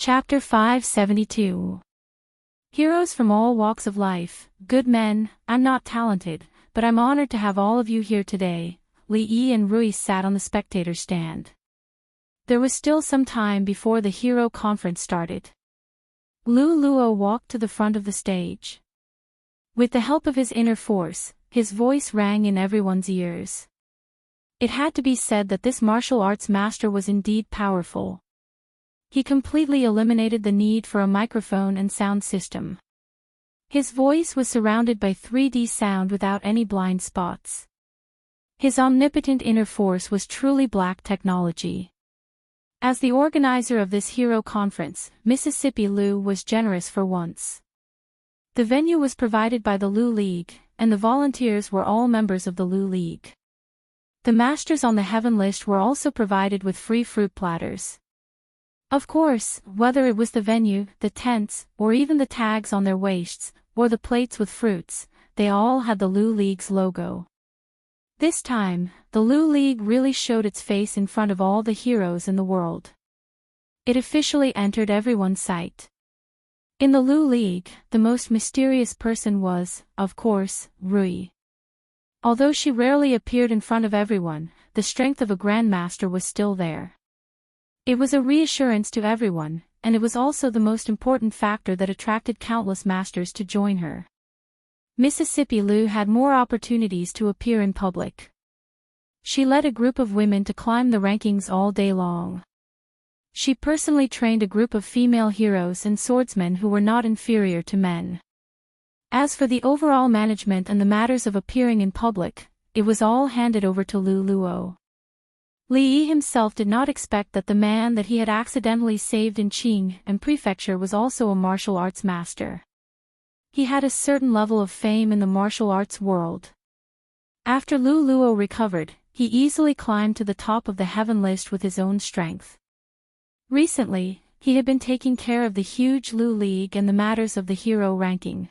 Chapter 572. Heroes from all walks of life, good men. I'm not talented, but I'm honored to have all of you here today. Li Yi and Rui sat on the spectator stand. There was still some time before the hero conference started. Lu Luo walked to the front of the stage. With the help of his inner force, his voice rang in everyone's ears. It had to be said that this martial arts master was indeed powerful. He completely eliminated the need for a microphone and sound system. His voice was surrounded by 3D sound without any blind spots. His omnipotent inner force was truly black technology. As the organizer of this hero conference, Mississippi Lu was generous for once. The venue was provided by the Lu League, and the volunteers were all members of the Lu League. The masters on the heaven list were also provided with free fruit platters. Of course, whether it was the venue, the tents, or even the tags on their waists, or the plates with fruits, they all had the Lu League's logo. This time, the Lu League really showed its face in front of all the heroes in the world. It officially entered everyone's sight. In the Lu League, the most mysterious person was, of course, Rui. Although she rarely appeared in front of everyone, the strength of a grandmaster was still there. It was a reassurance to everyone, and it was also the most important factor that attracted countless masters to join her. Mississippi Lu had more opportunities to appear in public. She led a group of women to climb the rankings all day long. She personally trained a group of female heroes and swordsmen who were not inferior to men. As for the overall management and the matters of appearing in public, it was all handed over to Lu Luo. Li Yi himself did not expect that the man that he had accidentally saved in Qing and Prefecture was also a martial arts master. He had a certain level of fame in the martial arts world. After Lu Luo recovered, he easily climbed to the top of the heaven list with his own strength. Recently, he had been taking care of the huge Lu League and the matters of the hero ranking.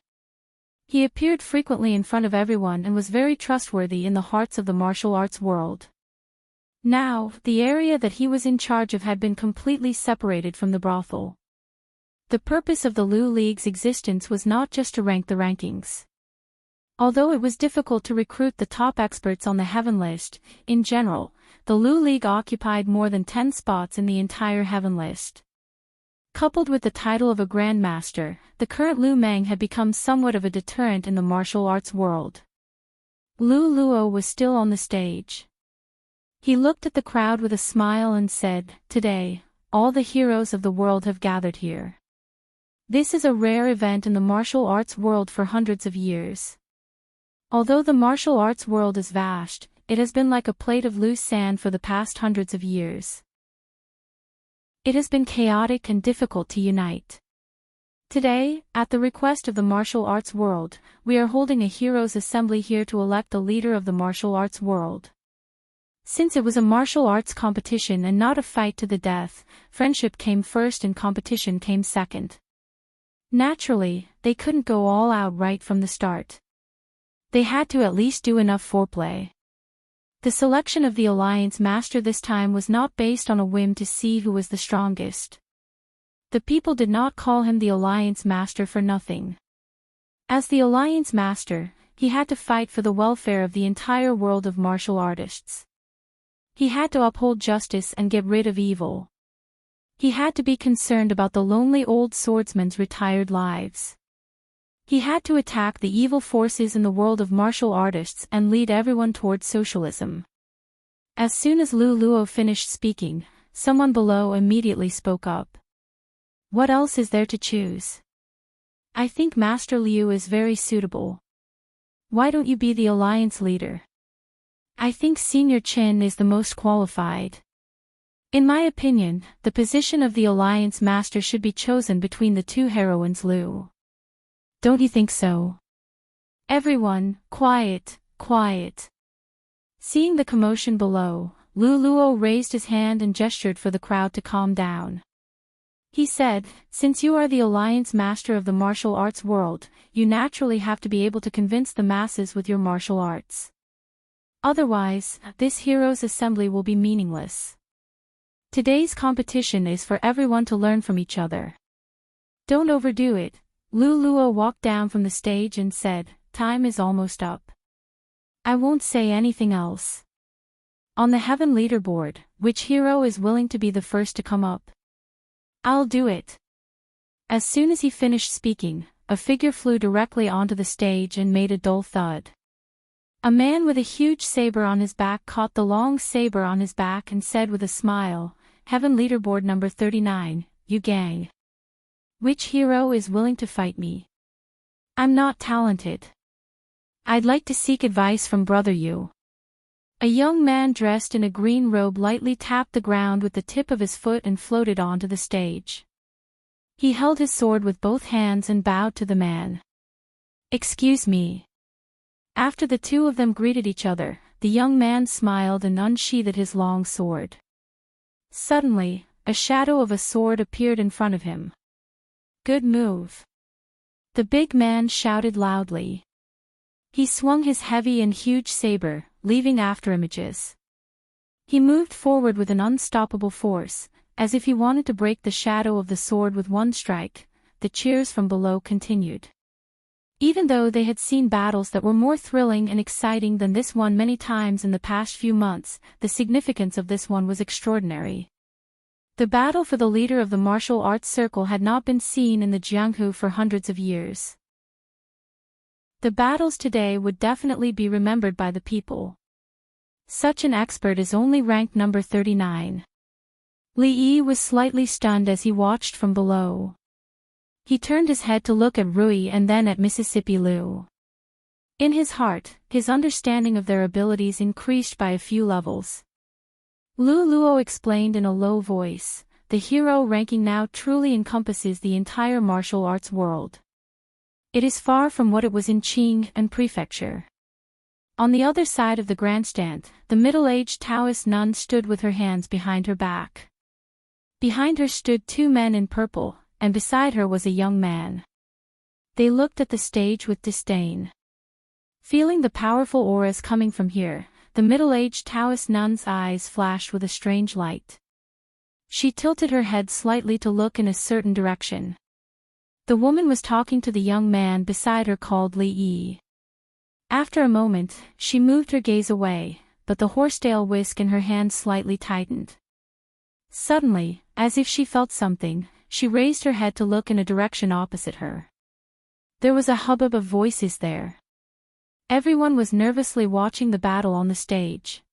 He appeared frequently in front of everyone and was very trustworthy in the hearts of the martial arts world. Now, the area that he was in charge of had been completely separated from the brothel. The purpose of the Lu League's existence was not just to rank the rankings. Although it was difficult to recruit the top experts on the heaven list, in general, the Lu League occupied more than 10 spots in the entire heaven list. Coupled with the title of a grandmaster, the current Lu Meng had become somewhat of a deterrent in the martial arts world. Lu Luo was still on the stage. He looked at the crowd with a smile and said, "Today, all the heroes of the world have gathered here. This is a rare event in the martial arts world for hundreds of years. Although the martial arts world is vast, it has been like a plate of loose sand for the past hundreds of years. It has been chaotic and difficult to unite. Today, at the request of the martial arts world, we are holding a heroes' assembly here to elect the leader of the martial arts world. Since it was a martial arts competition and not a fight to the death, friendship came first and competition came second. Naturally, they couldn't go all out right from the start. They had to at least do enough foreplay. The selection of the Alliance Master this time was not based on a whim to see who was the strongest. The people did not call him the Alliance Master for nothing. As the Alliance Master, he had to fight for the welfare of the entire world of martial artists. He had to uphold justice and get rid of evil. He had to be concerned about the lonely old swordsmen's retired lives. He had to attack the evil forces in the world of martial artists and lead everyone towards socialism. As soon as Lu Luo finished speaking, someone below immediately spoke up. "What else is there to choose? I think Master Liu is very suitable. Why don't you be the alliance leader? I think Senior Chen is the most qualified. In my opinion, the position of the Alliance Master should be chosen between the two heroines Lu. Don't you think so?" Everyone, quiet, quiet. Seeing the commotion below, Lu Luo raised his hand and gestured for the crowd to calm down. He said, "Since you are the Alliance Master of the martial arts world, you naturally have to be able to convince the masses with your martial arts. Otherwise, this heroes' assembly will be meaningless." Today's competition is for everyone to learn from each other. Don't overdo it. Luo walked down from the stage and said, "Time is almost up. I won't say anything else. On the heaven leaderboard, which hero is willing to be the first to come up? I'll do it." As soon as he finished speaking, a figure flew directly onto the stage and made a dull thud. A man with a huge saber on his back caught the long saber on his back and said with a smile, "Heaven leaderboard number 39, you gang. Which hero is willing to fight me? I'm not talented. I'd like to seek advice from Brother Yu." A young man dressed in a green robe lightly tapped the ground with the tip of his foot and floated onto the stage. He held his sword with both hands and bowed to the man. "Excuse me." After the two of them greeted each other, the young man smiled and unsheathed his long sword. Suddenly, a shadow of a sword appeared in front of him. "Good move." The big man shouted loudly. He swung his heavy and huge saber, leaving after images. He moved forward with an unstoppable force, as if he wanted to break the shadow of the sword with one strike. The cheers from below continued. Even though they had seen battles that were more thrilling and exciting than this one many times in the past few months, the significance of this one was extraordinary. The battle for the leader of the martial arts circle had not been seen in the Jianghu for hundreds of years. The battles today would definitely be remembered by the people. Such an expert is only ranked number 39. Li Yi was slightly stunned as he watched from below. He turned his head to look at Rui and then at Mississippi Liu. In his heart, his understanding of their abilities increased by a few levels. Luo explained in a low voice, "The hero ranking now truly encompasses the entire martial arts world. It is far from what it was in Qing and Prefecture." On the other side of the grandstand, the middle-aged Taoist nun stood with her hands behind her back. Behind her stood two men in purple, and beside her was a young man. They looked at the stage with disdain. Feeling the powerful auras coming from here, the middle-aged Taoist nun's eyes flashed with a strange light. She tilted her head slightly to look in a certain direction. The woman was talking to the young man beside her called Li Yi. After a moment, she moved her gaze away, but the horsetail whisk in her hand slightly tightened. Suddenly, as if she felt something, she raised her head to look in a direction opposite her. There was a hubbub of voices there. Everyone was nervously watching the battle on the stage.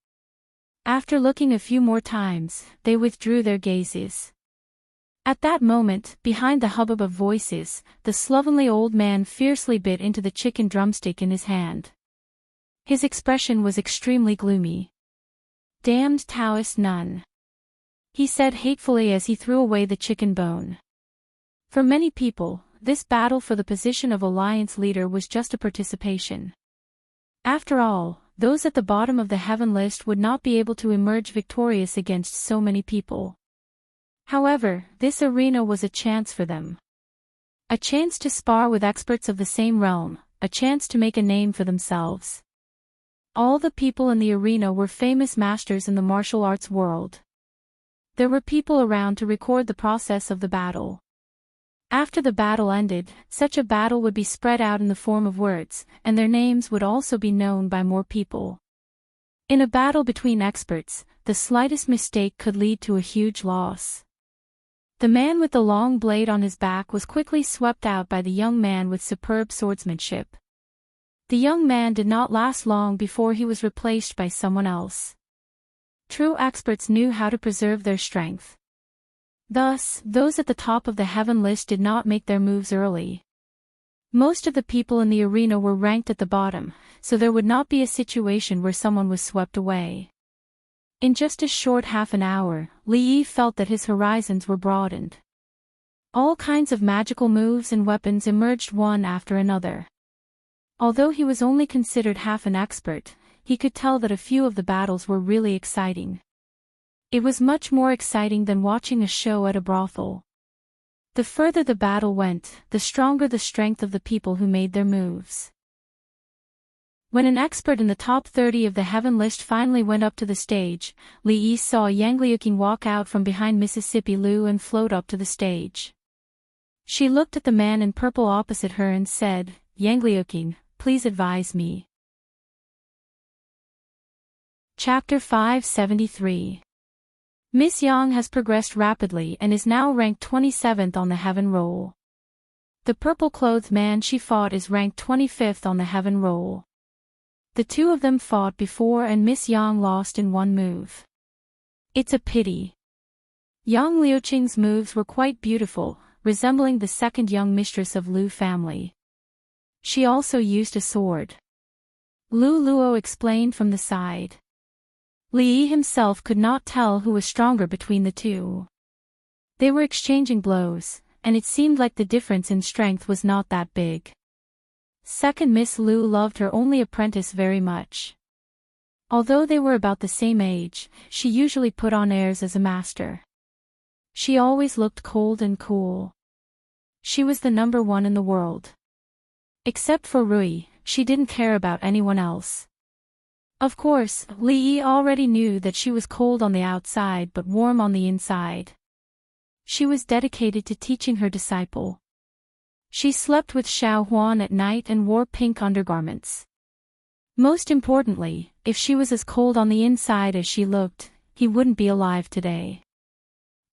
After looking a few more times, they withdrew their gazes. At that moment, behind the hubbub of voices, the slovenly old man fiercely bit into the chicken drumstick in his hand. His expression was extremely gloomy. "Damned Taoist nun," he said hatefully as he threw away the chicken bone. For many people, this battle for the position of alliance leader was just a participation. After all, those at the bottom of the heaven list would not be able to emerge victorious against so many people. However, this arena was a chance for them. A chance to spar with experts of the same realm, a chance to make a name for themselves. All the people in the arena were famous masters in the martial arts world. There were people around to record the process of the battle. After the battle ended, such a battle would be spread out in the form of words, and their names would also be known by more people. In a battle between experts, the slightest mistake could lead to a huge loss. The man with the long blade on his back was quickly swept out by the young man with superb swordsmanship. The young man did not last long before he was replaced by someone else. True experts knew how to preserve their strength. Thus, those at the top of the heaven list did not make their moves early. Most of the people in the arena were ranked at the bottom, so there would not be a situation where someone was swept away. In just a short half an hour, Li Yi felt that his horizons were broadened. All kinds of magical moves and weapons emerged one after another. Although he was only considered half an expert, he could tell that a few of the battles were really exciting. It was much more exciting than watching a show at a brothel. The further the battle went, the stronger the strength of the people who made their moves. When an expert in the top 30 of the heaven list finally went up to the stage, Li Yi saw Yang Liuqing walk out from behind Mississippi Lu and float up to the stage. She looked at the man in purple opposite her and said, "Yang Liuqing, please advise me." Chapter 573. Miss Yang has progressed rapidly and is now ranked 27th on the heaven roll. The purple-clothed man she fought is ranked 25th on the heaven roll. The two of them fought before and Miss Yang lost in one move. It's a pity. Yang Liuqing's moves were quite beautiful, resembling the second young mistress of Lu family. She also used a sword. Lu Luo explained from the side. Li Yi himself could not tell who was stronger between the two. They were exchanging blows, and it seemed like the difference in strength was not that big. Second Miss Lu loved her only apprentice very much. Although they were about the same age, she usually put on airs as a master. She always looked cold and cool. She was the number one in the world. Except for Rui, she didn't care about anyone else. Of course, Li Yi already knew that she was cold on the outside but warm on the inside. She was dedicated to teaching her disciple. She slept with Xiao Huan at night and wore pink undergarments. Most importantly, if she was as cold on the inside as she looked, he wouldn't be alive today.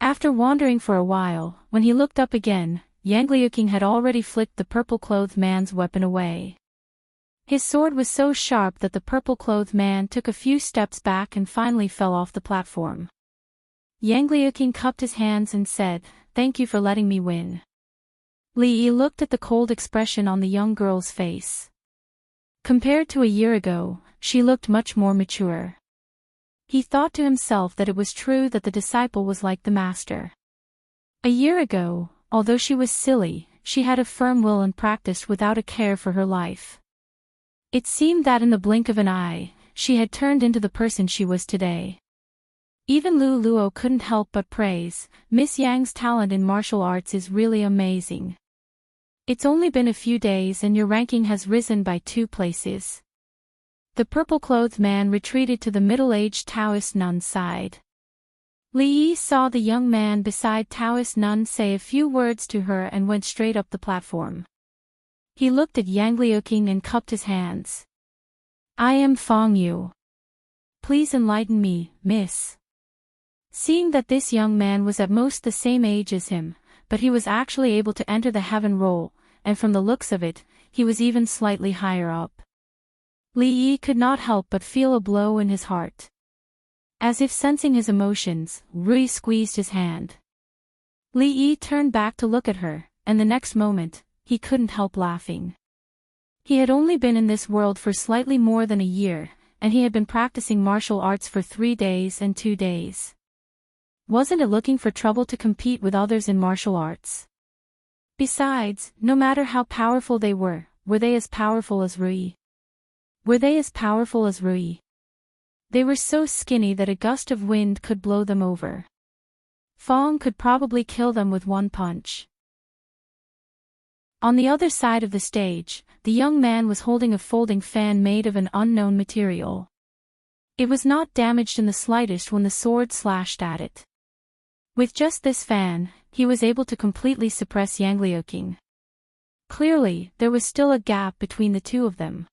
After wandering for a while, when he looked up again, Yang Liuqing had already flicked the purple-clothed man's weapon away. His sword was so sharp that the purple-clothed man took a few steps back and finally fell off the platform. Yang Liuqing cupped his hands and said, "Thank you for letting me win." Li Yi looked at the cold expression on the young girl's face. Compared to a year ago, she looked much more mature. He thought to himself that it was true that the disciple was like the master. A year ago, although she was silly, she had a firm will and practiced without a care for her life. It seemed that in the blink of an eye, she had turned into the person she was today. Even Lu Luo couldn't help but praise, "Miss Yang's talent in martial arts is really amazing. It's only been a few days and your ranking has risen by 2 places." The purple-clothed man retreated to the middle-aged Taoist nun's side. Li Yi saw the young man beside Taoist nun say a few words to her and went straight up the platform. He looked at Yang Liuqing and cupped his hands. "I am Fong Yu. Please enlighten me, miss." Seeing that this young man was at most the same age as him, but he was actually able to enter the heaven roll, and from the looks of it, he was even slightly higher up. Li Yi could not help but feel a blow in his heart. As if sensing his emotions, Rui squeezed his hand. Li Yi turned back to look at her, and the next moment, he couldn't help laughing. He had only been in this world for slightly more than a year, and he had been practicing martial arts for 3 days and 2 days. Wasn't it looking for trouble to compete with others in martial arts? Besides, no matter how powerful they were they as powerful as Rui? Were they as powerful as Rui? They were so skinny that a gust of wind could blow them over. Fong could probably kill them with one punch. On the other side of the stage, the young man was holding a folding fan made of an unknown material. It was not damaged in the slightest when the sword slashed at it. With just this fan, he was able to completely suppress Yang Liuqing. Clearly, there was still a gap between the two of them.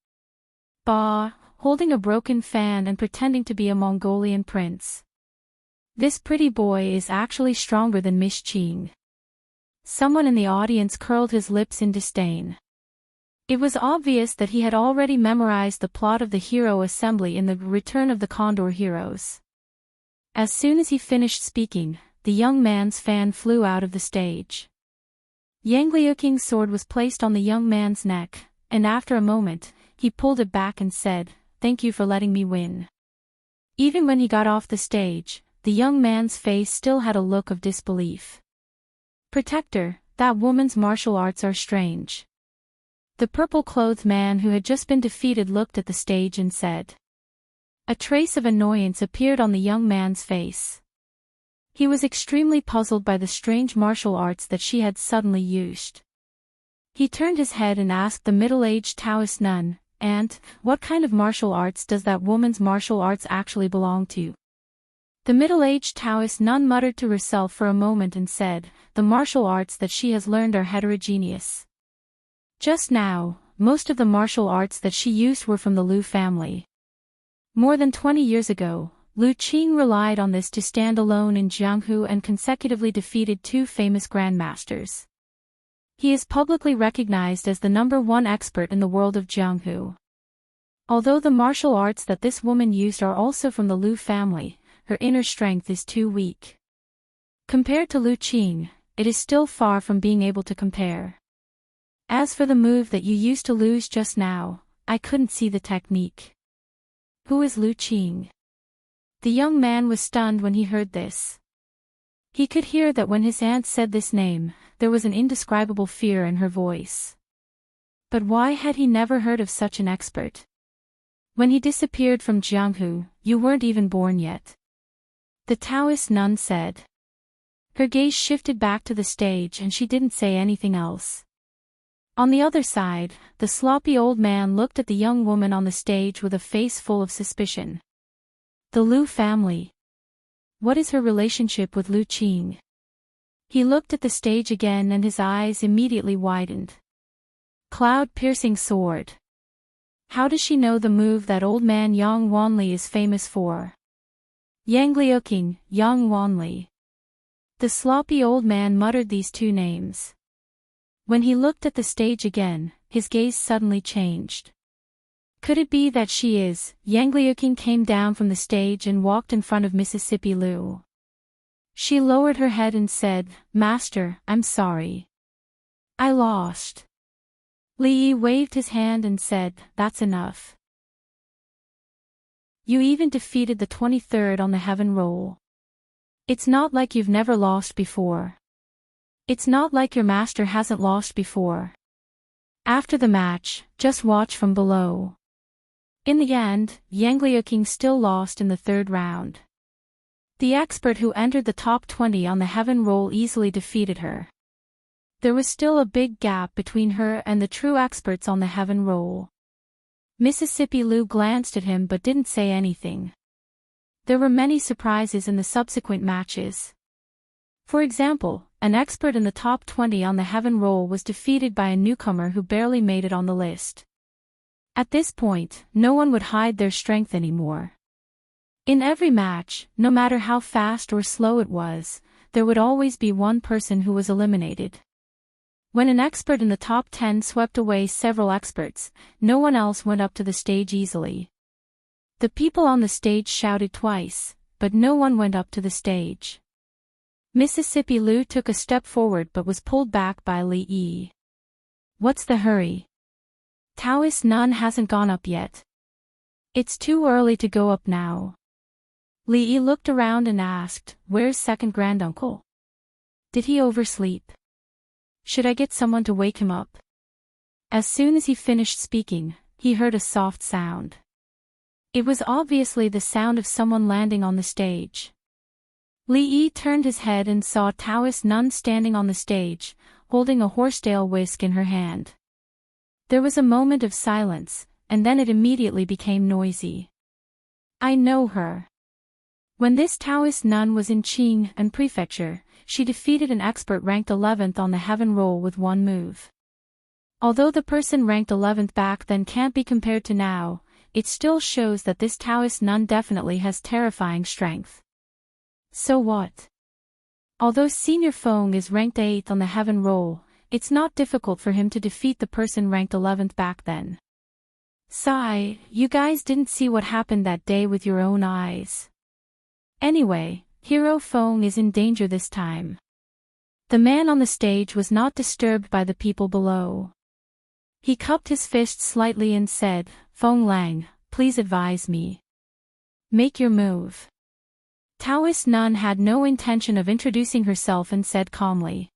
Bah, holding a broken fan and pretending to be a Mongolian prince. This pretty boy is actually stronger than Miss Qing. Someone in the audience curled his lips in disdain. It was obvious that he had already memorized the plot of the hero assembly in the Return of the Condor Heroes. As soon as he finished speaking, the young man's fan flew out of the stage. Yang Liuqing's sword was placed on the young man's neck, and after a moment, he pulled it back and said, "Thank you for letting me win." Even when he got off the stage, the young man's face still had a look of disbelief. "Protector, that woman's martial arts are strange." The purple-clothed man who had just been defeated looked at the stage and said. A trace of annoyance appeared on the young man's face. He was extremely puzzled by the strange martial arts that she had suddenly used. He turned his head and asked the middle-aged Taoist nun, "Aunt, what kind of martial arts does that woman's martial arts actually belong to?" The middle-aged Taoist nun muttered to herself for a moment and said, "The martial arts that she has learned are heterogeneous." Just now, most of the martial arts that she used were from the Liu family. More than 20 years ago, Liu Qing relied on this to stand alone in Jianghu and consecutively defeated 2 famous grandmasters. He is publicly recognized as the #1 expert in the world of Jianghu. Although the martial arts that this woman used are also from the Liu family, her inner strength is too weak. Compared to Liu Qing, it is still far from being able to compare. As for the move that you used to lose just now, I couldn't see the technique. Who is Liu Qing? The young man was stunned when he heard this. He could hear that when his aunt said this name, there was an indescribable fear in her voice. But why had he never heard of such an expert? When he disappeared from Jianghu, you weren't even born yet. The Taoist nun said. Her gaze shifted back to the stage and she didn't say anything else. On the other side, the sloppy old man looked at the young woman on the stage with a face full of suspicion. The Liu family. What is her relationship with Liu Qing? He looked at the stage again and his eyes immediately widened. Cloud-piercing sword. How does she know the move that old man Yang Wanli is famous for? Yang Liuqing, Yang Wanli. The sloppy old man muttered these 2 names. When he looked at the stage again, his gaze suddenly changed. Could it be that she is? Yang Liuqing came down from the stage and walked in front of Mississippi Liu. She lowered her head and said, "Master, I'm sorry. I lost." Li Yi waved his hand and said, "That's enough. You even defeated the 23rd on the heaven roll. It's not like you've never lost before. It's not like your master hasn't lost before. After the match, just watch from below." In the end, Yang Liuqing still lost in the 3rd round. The expert who entered the top 20 on the heaven roll easily defeated her. There was still a big gap between her and the true experts on the heaven roll. Mississippi Liu glanced at him but didn't say anything. There were many surprises in the subsequent matches. For example, an expert in the top 20 on the heaven roll was defeated by a newcomer who barely made it on the list. At this point, no one would hide their strength anymore. In every match, no matter how fast or slow it was, there would always be one person who was eliminated. When an expert in the top 10 swept away several experts, no one else went up to the stage easily. The people on the stage shouted twice, but no one went up to the stage. Mississippi Liu took a step forward but was pulled back by Li Yi. "What's the hurry? Taoist nun hasn't gone up yet. It's too early to go up now." Li Yi looked around and asked, "Where's second granduncle? Did he oversleep? Should I get someone to wake him up?" As soon as he finished speaking, he heard a soft sound. It was obviously the sound of someone landing on the stage. Li Yi turned his head and saw a Taoist nun standing on the stage, holding a horsetail whisk in her hand. There was a moment of silence, and then it immediately became noisy. "I know her. When this Taoist nun was in Qing and Prefecture, she defeated an expert ranked 11th on the heaven roll with one move. Although the person ranked 11th back then can't be compared to now, it still shows that this Taoist nun definitely has terrifying strength. So what? Although Senior Feng is ranked 8th on the heaven roll, it's not difficult for him to defeat the person ranked 11th back then. Sigh, you guys didn't see what happened that day with your own eyes. Anyway, Hero Feng is in danger this time." The man on the stage was not disturbed by the people below. He cupped his fist slightly and said, "Feng Lang, please advise me. Make your move." Taoist nun had no intention of introducing herself and said calmly.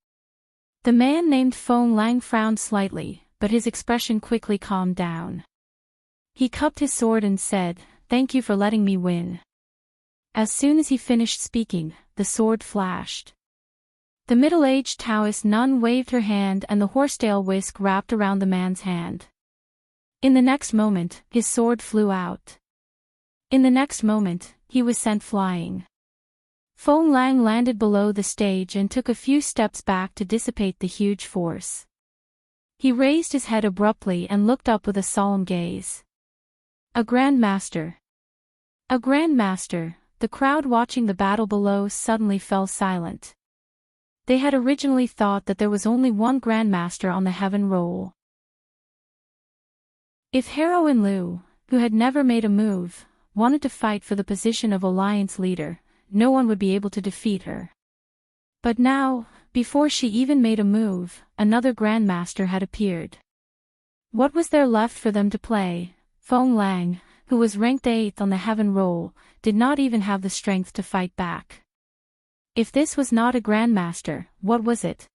The man named Feng Lang frowned slightly, but his expression quickly calmed down. He cupped his sword and said, "Thank you for letting me win." As soon as he finished speaking, the sword flashed. The middle-aged Taoist nun waved her hand and the horsetail whisk wrapped around the man's hand. In the next moment, his sword flew out. In the next moment, he was sent flying. Feng Lang landed below the stage and took a few steps back to dissipate the huge force. He raised his head abruptly and looked up with a solemn gaze. A Grand Master. A Grand Master. The crowd watching the battle below suddenly fell silent. They had originally thought that there was only one Grand Master on the heaven roll. If Heroine Liu, who had never made a move, wanted to fight for the position of alliance leader, no one would be able to defeat her. But now, before she even made a move, another Grandmaster had appeared. What was there left for them to play? Feng Lang, who was ranked 8th on the heaven roll, did not even have the strength to fight back. If this was not a Grandmaster, what was it?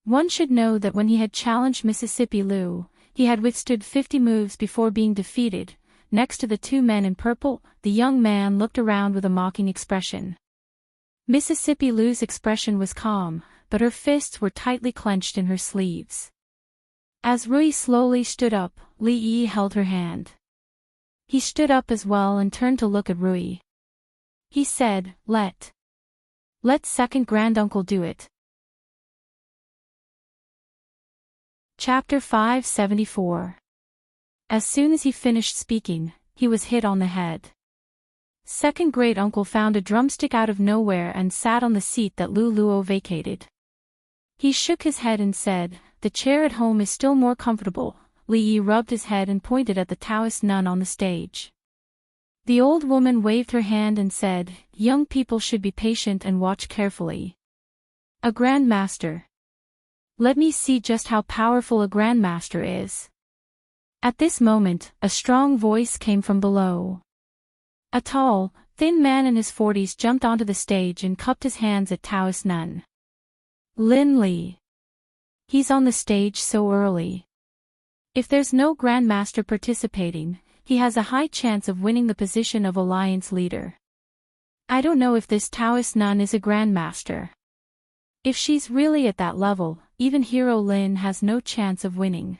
One should know that when he had challenged Mississippi Liu, he had withstood 50 moves before being defeated. Next to the two men in purple, the young man looked around with a mocking expression. Mississippi Liu's expression was calm, but her fists were tightly clenched in her sleeves. As Rui slowly stood up, Li Yi held her hand. He stood up as well and turned to look at Rui. He said, Let second granduncle do it. Chapter 574. As soon as he finished speaking, he was hit on the head. Second great uncle found a drumstick out of nowhere and sat on the seat that Lu Luo vacated. He shook his head and said, The chair at home is still more comfortable. Li Yi rubbed his head and pointed at the Taoist nun on the stage. The old woman waved her hand and said, Young people should be patient and watch carefully. A Grand Master. Let me see just how powerful a Grand Master is. At this moment, a strong voice came from below. A tall, thin man in his 40s jumped onto the stage and cupped his hands at Taoist nun. Lin Li. He's on the stage so early. If there's no Grand Master participating, he has a high chance of winning the position of alliance leader. I don't know if this Taoist nun is a Grand Master. If she's really at that level, even Hero Lin has no chance of winning.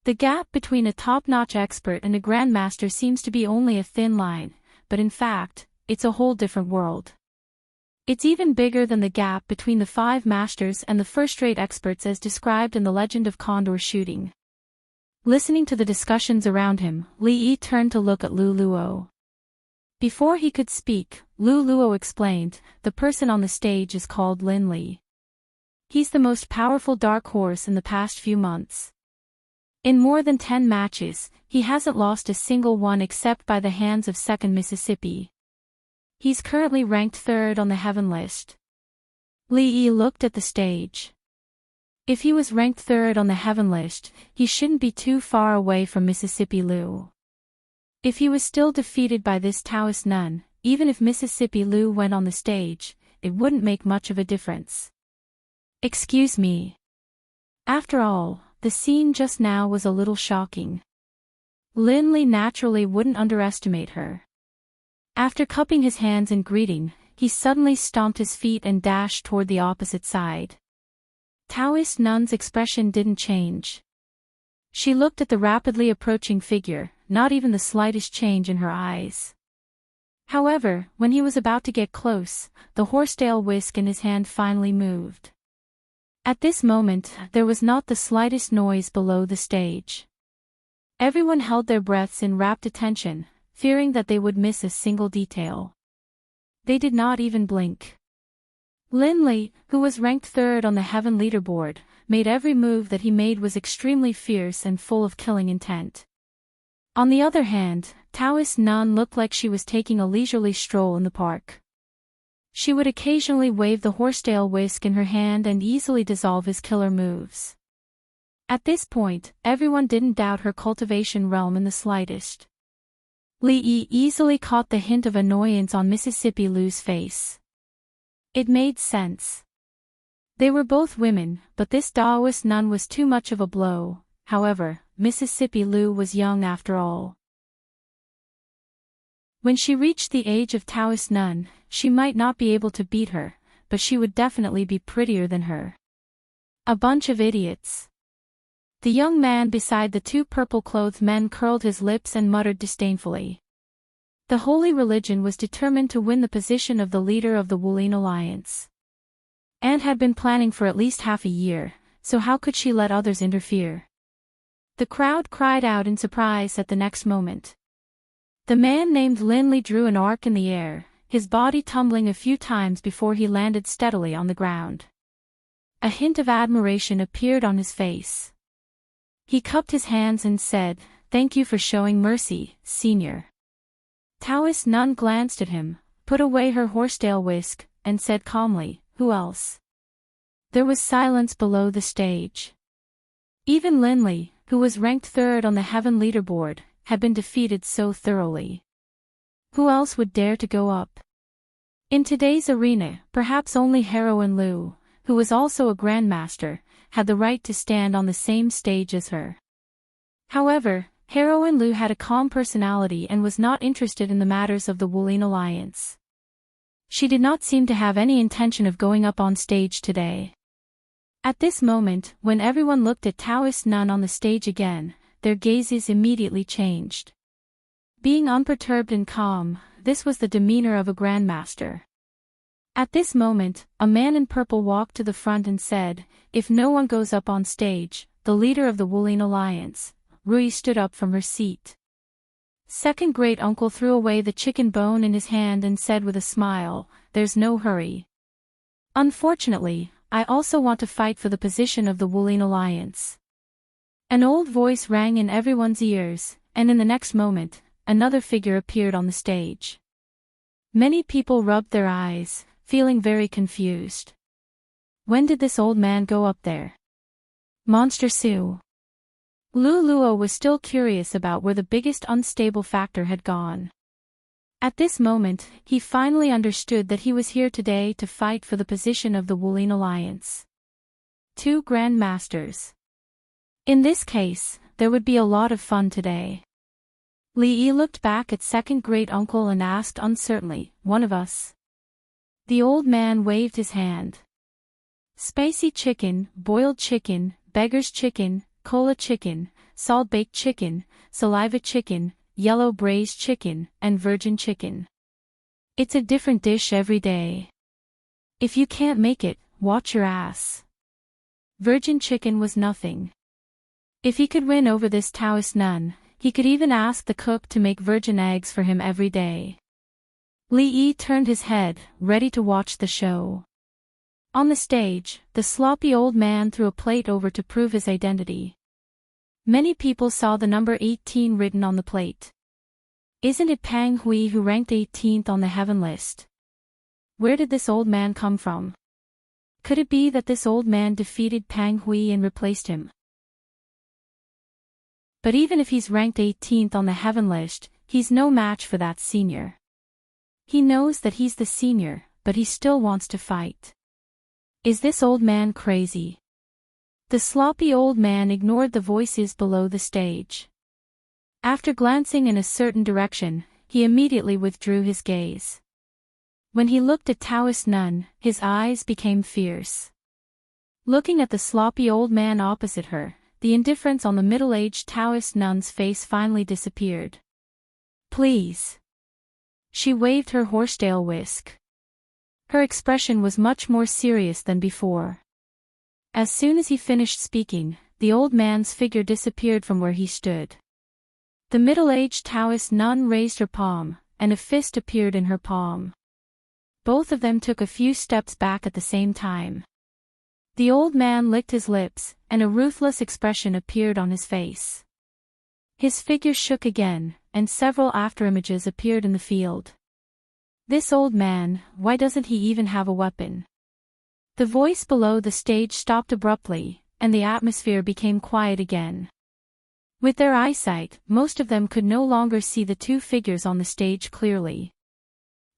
The gap between a top-notch expert and a Grandmaster seems to be only a thin line, but in fact, it's a whole different world. It's even bigger than the gap between the 5 masters and the first-rate experts as described in the Legend of Condor Shooting. Listening to the discussions around him, Li Yi turned to look at Lu Luo. Before he could speak, Lu Luo explained, the person on the stage is called Lin Li. He's the most powerful dark horse in the past few months. In more than 10 matches, he hasn't lost a single one except by the hands of second Mississippi. He's currently ranked 3rd on the heaven list. Li Yi looked at the stage. If he was ranked 3rd on the heaven list, he shouldn't be too far away from Mississippi Liu. If he was still defeated by this Taoist nun, even if Mississippi Liu went on the stage, it wouldn't make much of a difference. Excuse me. After all, the scene just now was a little shocking. Lin Li naturally wouldn't underestimate her. After cupping his hands in greeting, he suddenly stomped his feet and dashed toward the opposite side. Taoist nun's expression didn't change. She looked at the rapidly approaching figure, not even the slightest change in her eyes. However, when he was about to get close, the horsetail whisk in his hand finally moved. At this moment, there was not the slightest noise below the stage. Everyone held their breaths in rapt attention, fearing that they would miss a single detail. They did not even blink. Lin Li, who was ranked 3rd on the heaven leaderboard, made every move that he made was extremely fierce and full of killing intent. On the other hand, Taoist nun looked like she was taking a leisurely stroll in the park. She would occasionally wave the horsetail whisk in her hand and easily dissolve his killer moves. At this point, everyone didn't doubt her cultivation realm in the slightest. Li Yi easily caught the hint of annoyance on Mississippi Liu's face. It made sense. They were both women, but this Taoist nun was too much of a blow. However, Mississippi Liu was young after all. When she reached the age of Taoist nun, she might not be able to beat her, but she would definitely be prettier than her. A bunch of idiots. The young man beside the two purple-clothed men curled his lips and muttered disdainfully. The Holy Religion was determined to win the position of the leader of the Woolene Alliance. And had been planning for at least half a year, so how could she let others interfere? The crowd cried out in surprise at the next moment. The man named Linley drew an arc in the air, his body tumbling a few times before he landed steadily on the ground. A hint of admiration appeared on his face. He cupped his hands and said, "Thank you for showing mercy, Senior." Taoist Nun glanced at him, put away her horsetail whisk, and said calmly, "Who else?" There was silence below the stage. Even Linley, who was ranked third on the Heaven leaderboard, had been defeated so thoroughly. Who else would dare to go up? In today's arena, perhaps only Heroine Lu, who was also a grandmaster, had the right to stand on the same stage as her. However, Heroine Lu had a calm personality and was not interested in the matters of the Woolene Alliance. She did not seem to have any intention of going up on stage today. At this moment, when everyone looked at Taoist Nun on the stage again, their gazes immediately changed. Being unperturbed and calm, this was the demeanor of a grandmaster. At this moment, a man in purple walked to the front and said, "If no one goes up on stage, the leader of the Woolene Alliance." Rui stood up from her seat. Second great uncle threw away the chicken bone in his hand and said with a smile, "There's no hurry. Unfortunately, I also want to fight for the position of the Woolene Alliance." An old voice rang in everyone's ears, and in the next moment, another figure appeared on the stage. Many people rubbed their eyes, feeling very confused. When did this old man go up there? Monster Sue. Lu Luo was still curious about where the biggest unstable factor had gone. At this moment, he finally understood that he was here today to fight for the position of the Woolene Alliance. Two grandmasters. In this case, there would be a lot of fun today. Li Yi looked back at second great uncle and asked uncertainly, "One of us?" The old man waved his hand. Spicy chicken, boiled chicken, beggar's chicken, cola chicken, salt-baked chicken, saliva chicken, yellow braised chicken, and virgin chicken. It's a different dish every day. If you can't make it, watch your ass. Virgin chicken was nothing. If he could win over this Taoist nun, he could even ask the cook to make virgin eggs for him every day. Li Yi turned his head, ready to watch the show. On the stage, the sloppy old man threw a plate over to prove his identity. Many people saw the number 18 written on the plate. Isn't it Pang Hui who ranked 18th on the Heaven list? Where did this old man come from? Could it be that this old man defeated Pang Hui and replaced him? But even if he's ranked 18th on the Heaven list, he's no match for that senior. He knows that he's the senior, but he still wants to fight. Is this old man crazy? The sloppy old man ignored the voices below the stage. After glancing in a certain direction, he immediately withdrew his gaze. When he looked at Taoist Nun, his eyes became fierce. Looking at the sloppy old man opposite her, the indifference on the middle-aged Taoist nun's face finally disappeared. "Please." She waved her horsetail whisk. Her expression was much more serious than before. As soon as he finished speaking, the old man's figure disappeared from where he stood. The middle-aged Taoist nun raised her palm, and a fist appeared in her palm. Both of them took a few steps back at the same time. The old man licked his lips, and a ruthless expression appeared on his face. His figure shook again, and several afterimages appeared in the field. This old man, why doesn't he even have a weapon? The voice below the stage stopped abruptly, and the atmosphere became quiet again. With their eyesight, most of them could no longer see the two figures on the stage clearly.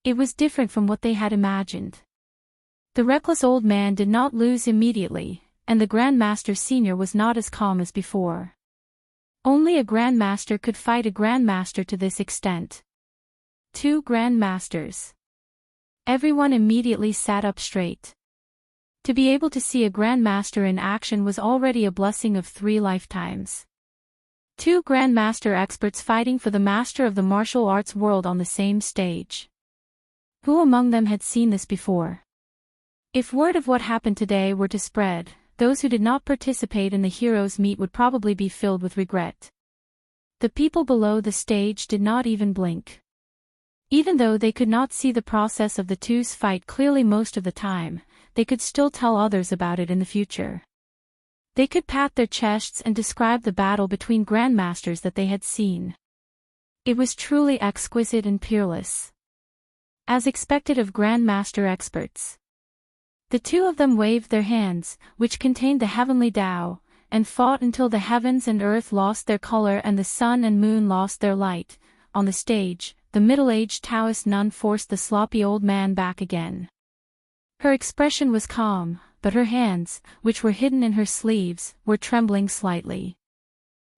It was different from what they had imagined. The reckless old man did not lose immediately, and the Grandmaster Senior was not as calm as before. Only a Grandmaster could fight a Grandmaster to this extent. Two Grandmasters. Everyone immediately sat up straight. To be able to see a grandmaster in action was already a blessing of 3 lifetimes. 2 grandmaster experts fighting for the master of the martial arts world on the same stage. Who among them had seen this before? If word of what happened today were to spread, those who did not participate in the heroes' meet would probably be filled with regret. The people below the stage did not even blink. Even though they could not see the process of the two's fight clearly most of the time, they could still tell others about it in the future. They could pat their chests and describe the battle between grandmasters that they had seen. It was truly exquisite and peerless. As expected of grandmaster experts. The 2 of them waved their hands, which contained the heavenly Tao, and fought until the heavens and earth lost their color and the sun and moon lost their light. On the stage, the middle-aged Taoist nun forced the sloppy old man back again. Her expression was calm, but her hands, which were hidden in her sleeves, were trembling slightly.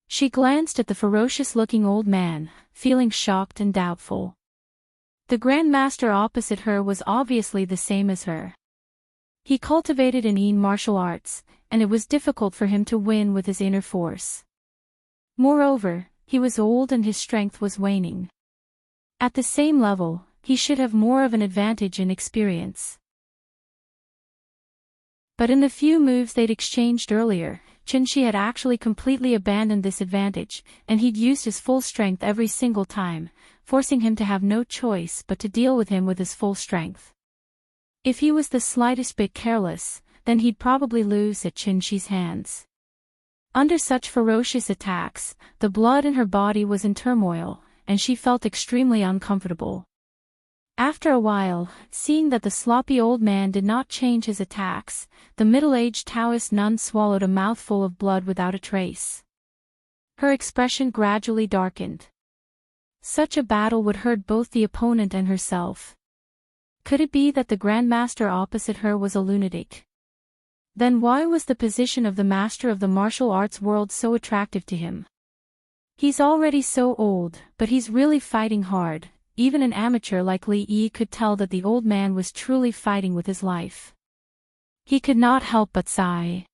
She glanced at the ferocious-looking old man, feeling shocked and doubtful. The grandmaster opposite her was obviously the same as her. He cultivated in martial arts, and it was difficult for him to win with his inner force. Moreover, he was old and his strength was waning. At the same level, he should have more of an advantage in experience. But in the few moves they'd exchanged earlier, Chinchi had actually completely abandoned this advantage, and he'd used his full strength every single time, forcing him to have no choice but to deal with him with his full strength. If he was the slightest bit careless, then he'd probably lose at Chinchi's hands. Under such ferocious attacks, the blood in her body was in turmoil, and she felt extremely uncomfortable. After a while, seeing that the sloppy old man did not change his attacks, the middle-aged Taoist nun swallowed a mouthful of blood without a trace. Her expression gradually darkened. Such a battle would hurt both the opponent and herself. Could it be that the grandmaster opposite her was a lunatic? Then why was the position of the master of the martial arts world so attractive to him? He's already so old, but he's really fighting hard. Even an amateur like Li Yi could tell that the old man was truly fighting with his life. He could not help but sigh.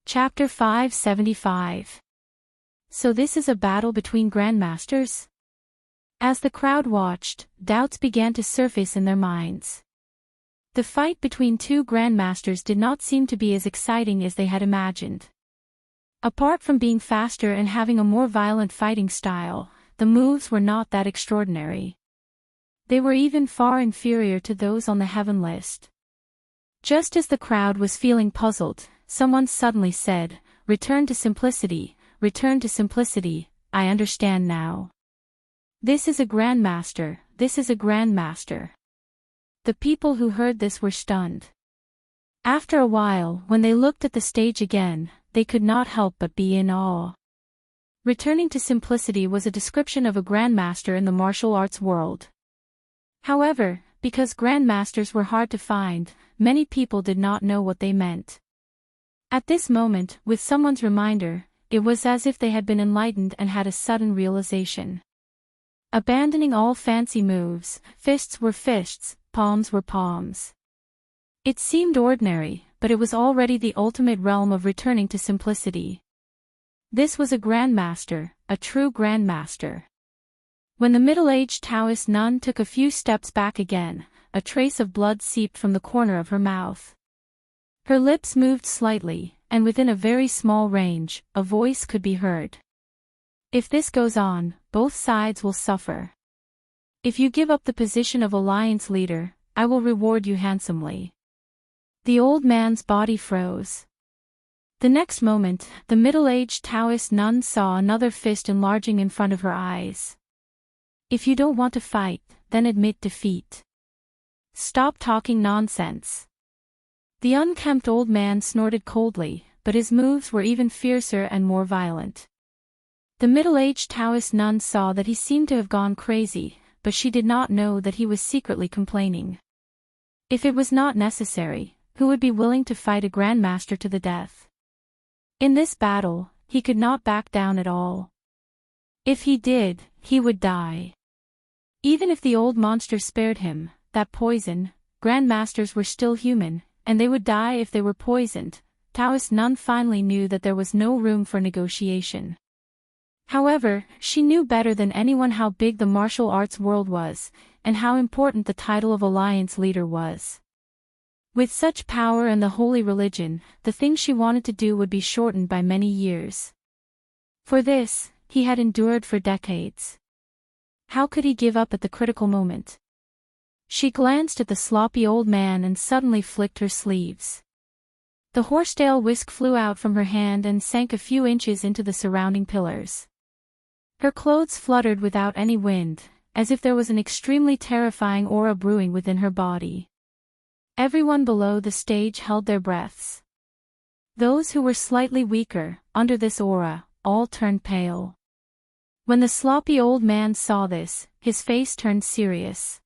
Chapter 575. So this is a battle between grandmasters? As the crowd watched, doubts began to surface in their minds. The fight between 2 grandmasters did not seem to be as exciting as they had imagined. Apart from being faster and having a more violent fighting style, the moves were not that extraordinary. They were even far inferior to those on the heaven list. Just as the crowd was feeling puzzled, someone suddenly said, "Return to simplicity, I understand now. This is a grandmaster, this is a grandmaster." The people who heard this were stunned. After a while, when they looked at the stage again, they could not help but be in awe. Returning to simplicity was a description of a grandmaster in the martial arts world. However, because grandmasters were hard to find, many people did not know what they meant. At this moment, with someone's reminder, it was as if they had been enlightened and had a sudden realization. Abandoning all fancy moves, fists were fists, palms were palms. It seemed ordinary, but it was already the ultimate realm of returning to simplicity. This was a grandmaster, a true grandmaster. When the middle-aged Taoist nun took a few steps back again, a trace of blood seeped from the corner of her mouth. Her lips moved slightly, and within a very small range, a voice could be heard. "If this goes on, both sides will suffer. If you give up the position of alliance leader, I will reward you handsomely." The old man's body froze. The next moment, the middle-aged Taoist nun saw another fist enlarging in front of her eyes. "If you don't want to fight, then admit defeat. Stop talking nonsense." The unkempt old man snorted coldly, but his moves were even fiercer and more violent. The middle-aged Taoist nun saw that he seemed to have gone crazy, but she did not know that he was secretly complaining. If it was not necessary, who would be willing to fight a grandmaster to the death? In this battle, he could not back down at all. If he did, he would die. Even if the old monster spared him, that poison, grandmasters were still human, and they would die if they were poisoned. Taoist Nun finally knew that there was no room for negotiation. However, she knew better than anyone how big the martial arts world was, and how important the title of alliance leader was. With such power and the holy religion, the thing she wanted to do would be shortened by many years. For this, he had endured for decades. How could he give up at the critical moment? She glanced at the sloppy old man and suddenly flicked her sleeves. The horsetail whisk flew out from her hand and sank a few inches into the surrounding pillars. Her clothes fluttered without any wind, as if there was an extremely terrifying aura brewing within her body. Everyone below the stage held their breaths. Those who were slightly weaker, under this aura, all turned pale. When the sloppy old man saw this, his face turned serious.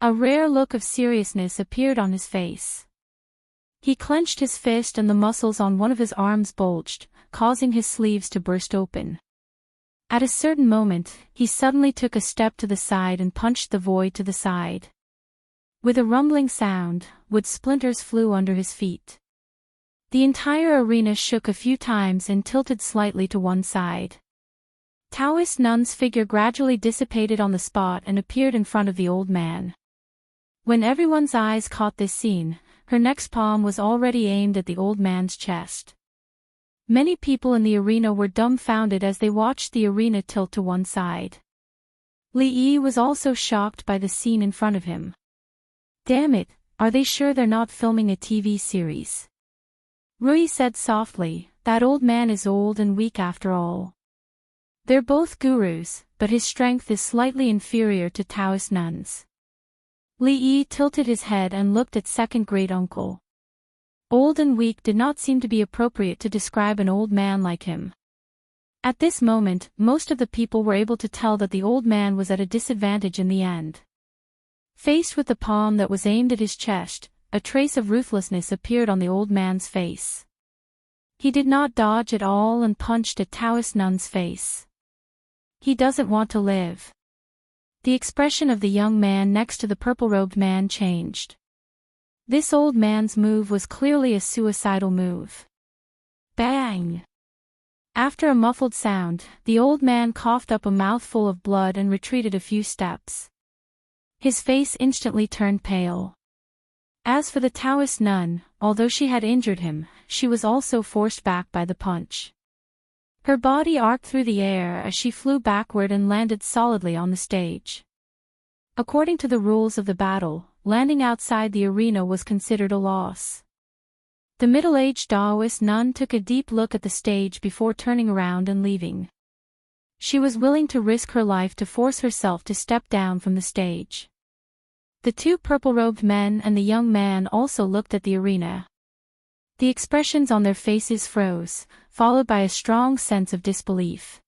A rare look of seriousness appeared on his face. He clenched his fist and the muscles on one of his arms bulged, causing his sleeves to burst open. At a certain moment, he suddenly took a step to the side and punched the void to the side. With a rumbling sound, wood splinters flew under his feet. The entire arena shook a few times and tilted slightly to one side. Taoist Nun's figure gradually dissipated on the spot and appeared in front of the old man. When everyone's eyes caught this scene, her next palm was already aimed at the old man's chest. Many people in the arena were dumbfounded as they watched the arena tilt to one side. Li Yi was also shocked by the scene in front of him. Damn it, are they sure they're not filming a TV series? Rui said softly, that old man is old and weak after all. They're both gurus, but his strength is slightly inferior to Taoist Nun's. Li Yi tilted his head and looked at second great uncle. Old and weak did not seem to be appropriate to describe an old man like him. At this moment, most of the people were able to tell that the old man was at a disadvantage in the end. Faced with the palm that was aimed at his chest, a trace of ruthlessness appeared on the old man's face. He did not dodge at all and punched at Taoist Nun's face. He doesn't want to live. The expression of the young man next to the purple-robed man changed. This old man's move was clearly a suicidal move. Bang! After a muffled sound, the old man coughed up a mouthful of blood and retreated a few steps. His face instantly turned pale. As for the Taoist nun, although she had injured him, she was also forced back by the punch. Her body arced through the air as she flew backward and landed solidly on the stage. According to the rules of the battle, landing outside the arena was considered a loss. The middle-aged Taoist nun took a deep look at the stage before turning around and leaving. She was willing to risk her life to force herself to step down from the stage. The two purple-robed men and the young man also looked at the arena. The expressions on their faces froze, followed by a strong sense of disbelief.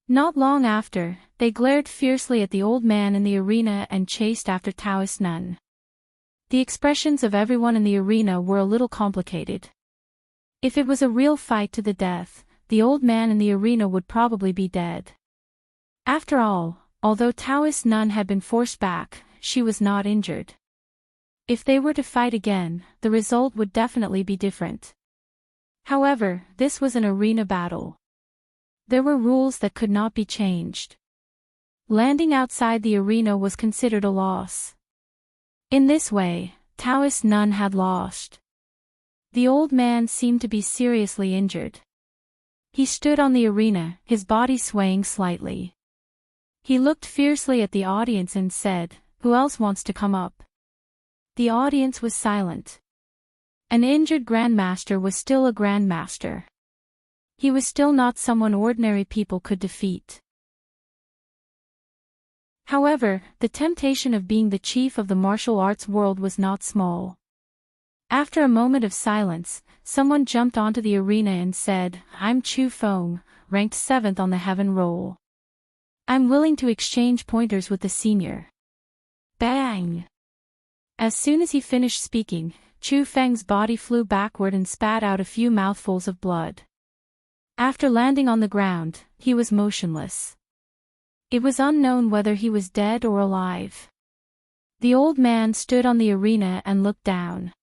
Not long after, they glared fiercely at the old man in the arena and chased after Taoist Nun. The expressions of everyone in the arena were a little complicated. If it was a real fight to the death, the old man in the arena would probably be dead. After all, although Taoist Nun had been forced back, she was not injured. If they were to fight again, the result would definitely be different. However, this was an arena battle. There were rules that could not be changed. Landing outside the arena was considered a loss. In this way, Taoist Nun had lost. The old man seemed to be seriously injured. He stood on the arena, his body swaying slightly. He looked fiercely at the audience and said, "Who else wants to come up?" The audience was silent. An injured grandmaster was still a grandmaster. He was still not someone ordinary people could defeat. However, the temptation of being the chief of the martial arts world was not small. After a moment of silence, someone jumped onto the arena and said, "I'm Chu Feng, ranked 7th on the heaven roll. I'm willing to exchange pointers with the senior." Bang! As soon as he finished speaking, Chu Feng's body flew backward and spat out a few mouthfuls of blood. After landing on the ground, he was motionless. It was unknown whether he was dead or alive. The old man stood on the arena and looked down.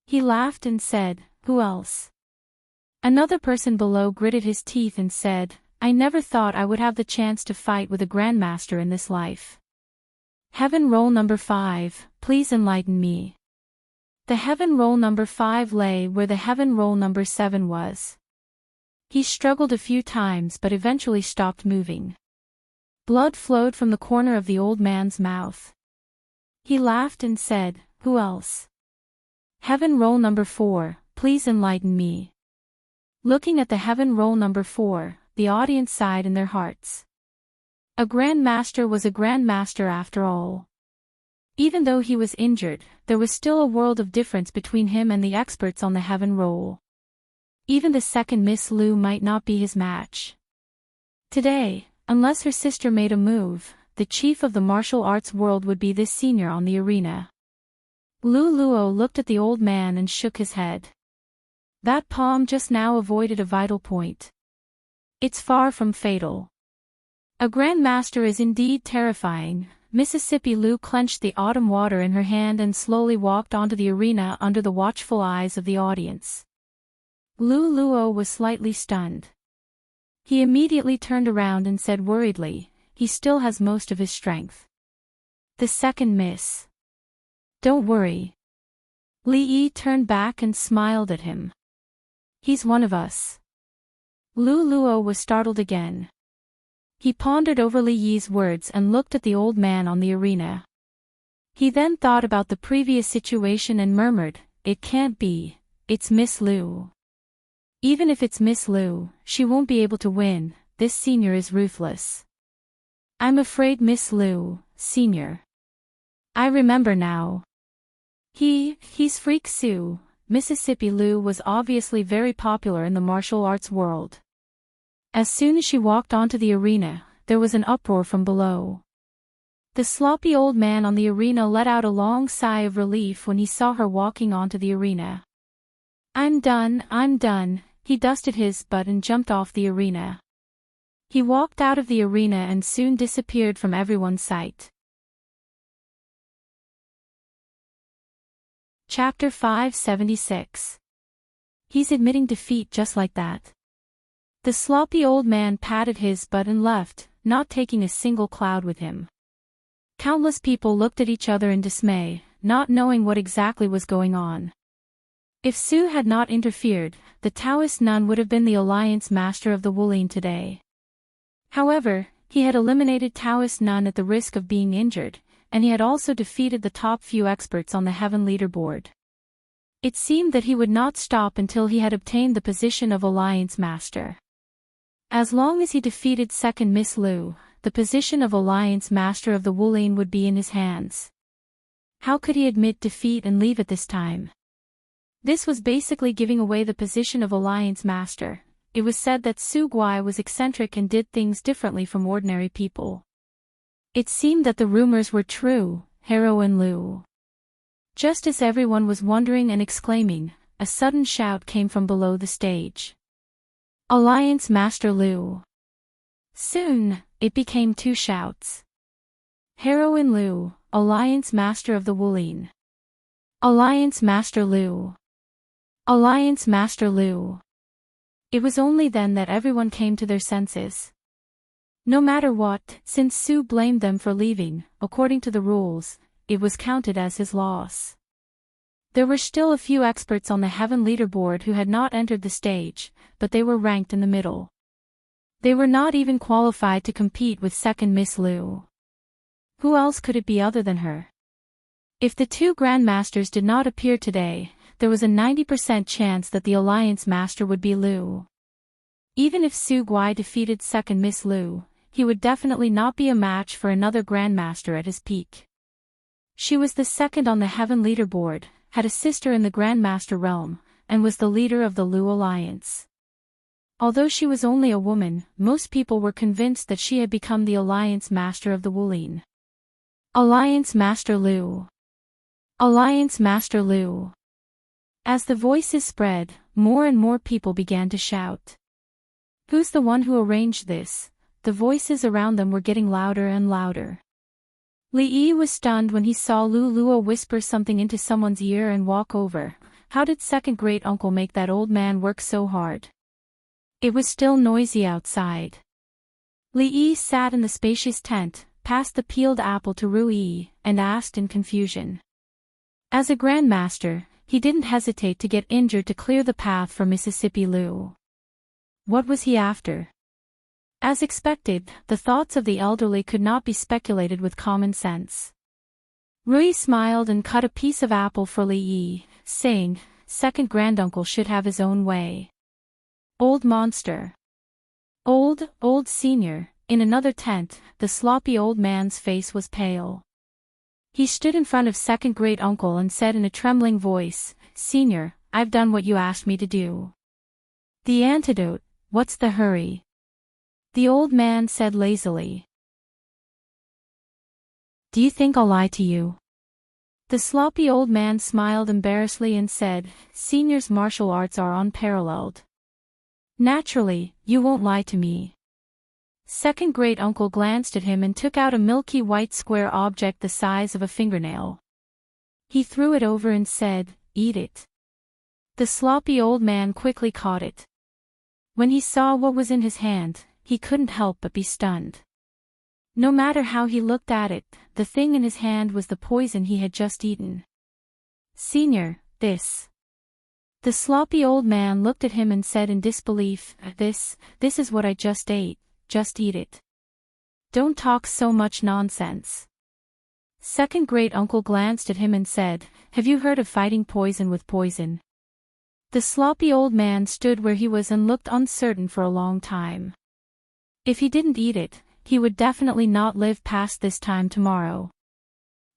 He laughed and said, "Who else?" Another person below gritted his teeth and said, "I never thought I would have the chance to fight with a grandmaster in this life. Heaven roll number 5, please enlighten me." The heaven roll number 5 lay where the heaven roll number 7 was. He struggled a few times but eventually stopped moving. Blood flowed from the corner of the old man's mouth. He laughed and said, "Who else?" Heaven roll number 4, please enlighten me. Looking at the heaven roll number 4, the audience sighed in their hearts. A grandmaster was a grandmaster after all. Even though he was injured, there was still a world of difference between him and the experts on the heaven roll. Even the second Miss Lu might not be his match. Today, unless her sister made a move, the chief of the martial arts world would be this senior on the arena. Lu Luo looked at the old man and shook his head. That palm just now avoided a vital point. It's far from fatal. A grandmaster is indeed terrifying. Mississippi Lu clenched the autumn water in her hand and slowly walked onto the arena under the watchful eyes of the audience. Lu Luo was slightly stunned. He immediately turned around and said worriedly, "He still has most of his strength." The second miss. "Don't worry." Li Yi turned back and smiled at him. "He's one of us." Lu Luo was startled again. He pondered over Li Yi's words and looked at the old man on the arena. He then thought about the previous situation and murmured, "It can't be, it's Miss Lu. Even if it's Miss Lu, she won't be able to win, this senior is ruthless. I'm afraid Miss Lu, senior. I remember now. He's Freak Sue." Mississippi Lu was obviously very popular in the martial arts world. As soon as she walked onto the arena, there was an uproar from below. The sloppy old man on the arena let out a long sigh of relief when he saw her walking onto the arena. I'm done, he dusted his butt and jumped off the arena. He walked out of the arena and soon disappeared from everyone's sight. Chapter 576. He's admitting defeat just like that. The sloppy old man patted his butt and left, not taking a single cloud with him. Countless people looked at each other in dismay, not knowing what exactly was going on. If Su had not interfered, the Taoist nun would have been the alliance master of the Wulin today. However, he had eliminated Taoist nun at the risk of being injured, and he had also defeated the top few experts on the heaven leaderboard. It seemed that he would not stop until he had obtained the position of alliance master. As long as he defeated second Miss Lu, the position of alliance master of the Wulin would be in his hands. How could he admit defeat and leave at this time? This was basically giving away the position of alliance master. It was said that Su Guai was eccentric and did things differently from ordinary people. It seemed that the rumors were true, Heroine Lu. Just as everyone was wondering and exclaiming, a sudden shout came from below the stage. Alliance Master Lu. Soon, it became two shouts. Heroine Lu, Alliance Master of the Wulin. Alliance Master Lu. Alliance Master Lu. It was only then that everyone came to their senses. No matter what, since Su blamed them for leaving, according to the rules, it was counted as his loss. There were still a few experts on the heaven leaderboard who had not entered the stage, but they were ranked in the middle. They were not even qualified to compete with second Miss Lu. Who else could it be other than her? If the two grandmasters did not appear today, there was a 90% chance that the alliance master would be Lu. Even if Su Guai defeated second Miss Lu, he would definitely not be a match for another grandmaster at his peak. She was the second on the heaven leaderboard, had a sister in the grandmaster realm, and was the leader of the Lu alliance. Although she was only a woman, most people were convinced that she had become the alliance master of the Wulin. Alliance Master Lu. Alliance Master Lu. As the voices spread, more and more people began to shout. Who's the one who arranged this? The voices around them were getting louder and louder. Li Yi was stunned when he saw Lu Luo whisper something into someone's ear and walk over. How did second great uncle make that old man work so hard? It was still noisy outside. Li Yi sat in the spacious tent, passed the peeled apple to Ru Yi, and asked in confusion. As a grandmaster, he didn't hesitate to get injured to clear the path for Mississippi Lu. What was he after? As expected, the thoughts of the elderly could not be speculated with common sense. Rui smiled and cut a piece of apple for Li Yi, saying, "Second granduncle should have his own way." Old monster. Old senior. In another tent, the sloppy old man's face was pale. He stood in front of second great uncle and said in a trembling voice, "Senior, I've done what you asked me to do." "The antidote, what's the hurry?" The old man said lazily. "Do you think I'll lie to you?" The sloppy old man smiled embarrassedly and said, "Senior's martial arts are unparalleled. Naturally, you won't lie to me." Second great uncle glanced at him and took out a milky white square object the size of a fingernail. He threw it over and said, "Eat it." The sloppy old man quickly caught it. When he saw what was in his hand, he couldn't help but be stunned. No matter how he looked at it, the thing in his hand was the poison he had just eaten. "Senior, this." The sloppy old man looked at him and said in disbelief, This is what I just ate, just eat it. Don't talk so much nonsense." Second great uncle glanced at him and said, "Have you heard of fighting poison with poison?" The sloppy old man stood where he was and looked uncertain for a long time. If he didn't eat it, he would definitely not live past this time tomorrow.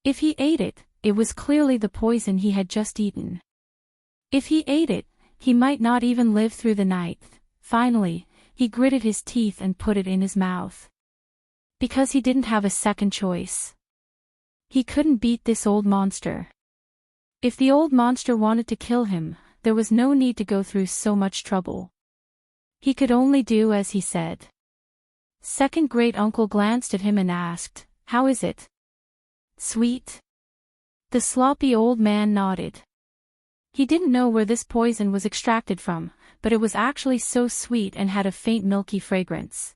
If he ate it, it was clearly the poison he had just eaten. If he ate it, he might not even live through the night. Finally, he gritted his teeth and put it in his mouth. Because he didn't have a second choice. He couldn't beat this old monster. If the old monster wanted to kill him, there was no need to go through so much trouble. He could only do as he said. Second great uncle glanced at him and asked, "How is it? Sweet?" The sloppy old man nodded. He didn't know where this poison was extracted from, but it was actually so sweet and had a faint milky fragrance.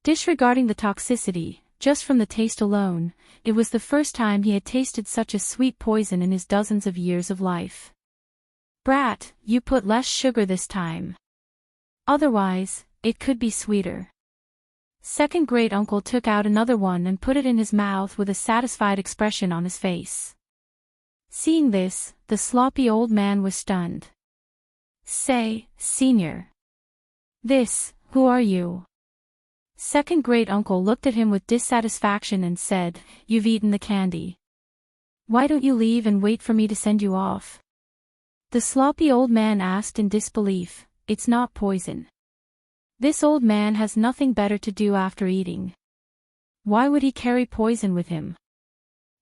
Disregarding the toxicity, just from the taste alone, it was the first time he had tasted such a sweet poison in his dozens of years of life. "Brat, you put less sugar this time. Otherwise, it could be sweeter." Second great uncle took out another one and put it in his mouth with a satisfied expression on his face. Seeing this, the sloppy old man was stunned. "Say, senior. Who are you?" Second great uncle looked at him with dissatisfaction and said, "You've eaten the candy. Why don't you leave and wait for me to send you off?" The sloppy old man asked in disbelief, "It's not poison. This old man has nothing better to do after eating. Why would he carry poison with him?"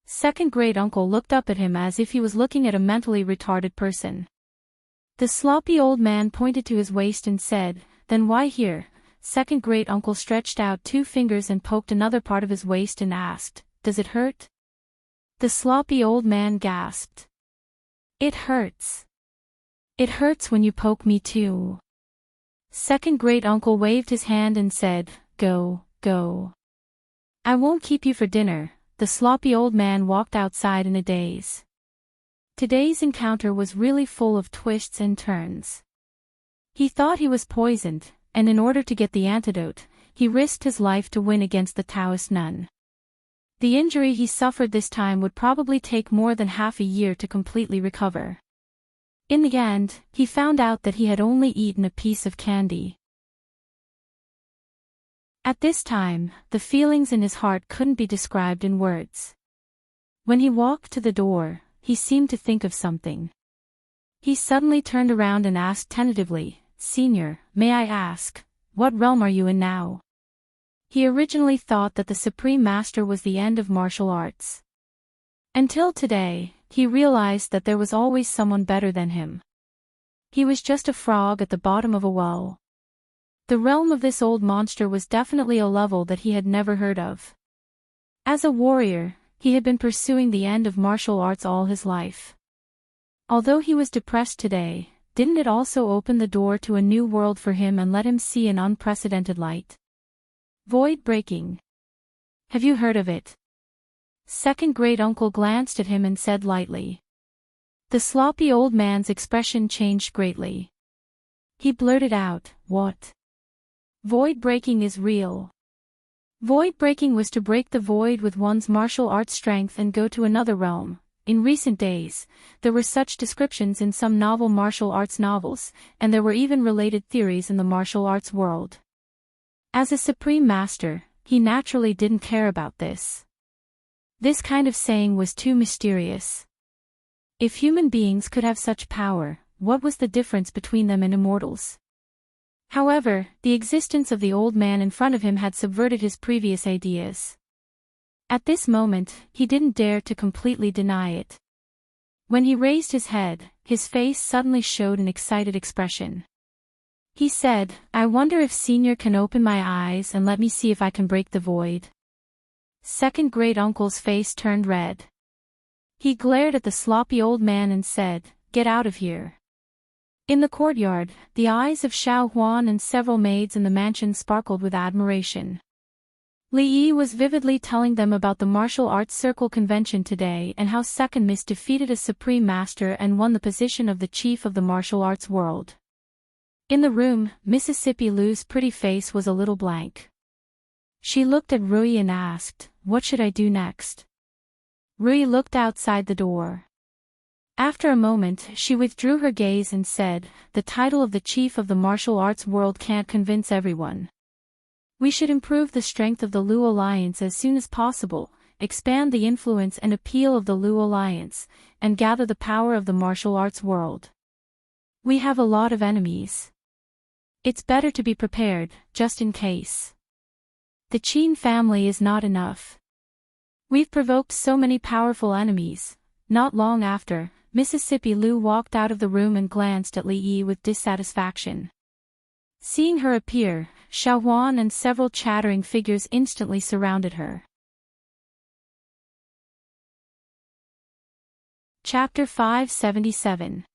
Second great uncle looked up at him as if he was looking at a mentally retarded person. The sloppy old man pointed to his waist and said, "Then why here?" Second great uncle stretched out 2 fingers and poked another part of his waist and asked, "Does it hurt?" The sloppy old man gasped. "It hurts. It hurts when you poke me too." Second great uncle waved his hand and said, Go. I won't keep you for dinner." The sloppy old man walked outside in a daze. Today's encounter was really full of twists and turns. He thought he was poisoned, and in order to get the antidote, he risked his life to win against the Taoist nun. The injury he suffered this time would probably take more than half a year to completely recover. In the end, he found out that he had only eaten a piece of candy. At this time, the feelings in his heart couldn't be described in words. When he walked to the door, he seemed to think of something. He suddenly turned around and asked tentatively, "Senior, may I ask, what realm are you in now?" He originally thought that the Supreme Master was the end of martial arts. Until today, he realized that there was always someone better than him. He was just a frog at the bottom of a well. The realm of this old monster was definitely a level that he had never heard of. As a warrior, He had been pursuing the end of martial arts all his life. Although he was depressed today, didn't it also open the door to a new world for him and let him see an unprecedented light? Void breaking. Have you heard of it? Second great-uncle glanced at him and said lightly. The sloppy old man's expression changed greatly. He blurted out, "What? Void breaking is real." Void breaking was to break the void with one's martial arts strength and go to another realm. In recent days, there were such descriptions in some novel martial arts novels, and there were even related theories in the martial arts world. As a supreme master, he naturally didn't care about this. This kind of saying was too mysterious. If human beings could have such power, what was the difference between them and immortals? However, the existence of the old man in front of him had subverted his previous ideas. At this moment, he didn't dare to completely deny it. When he raised his head, his face suddenly showed an excited expression. He said, "I wonder if Senior can open my eyes and let me see if I can break the void." Second great-uncle's face turned red. He glared at the sloppy old man and said, "Get out of here." In the courtyard, the eyes of Xiao Huan and several maids in the mansion sparkled with admiration. Li Yi was vividly telling them about the martial arts circle convention today and how Second Miss defeated a supreme master and won the position of the chief of the martial arts world. In the room, Mississippi Lu's pretty face was a little blank. She looked at Rui and asked, "What should I do next?" Rui looked outside the door. After a moment, she withdrew her gaze and said, "The title of the chief of the martial arts world can't convince everyone. We should improve the strength of the Lu Alliance as soon as possible, expand the influence and appeal of the Lu Alliance, and gather the power of the martial arts world. We have a lot of enemies. It's better to be prepared, just in case. The Qin family is not enough. We've provoked so many powerful enemies." Not long after, Mississippi Lu walked out of the room and glanced at Li Yi with dissatisfaction. Seeing her appear, Xiao Huan and several chattering figures instantly surrounded her. Chapter 577.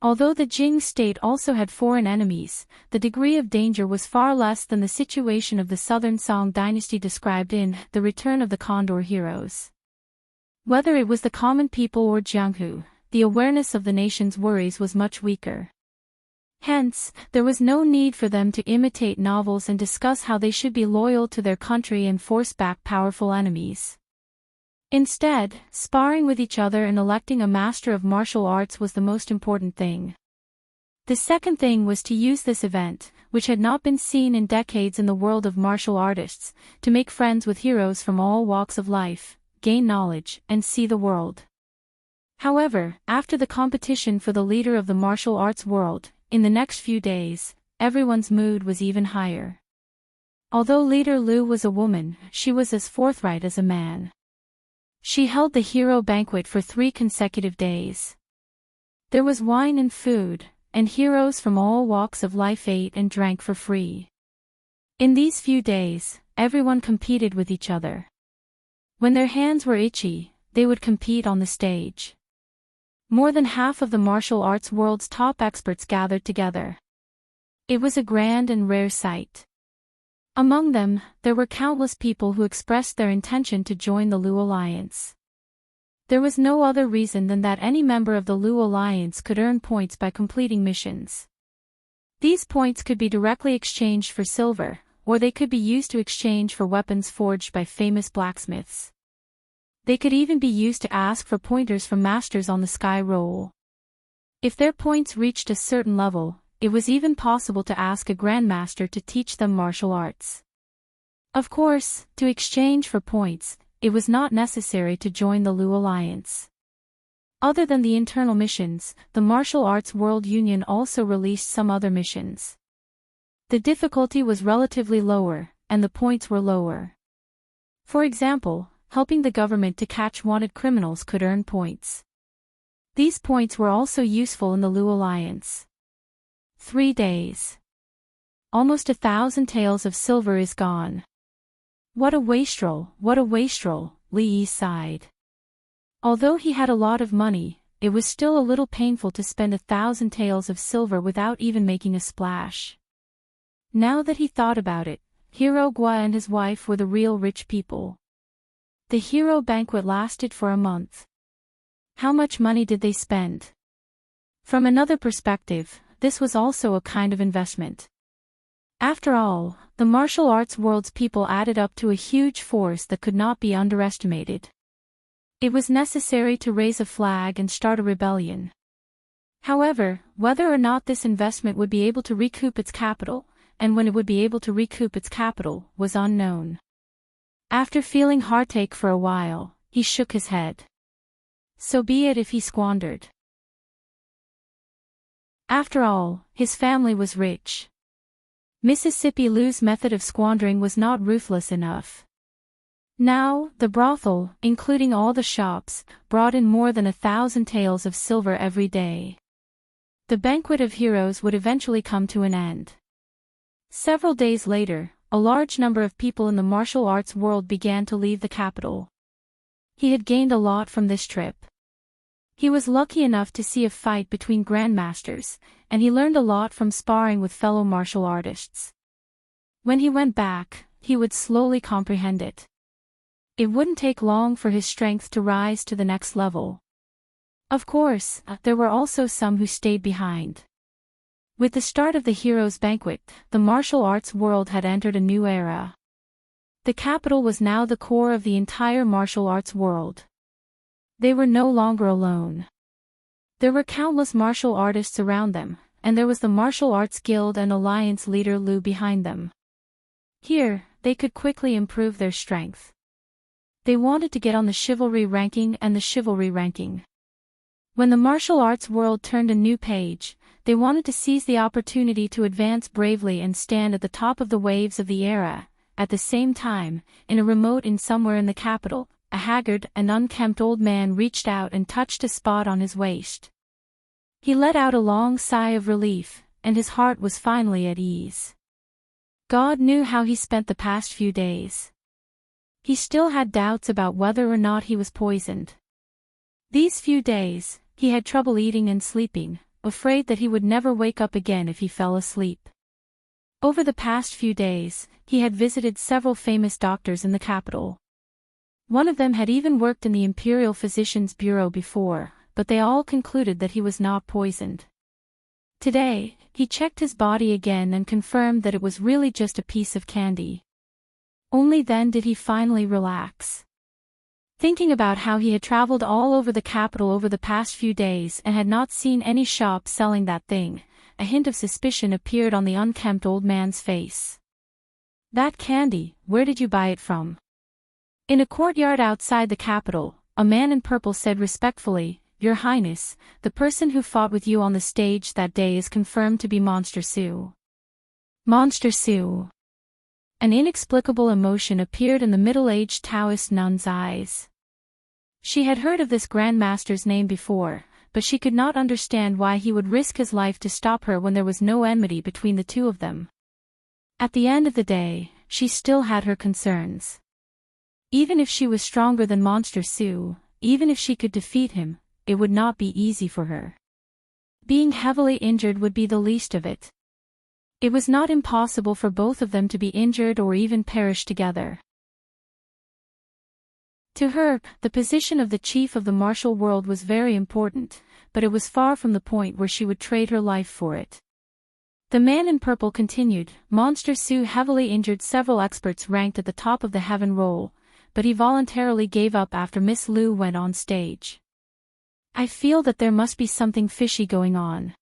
Although the Jing state also had foreign enemies, the degree of danger was far less than the situation of the southern Song dynasty described in The Return of the Condor Heroes. Whether it was the common people or Jianghu, the awareness of the nation's worries was much weaker. Hence, there was no need for them to imitate novels and discuss how they should be loyal to their country and force back powerful enemies. Instead, sparring with each other and electing a master of martial arts was the most important thing. The second thing was to use this event, which had not been seen in decades in the world of martial artists, to make friends with heroes from all walks of life, gain knowledge, and see the world. However, after the competition for the leader of the martial arts world, in the next few days, everyone's mood was even higher. Although leader Lu was a woman, she was as forthright as a man. She held the hero banquet for 3 consecutive days. There was wine and food, and heroes from all walks of life ate and drank for free. In these few days, everyone competed with each other. When their hands were itchy, they would compete on the stage. More than half of the martial arts world's top experts gathered together. It was a grand and rare sight. Among them, there were countless people who expressed their intention to join the Lu Alliance. There was no other reason than that any member of the Lu Alliance could earn points by completing missions. These points could be directly exchanged for silver, or they could be used to exchange for weapons forged by famous blacksmiths. They could even be used to ask for pointers from masters on the sky roll. If their points reached a certain level, it was even possible to ask a grandmaster to teach them martial arts. Of course, to exchange for points, it was not necessary to join the Lu Alliance. Other than the internal missions, the Martial Arts World Union also released some other missions. The difficulty was relatively lower, and the points were lower. For example, helping the government to catch wanted criminals could earn points. These points were also useful in the Lu Alliance. 3 days. Almost 1,000 taels of silver is gone. What a wastrel, Lee sighed. Although he had a lot of money, it was still a little painful to spend 1,000 taels of silver without even making a splash. Now that he thought about it, Hero Gua and his wife were the real rich people. The hero banquet lasted for a month. How much money did they spend? From another perspective, this was also a kind of investment. After all, the martial arts world's people added up to a huge force that could not be underestimated. It was necessary to raise a flag and start a rebellion. However, whether or not this investment would be able to recoup its capital, and when it would be able to recoup its capital, was unknown. After feeling heartache for a while, he shook his head. So be it if he squandered. After all, his family was rich. Mississippi Lou's method of squandering was not ruthless enough. Now, the brothel, including all the shops, brought in more than 1,000 taels of silver every day. The banquet of heroes would eventually come to an end. Several days later, a large number of people in the martial arts world began to leave the capital. He had gained a lot from this trip. He was lucky enough to see a fight between grandmasters, and he learned a lot from sparring with fellow martial artists. When he went back, he would slowly comprehend it. It wouldn't take long for his strength to rise to the next level. Of course, there were also some who stayed behind. With the start of the heroes' banquet, the martial arts world had entered a new era. The capital was now the core of the entire martial arts world. They were no longer alone. There were countless martial artists around them, and there was the Martial Arts Guild and Alliance leader Lu behind them. Here, they could quickly improve their strength. They wanted to get on the chivalry ranking and the chivalry ranking. When the martial arts world turned a new page, they wanted to seize the opportunity to advance bravely and stand at the top of the waves of the era. At the same time, in a remote inn somewhere in the capital, a haggard and unkempt old man reached out and touched a spot on his waist. He let out a long sigh of relief, and his heart was finally at ease. God knew how he spent the past few days. He still had doubts about whether or not he was poisoned. These few days, he had trouble eating and sleeping, afraid that he would never wake up again if he fell asleep. Over the past few days, he had visited several famous doctors in the capital. One of them had even worked in the Imperial Physician's Bureau before, but they all concluded that he was not poisoned. Today, he checked his body again and confirmed that it was really just a piece of candy. Only then did he finally relax. Thinking about how he had traveled all over the capital over the past few days and had not seen any shop selling that thing, a hint of suspicion appeared on the unkempt old man's face. That candy, where did you buy it from? In a courtyard outside the capital, a man in purple said respectfully, Your Highness, the person who fought with you on the stage that day is confirmed to be Monster Sue. Monster Sue. An inexplicable emotion appeared in the middle-aged Taoist nun's eyes. She had heard of this Grandmaster's name before, but she could not understand why he would risk his life to stop her when there was no enmity between the two of them. At the end of the day, she still had her concerns. Even if she was stronger than Monster Sue, even if she could defeat him, it would not be easy for her. Being heavily injured would be the least of it. It was not impossible for both of them to be injured or even perish together. To her, the position of the chief of the martial world was very important, but it was far from the point where she would trade her life for it. The man in purple continued, Monster Sue heavily injured several experts ranked at the top of the heaven roll, but he voluntarily gave up after Miss Lu went on stage. I feel that there must be something fishy going on.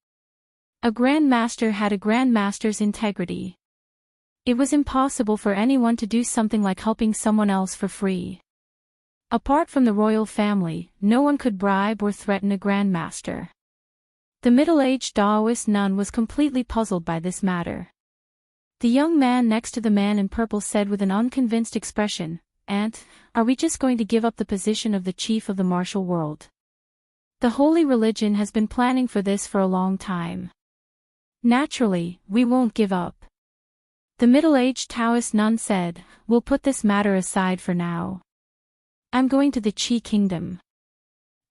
A grandmaster had a grandmaster's integrity. It was impossible for anyone to do something like helping someone else for free. Apart from the royal family, no one could bribe or threaten a grandmaster. The middle-aged Taoist nun was completely puzzled by this matter. The young man next to the man in purple said with an unconvinced expression, Aunt, are we just going to give up the position of the chief of the martial world? The holy religion has been planning for this for a long time. Naturally, we won't give up. The middle-aged Taoist nun said, We'll put this matter aside for now. I'm going to the Qi Kingdom.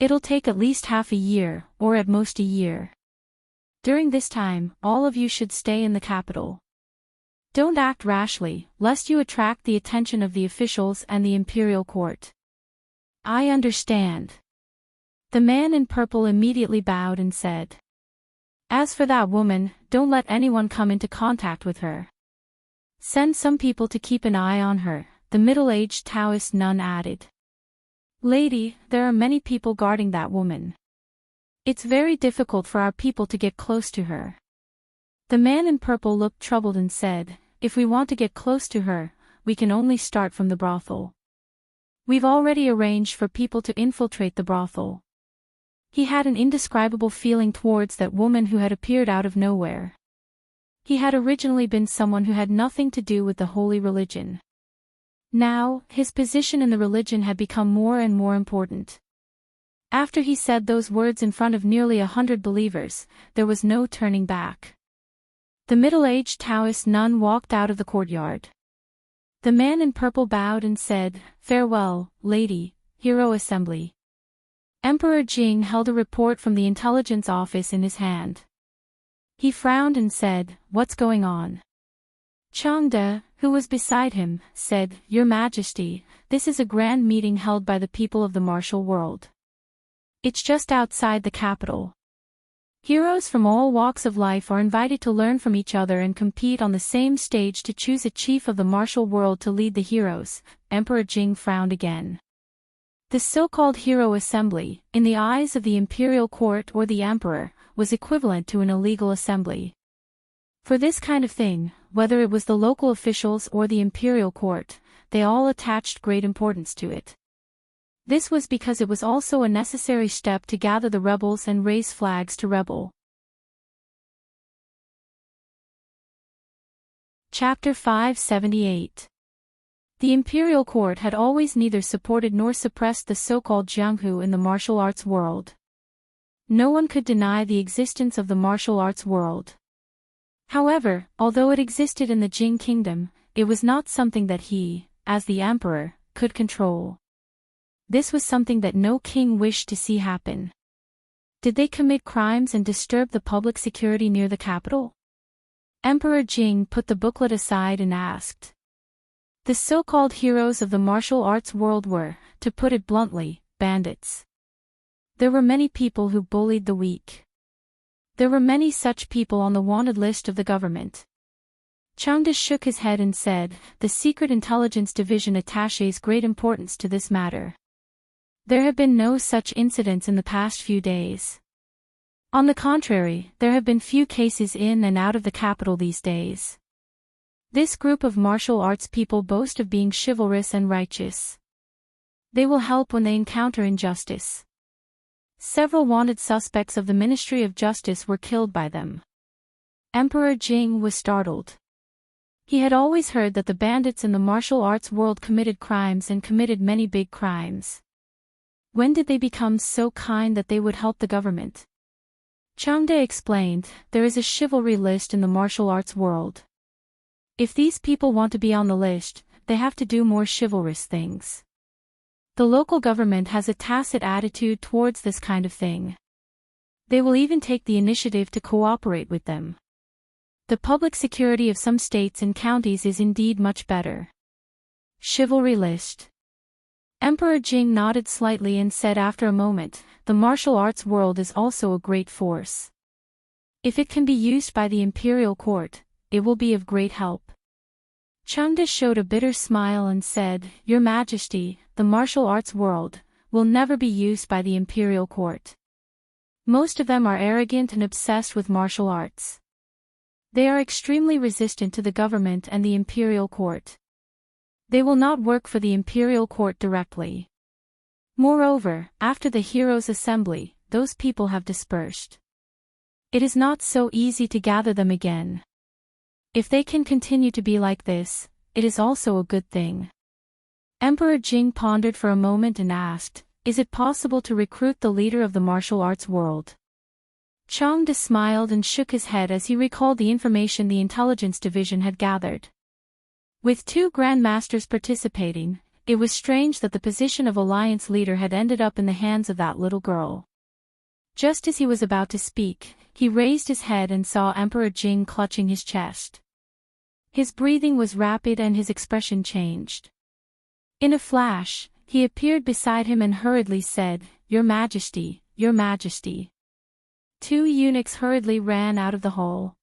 It'll take at least half a year, or at most a year. During this time, all of you should stay in the capital. Don't act rashly, lest you attract the attention of the officials and the imperial court. I understand. The man in purple immediately bowed and said. As for that woman, don't let anyone come into contact with her. Send some people to keep an eye on her, the middle-aged Taoist nun added. Lady, there are many people guarding that woman. It's very difficult for our people to get close to her. The man in purple looked troubled and said, if we want to get close to her, we can only start from the brothel. We've already arranged for people to infiltrate the brothel. He had an indescribable feeling towards that woman who had appeared out of nowhere. He had originally been someone who had nothing to do with the holy religion. Now, his position in the religion had become more and more important. After he said those words in front of nearly 100 believers, there was no turning back. The middle-aged Taoist nun walked out of the courtyard. The man in purple bowed and said, Farewell, lady, hero assembly. Emperor Jing held a report from the intelligence office in his hand. He frowned and said, What's going on? Changde, who was beside him, said, Your Majesty, this is a grand meeting held by the people of the martial world. It's just outside the capital. Heroes from all walks of life are invited to learn from each other and compete on the same stage to choose a chief of the martial world to lead the heroes. Emperor Jing frowned again. The so-called hero assembly, in the eyes of the imperial court or the emperor, was equivalent to an illegal assembly. For this kind of thing, whether it was the local officials or the imperial court, they all attached great importance to it. This was because it was also a necessary step to gather the rebels and raise flags to rebel. Chapter 578. The imperial court had always neither supported nor suppressed the so-called Jianghu in the martial arts world. No one could deny the existence of the martial arts world. However, although it existed in the Jing kingdom, it was not something that he, as the emperor, could control. This was something that no king wished to see happen. Did they commit crimes and disturb the public security near the capital? Emperor Jing put the booklet aside and asked. The so-called heroes of the martial arts world were, to put it bluntly, bandits. There were many people who bullied the weak. There were many such people on the wanted list of the government. Changde shook his head and said, The Secret Intelligence Division attaches great importance to this matter. There have been no such incidents in the past few days. On the contrary, there have been few cases in and out of the capital these days. This group of martial arts people boast of being chivalrous and righteous. They will help when they encounter injustice. Several wanted suspects of the Ministry of Justice were killed by them. Emperor Jing was startled. He had always heard that the bandits in the martial arts world committed crimes and committed many big crimes. When did they become so kind that they would help the government? Changde explained, there is a chivalry list in the martial arts world. If these people want to be on the list, they have to do more chivalrous things. The local government has a tacit attitude towards this kind of thing. They will even take the initiative to cooperate with them. The public security of some states and counties is indeed much better. Chivalry list. Emperor Jing nodded slightly and said after a moment, the martial arts world is also a great force. If it can be used by the imperial court, it will be of great help. Changde showed a bitter smile and said, Your Majesty, the martial arts world will never be used by the imperial court. Most of them are arrogant and obsessed with martial arts. They are extremely resistant to the government and the imperial court. They will not work for the imperial court directly. Moreover, after the heroes' assembly, those people have dispersed. It is not so easy to gather them again. If they can continue to be like this, it is also a good thing. Emperor Jing pondered for a moment and asked, Is it possible to recruit the leader of the martial arts world? Changde smiled and shook his head as he recalled the information the intelligence division had gathered. With 2 grandmasters participating, it was strange that the position of alliance leader had ended up in the hands of that little girl. Just as he was about to speak, he raised his head and saw Emperor Jing clutching his chest. His breathing was rapid and his expression changed. In a flash, he appeared beside him and hurriedly said, "Your Majesty, Your Majesty." Two eunuchs hurriedly ran out of the hall.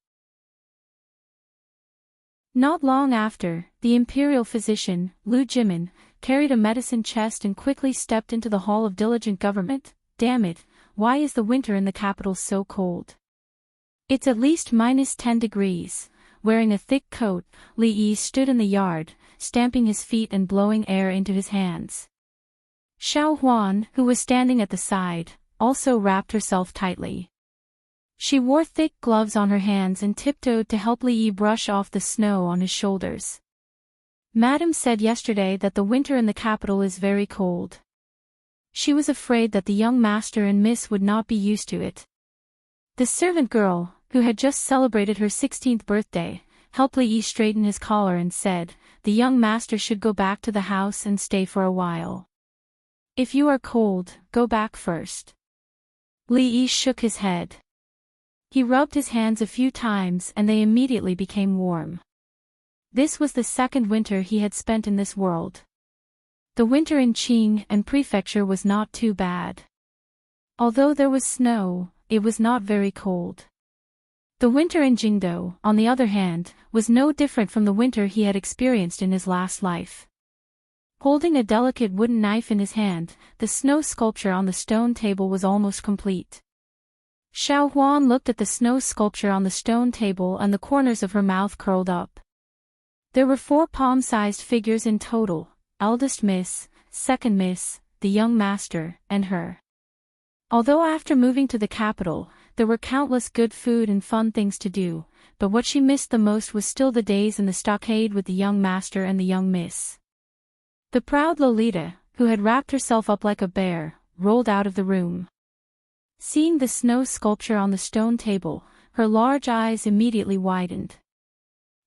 Not long after, the imperial physician, Lu Jimin, carried a medicine chest and quickly stepped into the hall of diligent government. "Damn it, why is the winter in the capital so cold? It's at least -10 degrees. Wearing a thick coat, Li Yi stood in the yard, stamping his feet and blowing air into his hands. Xiao Huan, who was standing at the side, also wrapped herself tightly. She wore thick gloves on her hands and tiptoed to help Li Yi brush off the snow on his shoulders. Madam said yesterday that the winter in the capital is very cold. She was afraid that the young master and miss would not be used to it. The servant girl, who had just celebrated her 16th birthday, helped Li Yi straighten his collar and said, "The young master should go back to the house and stay for a while. If you are cold, go back first." Li Yi shook his head. He rubbed his hands a few times and they immediately became warm. This was the second winter he had spent in this world. The winter in Qing and Prefecture was not too bad. Although there was snow, it was not very cold. The winter in Jingdo, on the other hand, was no different from the winter he had experienced in his last life. Holding a delicate wooden knife in his hand, the snow sculpture on the stone table was almost complete. Xiao Huan looked at the snow sculpture on the stone table and the corners of her mouth curled up. There were 4 palm-sized figures in total: eldest miss, second miss, the young master, and her. Although after moving to the capital, there were countless good food and fun things to do, but what she missed the most was still the days in the stockade with the young master and the young miss. The proud Lolita, who had wrapped herself up like a bear, rolled out of the room. Seeing the snow sculpture on the stone table, her large eyes immediately widened.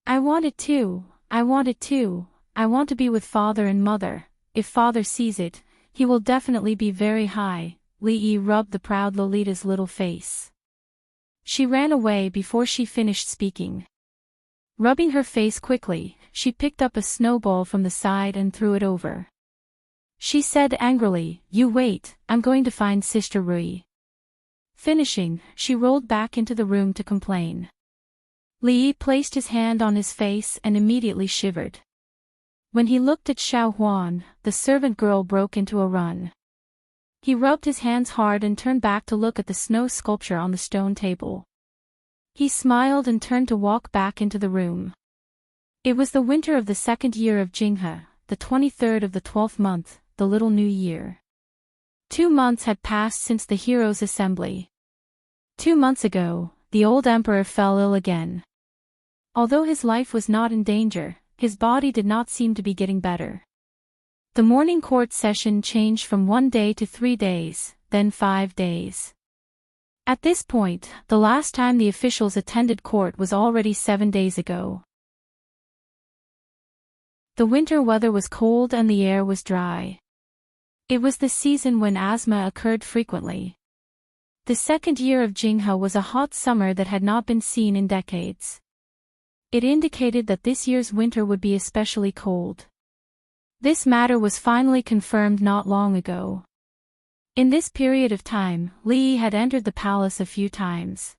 "I want it too, I want it too, I want to be with father and mother. If father sees it, he will definitely be very high." Li Yi rubbed the proud Lolita's little face. She ran away before she finished speaking. Rubbing her face quickly, she picked up a snowball from the side and threw it over. She said angrily, "You wait, I'm going to find Sister Rui." Finishing, she rolled back into the room to complain. Li Yi placed his hand on his face and immediately shivered. When he looked at Xiao Huan, the servant girl broke into a run. He rubbed his hands hard and turned back to look at the snow sculpture on the stone table. He smiled and turned to walk back into the room. It was the winter of the 2nd year of Jinghe, the 23rd of the 12th month, the Little New Year. 2 months had passed since the heroes' assembly. 2 months ago, the old emperor fell ill again. Although his life was not in danger, his body did not seem to be getting better. The morning court session changed from 1 day to 3 days, then 5 days. At this point, the last time the officials attended court was already 7 days ago. The winter weather was cold and the air was dry. It was the season when asthma occurred frequently. The 2nd year of Jinghe was a hot summer that had not been seen in decades. It indicated that this year's winter would be especially cold. This matter was finally confirmed not long ago. In this period of time, Li Yi had entered the palace a few times.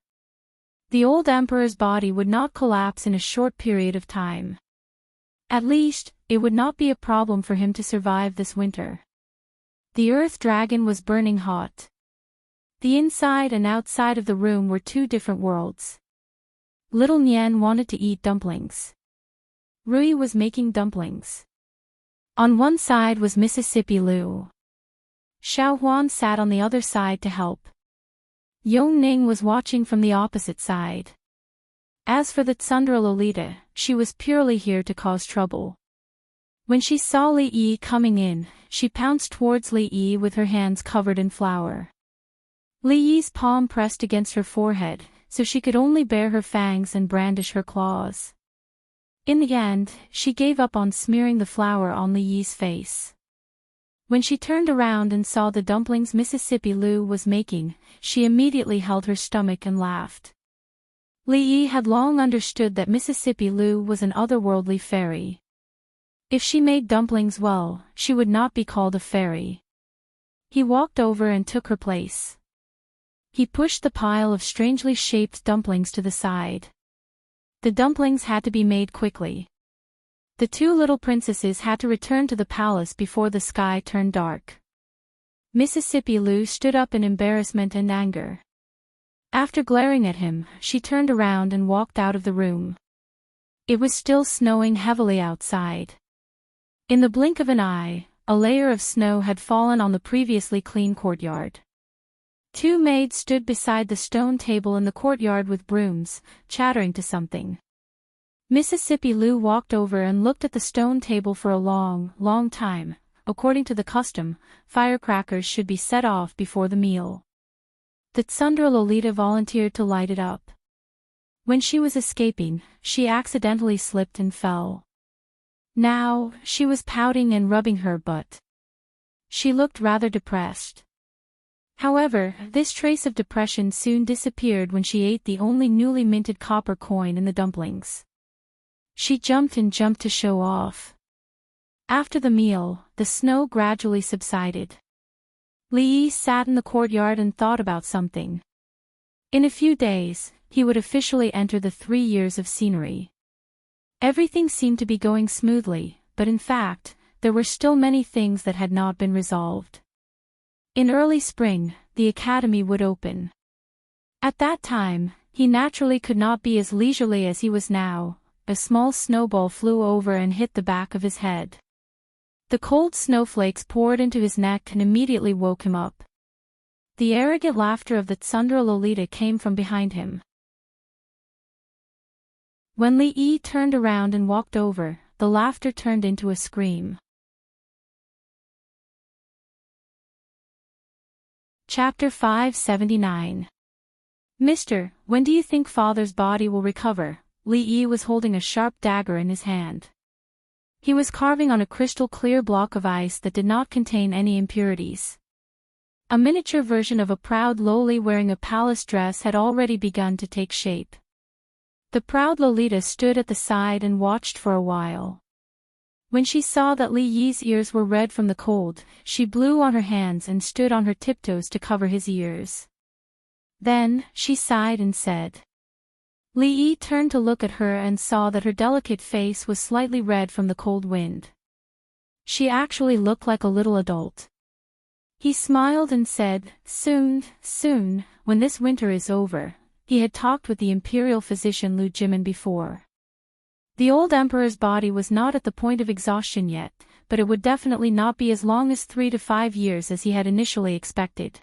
The old emperor's body would not collapse in a short period of time. At least, it would not be a problem for him to survive this winter. The earth dragon was burning hot. The inside and outside of the room were 2 different worlds. Little Nian wanted to eat dumplings. Rui was making dumplings. On one side was Mississippi Lu. Xiao Huan sat on the other side to help. Yong Ning was watching from the opposite side. As for the Tsundra Lolita, she was purely here to cause trouble. When she saw Li Yi coming in, she pounced towards Li Yi with her hands covered in flour. Li Yi's palm pressed against her forehead, so she could only bare her fangs and brandish her claws. In the end, she gave up on smearing the flour on Li Yi's face. When she turned around and saw the dumplings Mississippi Lu was making, she immediately held her stomach and laughed. Li Yi had long understood that Mississippi Lu was an otherworldly fairy. If she made dumplings well, she would not be called a fairy. He walked over and took her place. He pushed the pile of strangely shaped dumplings to the side. The dumplings had to be made quickly. The two little princesses had to return to the palace before the sky turned dark. Mississippi Lu stood up in embarrassment and anger. After glaring at him, she turned around and walked out of the room. It was still snowing heavily outside. In the blink of an eye, a layer of snow had fallen on the previously clean courtyard. Two maids stood beside the stone table in the courtyard with brooms, chattering to something. Mississippi Lu walked over and looked at the stone table for a long time. According to the custom, firecrackers should be set off before the meal. The Tsundra Lolita volunteered to light it up. When she was escaping, she accidentally slipped and fell. Now, she was pouting and rubbing her butt. She looked rather depressed. However, this trace of depression soon disappeared when she ate the only newly minted copper coin in the dumplings. She jumped to show off. After the meal, the snow gradually subsided. Li Yi sat in the courtyard and thought about something. In a few days, he would officially enter the 3 years of scenery. Everything seemed to be going smoothly, but in fact, there were still many things that had not been resolved. In early spring, the academy would open. At that time, he naturally could not be as leisurely as he was now. A small snowball flew over and hit the back of his head. The cold snowflakes poured into his neck and immediately woke him up. The arrogant laughter of the Tsundra Lolita came from behind him. When Li Yi turned around and walked over, the laughter turned into a scream. Chapter 579. Mister, when do you think father's body will recover? Li Yi was holding a sharp dagger in his hand. He was carving on a crystal-clear block of ice that did not contain any impurities. A miniature version of a proud loli wearing a palace dress had already begun to take shape. The proud Lolita stood at the side and watched for a while. When she saw that Li Yi's ears were red from the cold, she blew on her hands and stood on her tiptoes to cover his ears. Then, she sighed and said. Li Yi turned to look at her and saw that her delicate face was slightly red from the cold wind. She actually looked like a little adult. He smiled and said, soon, when this winter is over. He had talked with the imperial physician Lu Jimin before. The old emperor's body was not at the point of exhaustion yet, but it would definitely not be as long as 3 to 5 years as he had initially expected.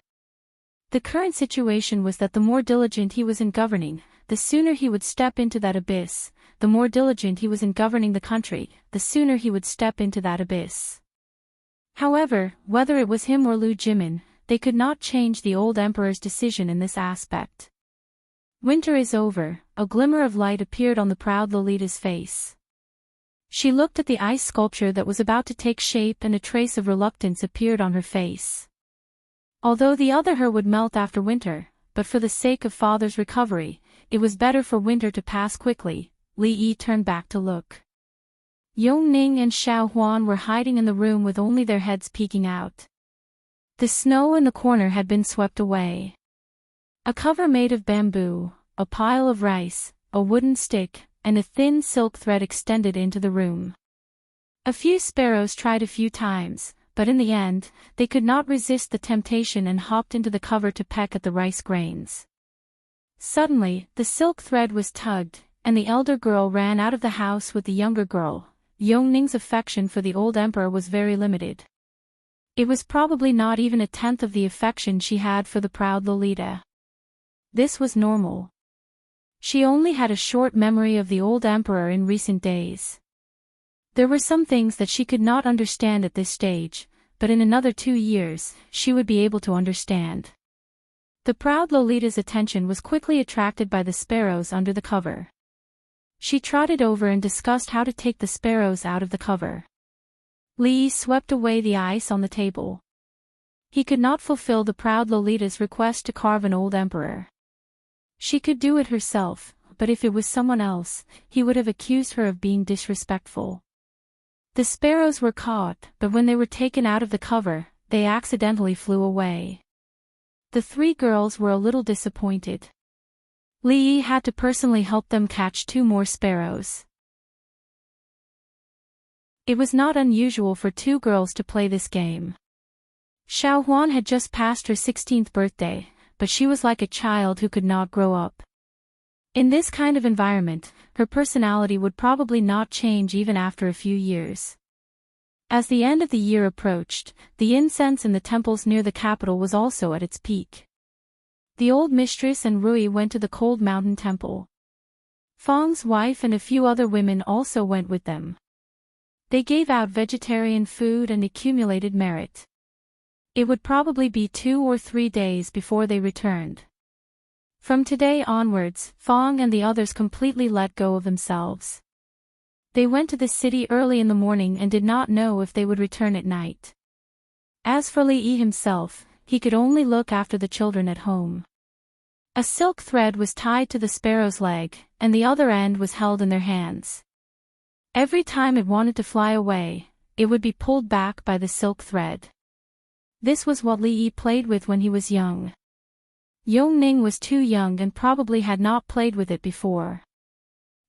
The current situation was that the more diligent he was in governing, the sooner he would step into that abyss. The more diligent he was in governing the country, the sooner he would step into that abyss. However, whether it was him or Lu Jimin, they could not change the old emperor's decision in this aspect. Winter is over, a glimmer of light appeared on the proud Lolita's face. She looked at the ice sculpture that was about to take shape and a trace of reluctance appeared on her face. Although the other her would melt after winter, but for the sake of father's recovery, it was better for winter to pass quickly. Li Yi turned back to look. Yongning and Xiao Huan were hiding in the room with only their heads peeking out. The snow in the corner had been swept away. A cover made of bamboo, a pile of rice, a wooden stick, and a thin silk thread extended into the room. A few sparrows tried a few times, but in the end, they could not resist the temptation and hopped into the cover to peck at the rice grains. Suddenly, the silk thread was tugged, and the elder girl ran out of the house with the younger girl. Yongning's affection for the old emperor was very limited. It was probably not even a tenth of the affection she had for the proud Lolita. This was normal. She only had a short memory of the old emperor in recent days. There were some things that she could not understand at this stage, but in another 2 years, she would be able to understand. The proud Lolita's attention was quickly attracted by the sparrows under the cover. She trotted over and discussed how to take the sparrows out of the cover. Li Yi swept away the ice on the table. He could not fulfill the proud Lolita's request to carve an old emperor. She could do it herself, but if it was someone else, he would have accused her of being disrespectful. The sparrows were caught, but when they were taken out of the cover, they accidentally flew away. The three girls were a little disappointed. Li Yi had to personally help them catch 2 more sparrows. It was not unusual for 2 girls to play this game. Xiao Huan had just passed her 16th birthday, but she was like a child who could not grow up. In this kind of environment, her personality would probably not change even after a few years. As the end of the year approached, the incense in the temples near the capital was also at its peak. The old mistress and Rui went to the cold mountain temple. Fang's wife and a few other women also went with them. They gave out vegetarian food and accumulated merit. It would probably be 2 or 3 days before they returned. From today onwards, Fang and the others completely let go of themselves. They went to the city early in the morning and did not know if they would return at night. As for Li Yi himself, he could only look after the children at home. A silk thread was tied to the sparrow's leg, and the other end was held in their hands. Every time it wanted to fly away, it would be pulled back by the silk thread. This was what Li Yi played with when he was young. Yongning was too young and probably had not played with it before.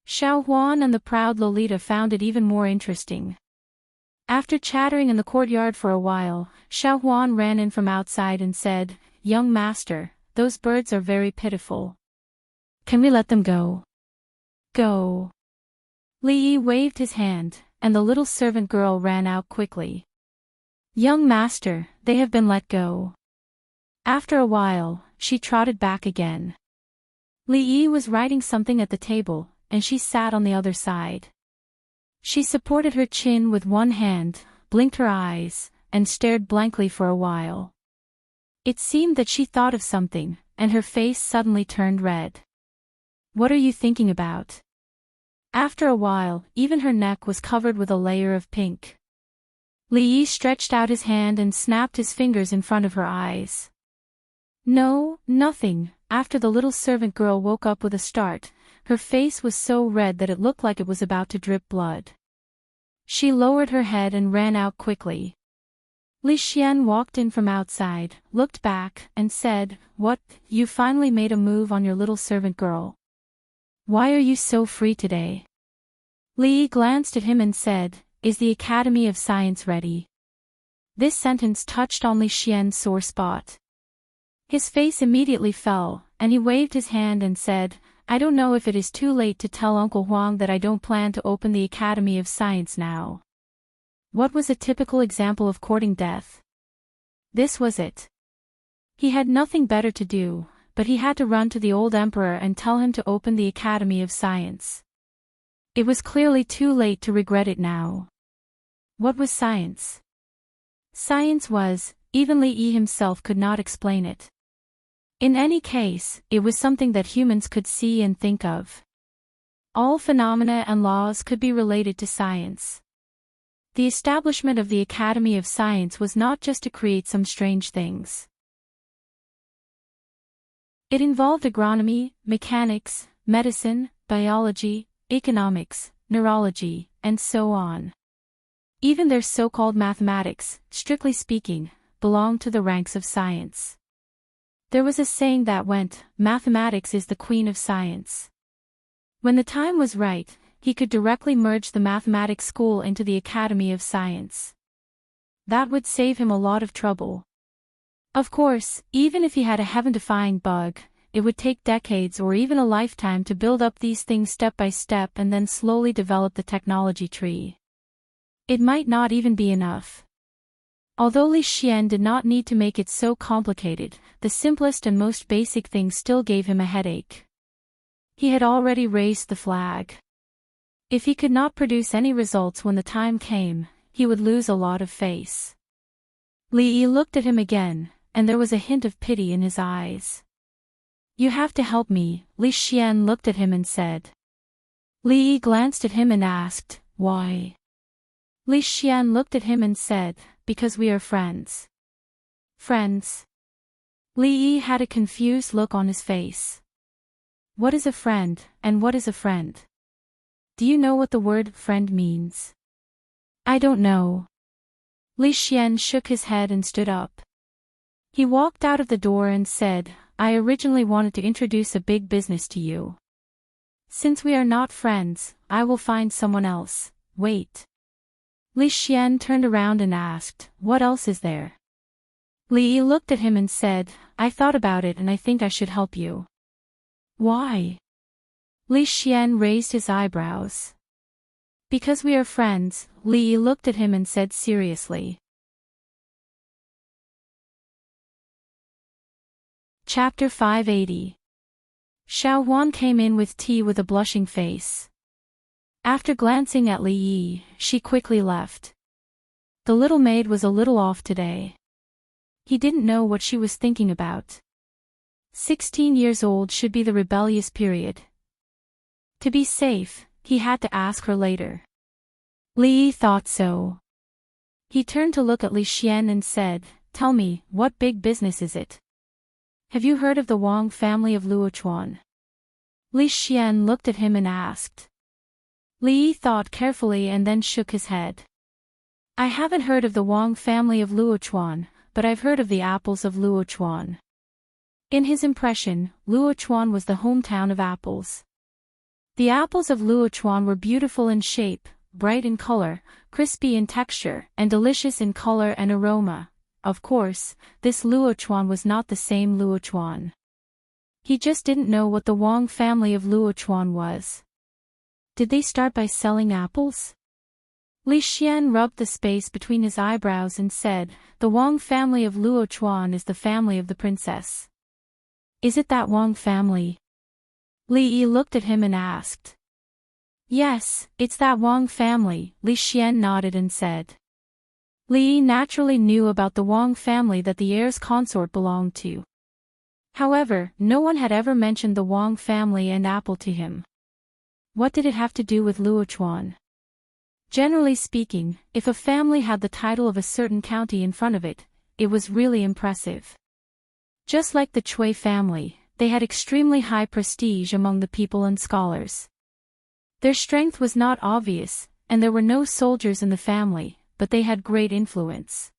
Xiao Huan and the proud Lolita found it even more interesting. After chattering in the courtyard for a while, Xiao Huan ran in from outside and said, "Young master, those birds are very pitiful. Can we let them go?" "Go." Li Yi waved his hand, and the little servant girl ran out quickly. "Young master, they have been let go." After a while, she trotted back again. Li Yi was writing something at the table, and she sat on the other side. She supported her chin with one hand, blinked her eyes, and stared blankly for a while. It seemed that she thought of something, and her face suddenly turned red. "What are you thinking about?" After a while, even her neck was covered with a layer of pink. Li Yi stretched out his hand and snapped his fingers in front of her eyes. "No, nothing." After the little servant girl woke up with a start, her face was so red that it looked like it was about to drip blood. She lowered her head and ran out quickly. Li Xian walked in from outside, looked back, and said, "What, you finally made a move on your little servant girl? Why are you so free today?" Li Yi glanced at him and said, "Is the Academy of Science ready?" This sentence touched on Li Xian's sore spot. His face immediately fell, and he waved his hand and said, "I don't know if it is too late to tell Uncle Huang that I don't plan to open the Academy of Science now." What was a typical example of courting death? This was it. He had nothing better to do, but he had to run to the old emperor and tell him to open the Academy of Science. It was clearly too late to regret it now. What was science? Science was, even Li Yi himself could not explain it. In any case, it was something that humans could see and think of. All phenomena and laws could be related to science. The establishment of the Academy of Science was not just to create some strange things. It involved agronomy, mechanics, medicine, biology, economics, neurology, and so on. Even their so-called mathematics, strictly speaking, belonged to the ranks of science. There was a saying that went, "Mathematics is the queen of science." When the time was right, he could directly merge the mathematics school into the Academy of Science. That would save him a lot of trouble. Of course, even if he had a heaven-defying bug, it would take decades or even a lifetime to build up these things step by step and then slowly develop the technology tree. It might not even be enough. Although Li Xian did not need to make it so complicated, the simplest and most basic thing still gave him a headache. He had already raised the flag. If he could not produce any results when the time came, he would lose a lot of face. Li Yi looked at him again, and there was a hint of pity in his eyes. "You have to help me," Li Xian looked at him and said. Li Yi glanced at him and asked, "Why?" Li Xian looked at him and said, "Because we are friends." Friends? Li Yi had a confused look on his face. What is a friend, and what is a friend? Do you know what the word friend means? I don't know. Li Xian shook his head and stood up. He walked out of the door and said, "I originally wanted to introduce a big business to you. Since we are not friends, I will find someone else. Wait." Li Xian turned around and asked, "What else is there?" Li Yi looked at him and said, "I thought about it and I think I should help you." Why? Li Xian raised his eyebrows. Because we are friends, Li Yi looked at him and said seriously. Chapter 580. Xiao Huan came in with tea with a blushing face. After glancing at Li Yi, she quickly left. The little maid was a little off today. He didn't know what she was thinking about. 16 years old should be the rebellious period. To be safe, he had to ask her later. Li Yi thought so. He turned to look at Li Xian and said, "Tell me, what big business is it? Have you heard of the Wang family of Luochuan?" Li Xian looked at him and asked. Li Yi thought carefully and then shook his head. "I haven't heard of the Wang family of Luochuan, but I've heard of the apples of Luochuan." In his impression, Luochuan was the hometown of apples. The apples of Luochuan were beautiful in shape, bright in color, crispy in texture, and delicious in color and aroma. Of course, this Luochuan was not the same Luochuan. He just didn't know what the Wang family of Luochuan was. Did they start by selling apples? Li Xian rubbed the space between his eyebrows and said, "The Wang family of Luochuan is the family of the princess." Is it that Wang family? Li Yi looked at him and asked. Yes, it's that Wang family, Li Xian nodded and said. Li Yi naturally knew about the Wang family that the heir's consort belonged to. However, no one had ever mentioned the Wang family and apple to him. What did it have to do with Luochuan? Generally speaking, if a family had the title of a certain county in front of it, it was really impressive. Just like the Cui family, they had extremely high prestige among the people and scholars. Their strength was not obvious, and there were no soldiers in the family, but they had great influence.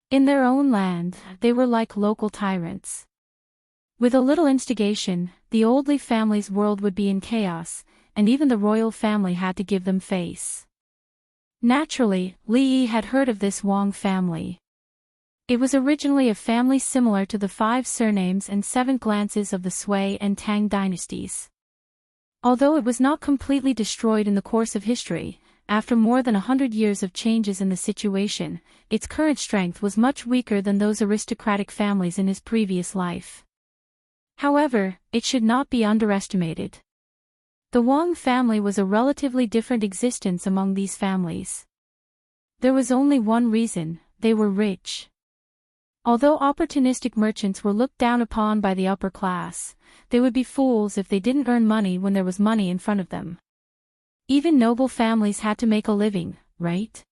In their own land, they were like local tyrants. With a little instigation, the old Li family's world would be in chaos, and even the royal family had to give them face. Naturally, Li Yi had heard of this Wang family. It was originally a family similar to the 5 surnames and 7 glances of the Sui and Tang dynasties. Although it was not completely destroyed in the course of history, after more than 100 years of changes in the situation, its current strength was much weaker than those aristocratic families in his previous life. However, it should not be underestimated. The Wang family was a relatively different existence among these families. There was only one reason: they were rich. Although opportunistic merchants were looked down upon by the upper class, they would be fools if they didn't earn money when there was money in front of them. Even noble families had to make a living, right?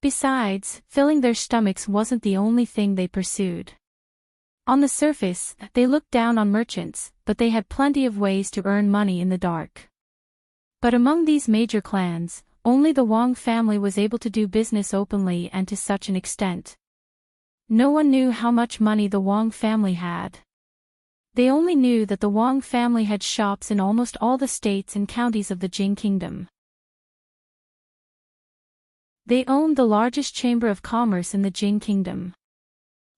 Besides, filling their stomachs wasn't the only thing they pursued. On the surface, they looked down on merchants, but they had plenty of ways to earn money in the dark. But among these major clans, only the Wang family was able to do business openly and to such an extent. No one knew how much money the Wang family had. They only knew that the Wang family had shops in almost all the states and counties of the Jing kingdom. They owned the largest chamber of commerce in the Jing kingdom.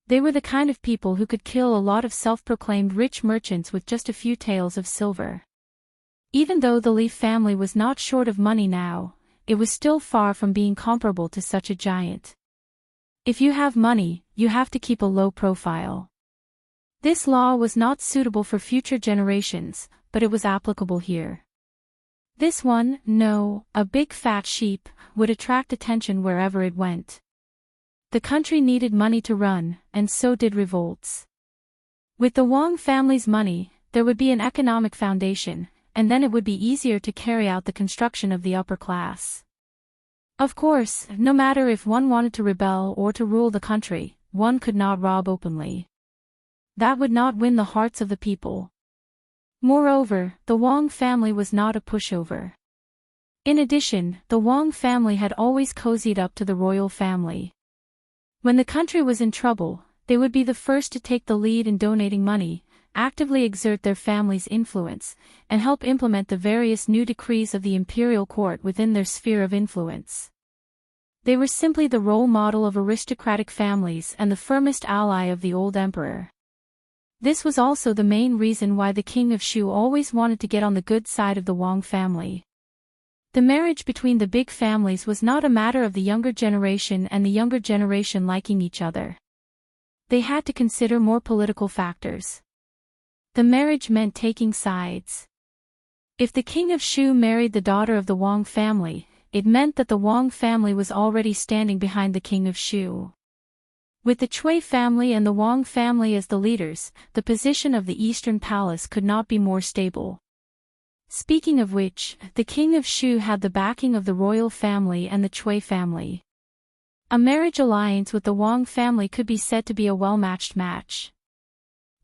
They were the kind of people who could kill a lot of self-proclaimed rich merchants with just a few taels of silver. Even though the Li family was not short of money now, it was still far from being comparable to such a giant. If you have money, you have to keep a low profile. This law was not suitable for future generations, but it was applicable here. This one, no, a big fat sheep, would attract attention wherever it went. The country needed money to run, and so did revolts. With the Wang family's money, there would be an economic foundation, and then it would be easier to carry out the construction of the upper class. Of course, no matter if one wanted to rebel or to rule the country, one could not rob openly. That would not win the hearts of the people. Moreover, the Wang family was not a pushover. In addition, the Wang family had always cozied up to the royal family. When the country was in trouble, they would be the first to take the lead in donating money, actively exert their family's influence, and help implement the various new decrees of the imperial court within their sphere of influence. They were simply the role model of aristocratic families and the firmest ally of the old emperor. This was also the main reason why the king of Shu always wanted to get on the good side of the Wang family. The marriage between the big families was not a matter of the younger generation and the younger generation liking each other. They had to consider more political factors. The marriage meant taking sides. If the king of Shu married the daughter of the Wang family, it meant that the Wang family was already standing behind the king of Shu. With the Cui family and the Wang family as the leaders, the position of the Eastern Palace could not be more stable. Speaking of which, the king of Shu had the backing of the royal family and the Cui family. A marriage alliance with the Wang family could be said to be a well-matched match.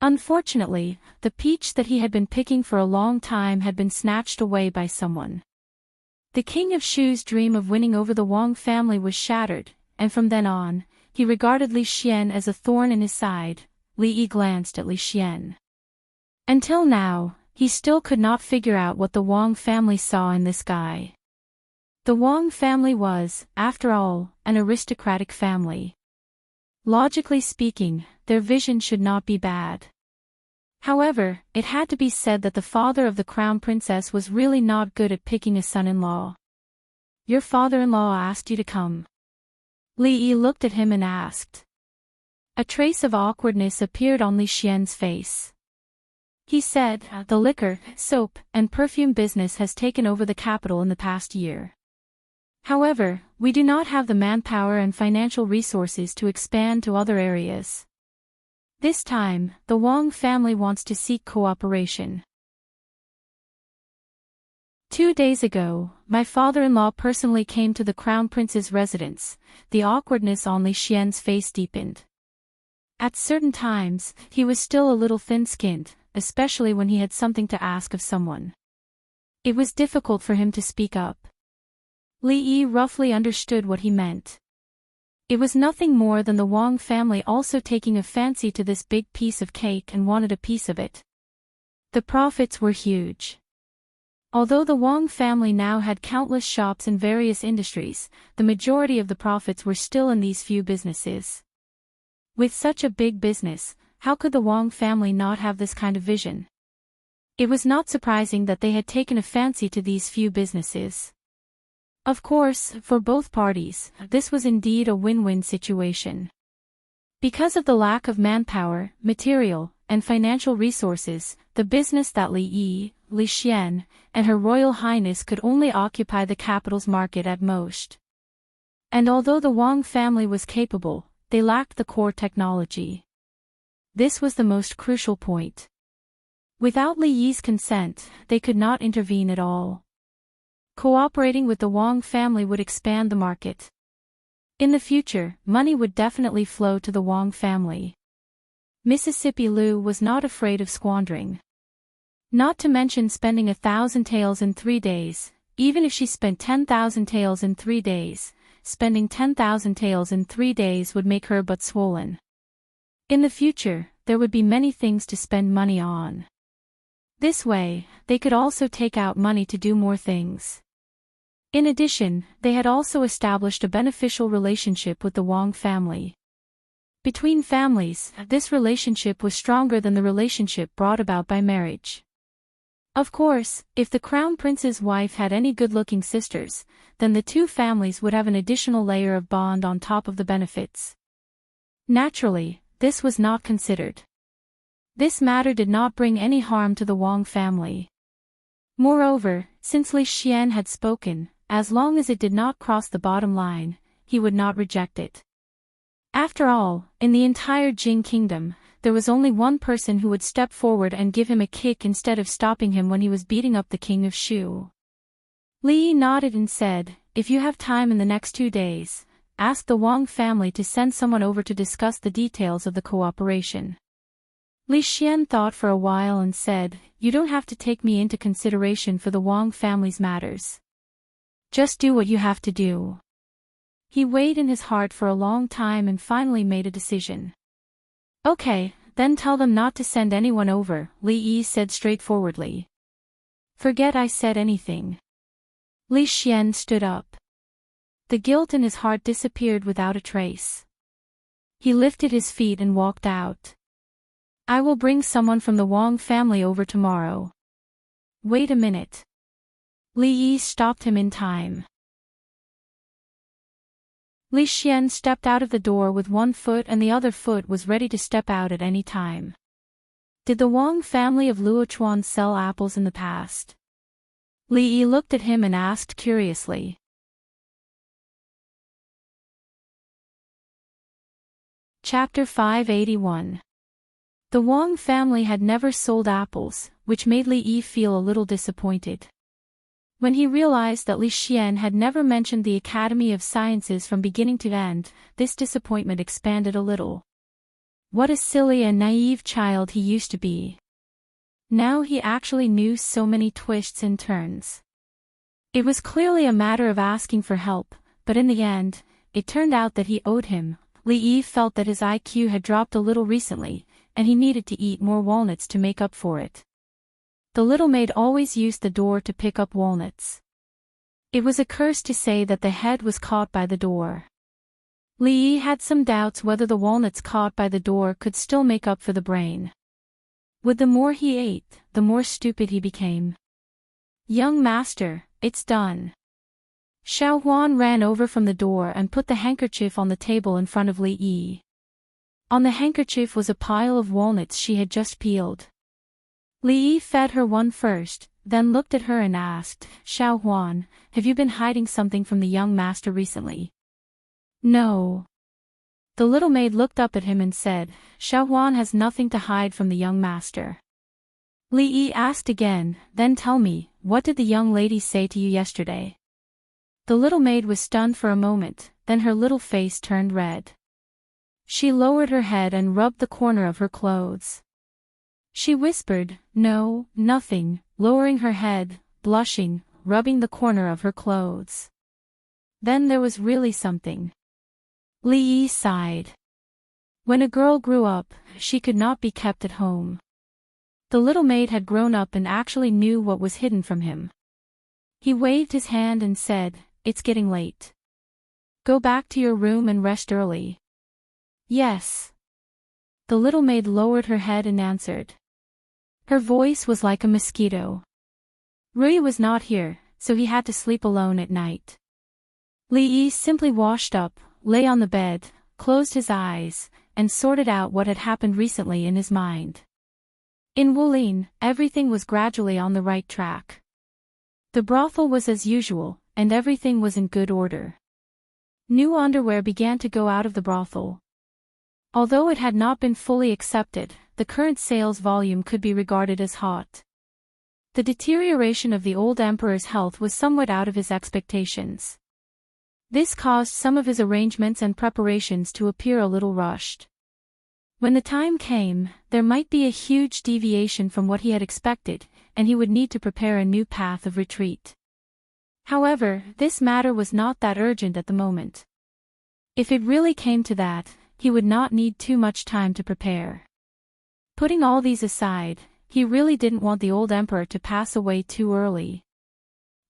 Unfortunately, the peach that he had been picking for a long time had been snatched away by someone. The king of Shu's dream of winning over the Wang family was shattered, and from then on, he regarded Li Xian as a thorn in his side. Li Yi glanced at Li Xian. Until now, he still could not figure out what the Wang family saw in this guy. The Wang family was, after all, an aristocratic family. Logically speaking, their vision should not be bad. However, it had to be said that the father of the crown princess was really not good at picking a son-in-law. Your father-in-law asked you to come. Li Yi looked at him and asked. A trace of awkwardness appeared on Li Xian's face. He said, the liquor, soap, and perfume business has taken over the capital in the past year. However, we do not have the manpower and financial resources to expand to other areas. This time, the Wang family wants to seek cooperation. 2 days ago, my father-in-law personally came to the crown prince's residence. The awkwardness on Li Xian's face deepened. At certain times, he was still a little thin-skinned, especially when he had something to ask of someone. It was difficult for him to speak up. Li Yi roughly understood what he meant. It was nothing more than the Wang family also taking a fancy to this big piece of cake and wanted a piece of it. The profits were huge. Although the Wang family now had countless shops in various industries, the majority of the profits were still in these few businesses. With such a big business, how could the Wang family not have this kind of vision? It was not surprising that they had taken a fancy to these few businesses. Of course, for both parties, this was indeed a win-win situation. Because of the lack of manpower, material, and financial resources, the business that Li Yi, Li Xian, and Her Royal Highness could only occupy the capital's market at most. And although the Wang family was capable, they lacked the core technology. This was the most crucial point. Without Li Yi's consent, they could not intervene at all. Cooperating with the Wang family would expand the market. In the future, money would definitely flow to the Wang family. Mississippi Lu was not afraid of squandering. Not to mention spending 1,000 taels in 3 days, even if she spent 10,000 taels in 3 days, spending 10,000 taels in 3 days would make her but swollen. In the future, there would be many things to spend money on. This way, they could also take out money to do more things. In addition, they had also established a beneficial relationship with the Wang family. Between families, this relationship was stronger than the relationship brought about by marriage. Of course, if the crown prince's wife had any good-looking sisters, then the two families would have an additional layer of bond on top of the benefits. Naturally, this was not considered. This matter did not bring any harm to the Wang family. Moreover, since Li Xian had spoken, as long as it did not cross the bottom line, he would not reject it. After all, in the entire Jing kingdom, there was only one person who would step forward and give him a kick instead of stopping him when he was beating up the king of Shu. Li Yi nodded and said, "If you have time in the next 2 days, ask the Wang family to send someone over to discuss the details of the cooperation." Li Xian thought for a while and said, "You don't have to take me into consideration for the Wang family's matters. Just do what you have to do." He weighed in his heart for a long time and finally made a decision. "Okay, then tell them not to send anyone over," Li Yi said straightforwardly. "Forget I said anything." Li Xian stood up. The guilt in his heart disappeared without a trace. He lifted his feet and walked out. "I will bring someone from the Wang family over tomorrow." "Wait a minute." Li Yi stopped him in time. Li Xian stepped out of the door with one foot and the other foot was ready to step out at any time. "Did the Wang family of Luochuan sell apples in the past?" Li Yi looked at him and asked curiously. Chapter 581. The Wang family had never sold apples, which made Li Yi feel a little disappointed. When he realized that Li Xian had never mentioned the Academy of Sciences from beginning to end, this disappointment expanded a little. What a silly and naive child he used to be. Now he actually knew so many twists and turns. It was clearly a matter of asking for help, but in the end, it turned out that he owed him. Li Yi felt that his IQ had dropped a little recently, and he needed to eat more walnuts to make up for it. The little maid always used the door to pick up walnuts. It was a curse to say that the head was caught by the door. Li Yi had some doubts whether the walnuts caught by the door could still make up for the brain. With the more he ate, the more stupid he became. "Young master, it's done." Xiao Huan ran over from the door and put the handkerchief on the table in front of Li Yi. On the handkerchief was a pile of walnuts she had just peeled. Li Yi fed her one first, then looked at her and asked, "Xiao Huan, have you been hiding something from the young master recently?" "No." The little maid looked up at him and said, "Xiao Huan has nothing to hide from the young master." Li Yi asked again, "Then tell me, what did the young lady say to you yesterday?" The little maid was stunned for a moment, then her little face turned red. She lowered her head and rubbed the corner of her clothes. She whispered, "No, nothing," lowering her head, blushing, rubbing the corner of her clothes. Then there was really something. Li Yi sighed. When a girl grew up, she could not be kept at home. The little maid had grown up and actually knew what was hidden from him. He waved his hand and said, "It's getting late. Go back to your room and rest early." "Yes." The little maid lowered her head and answered. Her voice was like a mosquito. Rui was not here, so he had to sleep alone at night. Li Yi simply washed up, lay on the bed, closed his eyes, and sorted out what had happened recently in his mind. In Wulin, everything was gradually on the right track. The brothel was as usual, and everything was in good order. New underwear began to go out of the brothel. Although it had not been fully accepted, the current sales volume could be regarded as hot. The deterioration of the old emperor's health was somewhat out of his expectations. This caused some of his arrangements and preparations to appear a little rushed. When the time came, there might be a huge deviation from what he had expected, and he would need to prepare a new path of retreat. However, this matter was not that urgent at the moment. If it really came to that, he would not need too much time to prepare. Putting all these aside, he really didn't want the old emperor to pass away too early.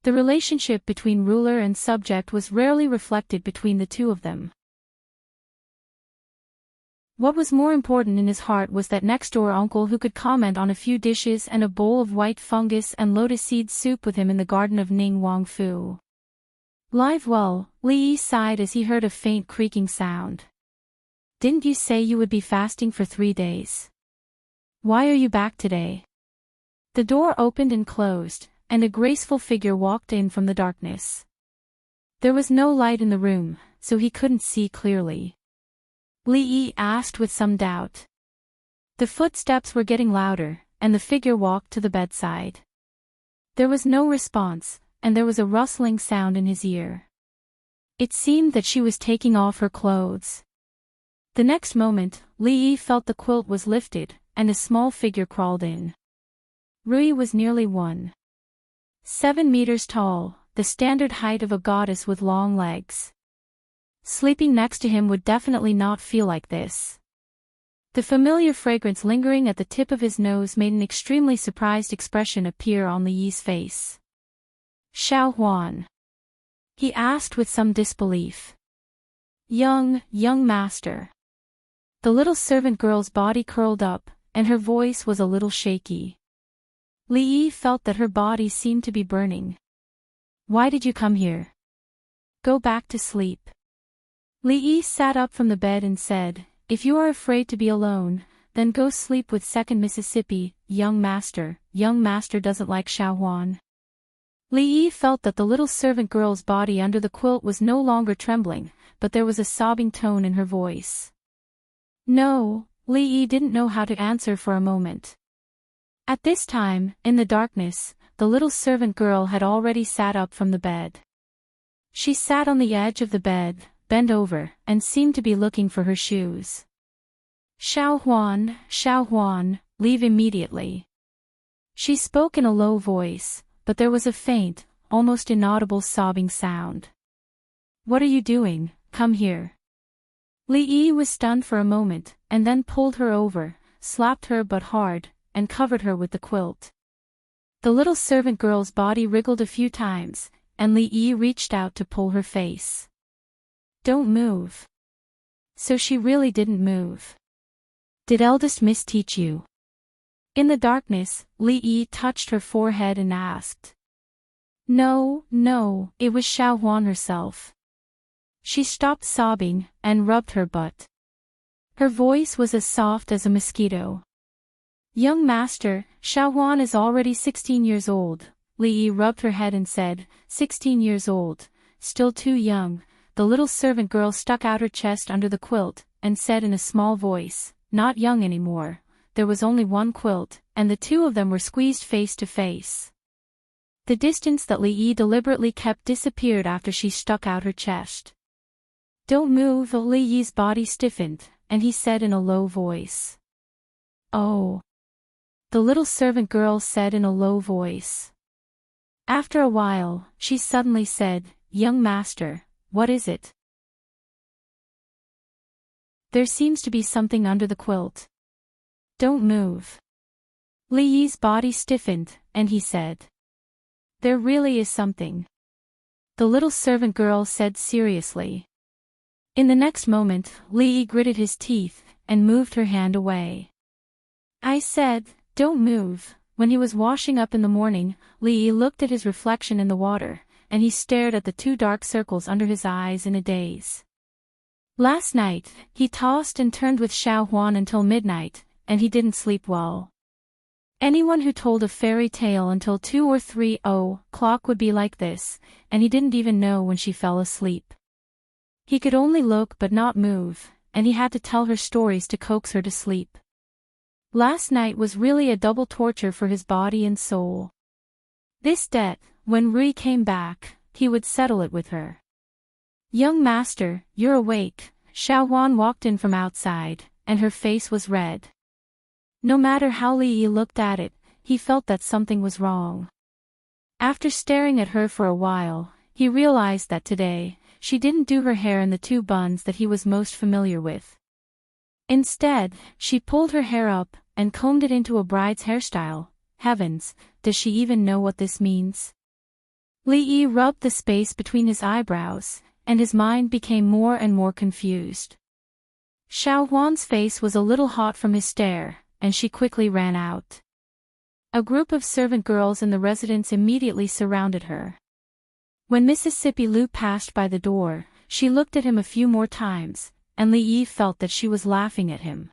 The relationship between ruler and subject was rarely reflected between the two of them. What was more important in his heart was that next-door uncle who could comment on a few dishes and a bowl of white fungus and lotus seed soup with him in the garden of Ning Wangfu. Live well, Li Yi sighed as he heard a faint creaking sound. "Didn't you say you would be fasting for 3 days? Why are you back today?" The door opened and closed, and a graceful figure walked in from the darkness. There was no light in the room, so he couldn't see clearly. Li Yi asked with some doubt. The footsteps were getting louder, and the figure walked to the bedside. There was no response, and there was a rustling sound in his ear. It seemed that she was taking off her clothes. The next moment, Li Yi felt the quilt was lifted, and a small figure crawled in. Rui was nearly 1.7 meters tall, the standard height of a goddess with long legs. Sleeping next to him would definitely not feel like this. The familiar fragrance lingering at the tip of his nose made an extremely surprised expression appear on Li Yi's face. "Xiao Huan?" he asked with some disbelief. Young master." The little servant girl's body curled up, and her voice was a little shaky. Li Yi felt that her body seemed to be burning. "Why did you come here? Go back to sleep." Li Yi sat up from the bed and said, "If you are afraid to be alone, then go sleep with Second Mississippi, young master. Young master doesn't like Xiao Huan." Li Yi felt that the little servant girl's body under the quilt was no longer trembling, but there was a sobbing tone in her voice. No, Li Yi didn't know how to answer for a moment. At this time, in the darkness, the little servant girl had already sat up from the bed. She sat on the edge of the bed, bent over, and seemed to be looking for her shoes. Xiao Huan, leave immediately." She spoke in a low voice, but there was a faint, almost inaudible sobbing sound. "What are you doing? Come here." Li Yi was stunned for a moment, and then pulled her over, slapped her but hard, and covered her with the quilt. The little servant girl's body wriggled a few times, and Li Yi reached out to pull her face. "Don't move." So she really didn't move. "Did eldest miss teach you?" In the darkness, Li Yi touched her forehead and asked. No, it was Xiao Huan herself." She stopped sobbing, and rubbed her butt. Her voice was as soft as a mosquito. "Young master, Xiao Huan is already 16 years old." Li Yi rubbed her head and said, 16 years old, still too young." The little servant girl stuck out her chest under the quilt, and said in a small voice, "Not young anymore." There was only one quilt, and the two of them were squeezed face to face. The distance that Li Yi deliberately kept disappeared after she stuck out her chest. "Don't move." Li Yi's body stiffened, and he said in a low voice. "Oh." The little servant girl said in a low voice. After a while, she suddenly said, "Young master, what is it?" "There seems to be something under the quilt." "Don't move." Li Yi's body stiffened, and he said. "There really is something," the little servant girl said seriously. In the next moment, Li Yi gritted his teeth, and moved her hand away. "I said, don't move." When he was washing up in the morning, Li Yi looked at his reflection in the water, and he stared at the two dark circles under his eyes in a daze. Last night, he tossed and turned with Xiao Huan until midnight, and he didn't sleep well. Anyone who told a fairy tale until 2 or 3 o'clock would be like this, and he didn't even know when she fell asleep. He could only look but not move, and he had to tell her stories to coax her to sleep. Last night was really a double torture for his body and soul. This debt, when Rui came back, he would settle it with her. "Young master, you're awake." Xiao Huan walked in from outside, and her face was red. No matter how Li Yi looked at it, he felt that something was wrong. After staring at her for a while, he realized that today, she didn't do her hair in the two buns that he was most familiar with. Instead, she pulled her hair up, and combed it into a bride's hairstyle. Heavens, does she even know what this means? Li Yi rubbed the space between his eyebrows, and his mind became more and more confused. Xiao Huan's face was a little hot from his stare, and she quickly ran out. A group of servant girls in the residence immediately surrounded her. When Mississippi Lu passed by the door, she looked at him a few more times, and Li Yi felt that she was laughing at him.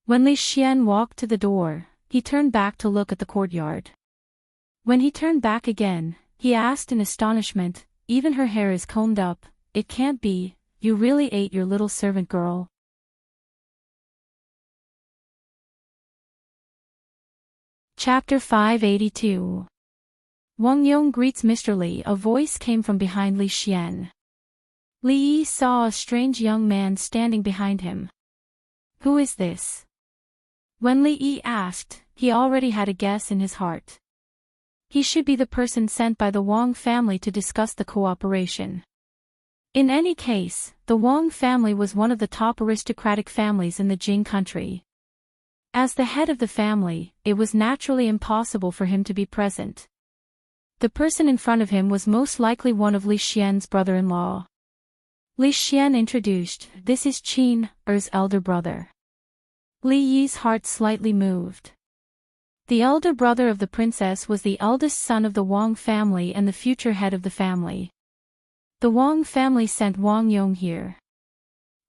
When Li Xian walked to the door, he turned back to look at the courtyard. When he turned back again, he asked in astonishment, "Even her hair is combed up, it can't be, you really ate your little servant girl?" Chapter 582. Wang Yong greets Mr. Li. A voice came from behind Li Xian. Li Yi saw a strange young man standing behind him. Who is this? When Li Yi asked, he already had a guess in his heart. He should be the person sent by the Wang family to discuss the cooperation. In any case, the Wang family was one of the top aristocratic families in the Jing country. As the head of the family, it was naturally impossible for him to be present. The person in front of him was most likely one of Li Xian's brother-in-law. Li Xian introduced, "This is Qin, Er's elder brother." Li Yi's heart slightly moved. The elder brother of the princess was the eldest son of the Wang family and the future head of the family. The Wang family sent Wang Yong here.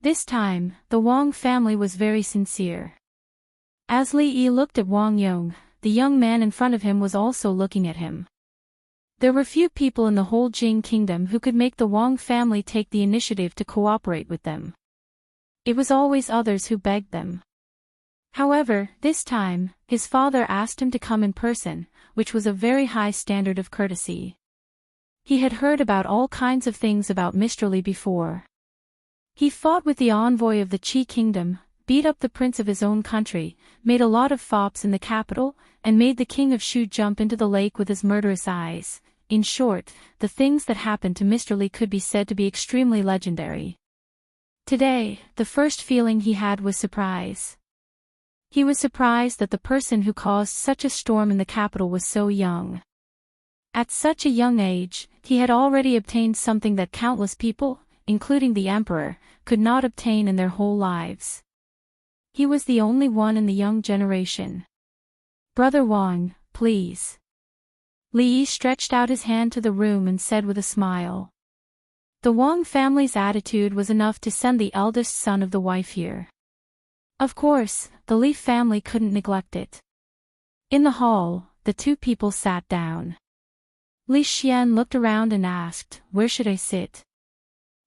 This time, the Wang family was very sincere. As Li Yi looked at Wang Yong, the young man in front of him was also looking at him. There were few people in the whole Jing kingdom who could make the Wang family take the initiative to cooperate with them. It was always others who begged them. However, this time, his father asked him to come in person, which was a very high standard of courtesy. He had heard about all kinds of things about Mr. Li before. He fought with the envoy of the Qi kingdom, beat up the prince of his own country, made a lot of fops in the capital, and made the king of Shu jump into the lake with his murderous eyes. In short, the things that happened to Mr. Li could be said to be extremely legendary. Today, the first feeling he had was surprise. He was surprised that the person who caused such a storm in the capital was so young. At such a young age, he had already obtained something that countless people, including the emperor, could not obtain in their whole lives. He was the only one in the young generation. "Brother Wang, please." Li Yi stretched out his hand to the room and said with a smile. The Wang family's attitude was enough to send the eldest son of the wife here. Of course, the Li family couldn't neglect it. In the hall, the two people sat down. Li Xian looked around and asked, "Where should I sit?"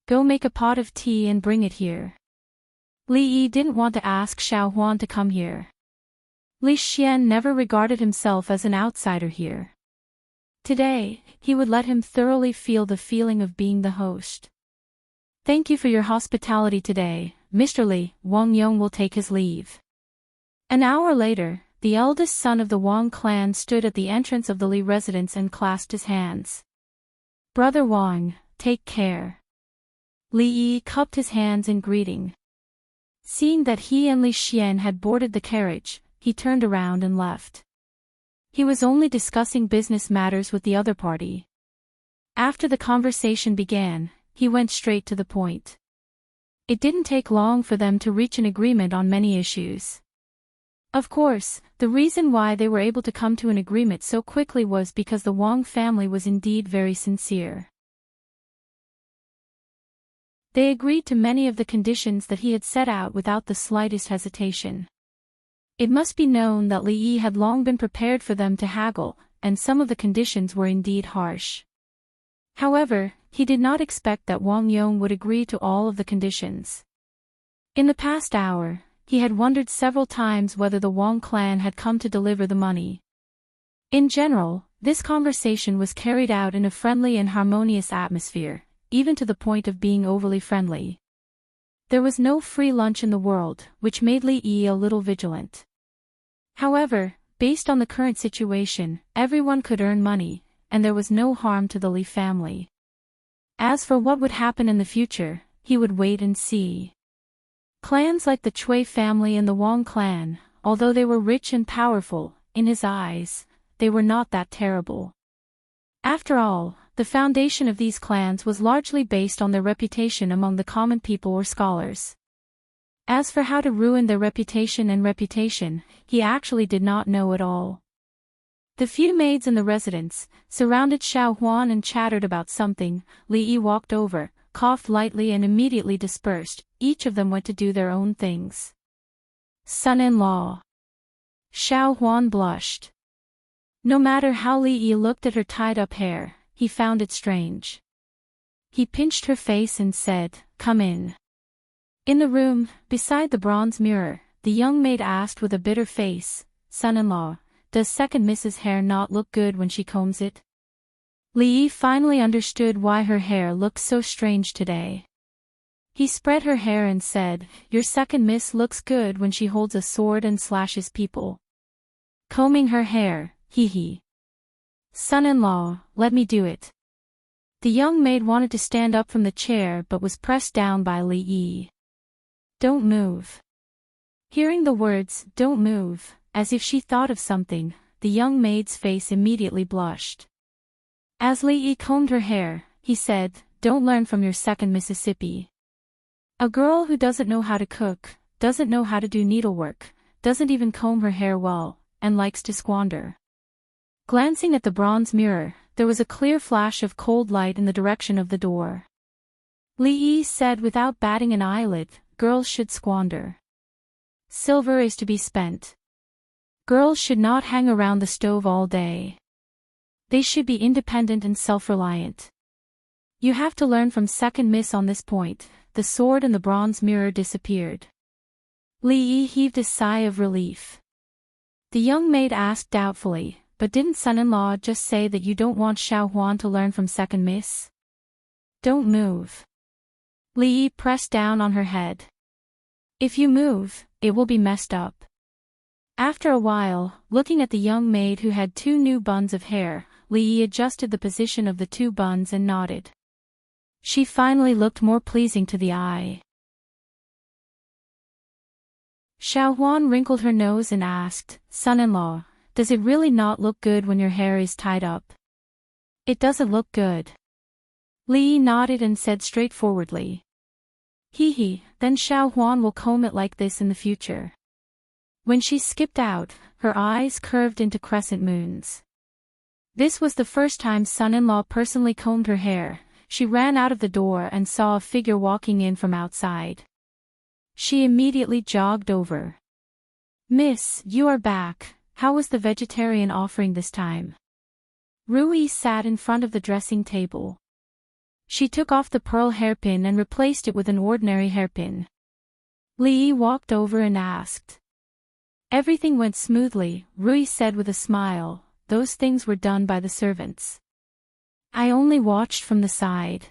"Go make a pot of tea and bring it here." Li Yi didn't want to ask Xiao Huan to come here. Li Xian never regarded himself as an outsider here. Today, he would let him thoroughly feel the feeling of being the host. "Thank you for your hospitality today, Mr. Li." Wang Yong will take his leave. An hour later, the eldest son of the Wang clan stood at the entrance of the Li residence and clasped his hands. "Brother Wang, take care." Li Yi cupped his hands in greeting. Seeing that he and Li Xian had boarded the carriage, he turned around and left. He was only discussing business matters with the other party. After the conversation began, he went straight to the point. It didn't take long for them to reach an agreement on many issues. Of course, the reason why they were able to come to an agreement so quickly was because the Wang family was indeed very sincere. They agreed to many of the conditions that he had set out without the slightest hesitation. It must be known that Li Yi had long been prepared for them to haggle, and some of the conditions were indeed harsh. However, he did not expect that Wang Yong would agree to all of the conditions. In the past hour, he had wondered several times whether the Wang clan had come to deliver the money. In general, this conversation was carried out in a friendly and harmonious atmosphere, even to the point of being overly friendly. There was no free lunch in the world, which made Li Yi a little vigilant. However, based on the current situation, everyone could earn money, and there was no harm to the Li family. As for what would happen in the future, he would wait and see. Clans like the Cui family and the Wang clan, although they were rich and powerful, in his eyes, they were not that terrible. After all, the foundation of these clans was largely based on their reputation among the common people or scholars. As for how to ruin their reputation, he actually did not know at all. The few maids in the residence surrounded Xiao Huan and chattered about something. Li Yi walked over, coughed lightly and immediately dispersed. Each of them went to do their own things. "Son-in-law." Xiao Huan blushed. No matter how Li Yi looked at her tied-up hair, he found it strange. He pinched her face and said, "Come in." In the room, beside the bronze mirror, the young maid asked with a bitter face, "Son-in-law, does second Mrs. hair not look good when she combs it? Li Yi finally understood why her hair looked so strange today. He spread her hair and said, your second miss looks good when she holds a sword and slashes people. Combing her hair, hee hee. Son-in-law, let me do it. The young maid wanted to stand up from the chair but was pressed down by Li Yi. Don't move. Hearing the words, don't move, as if she thought of something, the young maid's face immediately blushed. As Li Yi combed her hair, he said, don't learn from your second Mississippi. A girl who doesn't know how to cook, doesn't know how to do needlework, doesn't even comb her hair well, and likes to squander. Glancing at the bronze mirror, there was a clear flash of cold light in the direction of the door. Li Yi said without batting an eyelid, girls should squander. Silver is to be spent. Girls should not hang around the stove all day. They should be independent and self-reliant. You have to learn from second miss on this point. The sword and the bronze mirror disappeared. Li Yi heaved a sigh of relief. The young maid asked doubtfully, but didn't son-in-law just say that you don't want Xiao Huan to learn from second miss? Don't move. Li Yi pressed down on her head. If you move, it will be messed up. After a while, looking at the young maid who had 2 new buns of hair, Li Yi adjusted the position of the 2 buns and nodded. She finally looked more pleasing to the eye. Xiao Huan wrinkled her nose and asked, son-in-law, does it really not look good when your hair is tied up? It doesn't look good. Li Yi nodded and said straightforwardly. Hee hee, then Xiao Huan will comb it like this in the future. When she skipped out, her eyes curved into crescent moons. This was the first time son-in-law personally combed her hair. She ran out of the door and saw a figure walking in from outside. She immediately jogged over. Miss, you are back. How was the vegetarian offering this time? Rui sat in front of the dressing table. She took off the pearl hairpin and replaced it with an ordinary hairpin. Li Yi walked over and asked. Everything went smoothly, Rui said with a smile. Those things were done by the servants. I only watched from the side.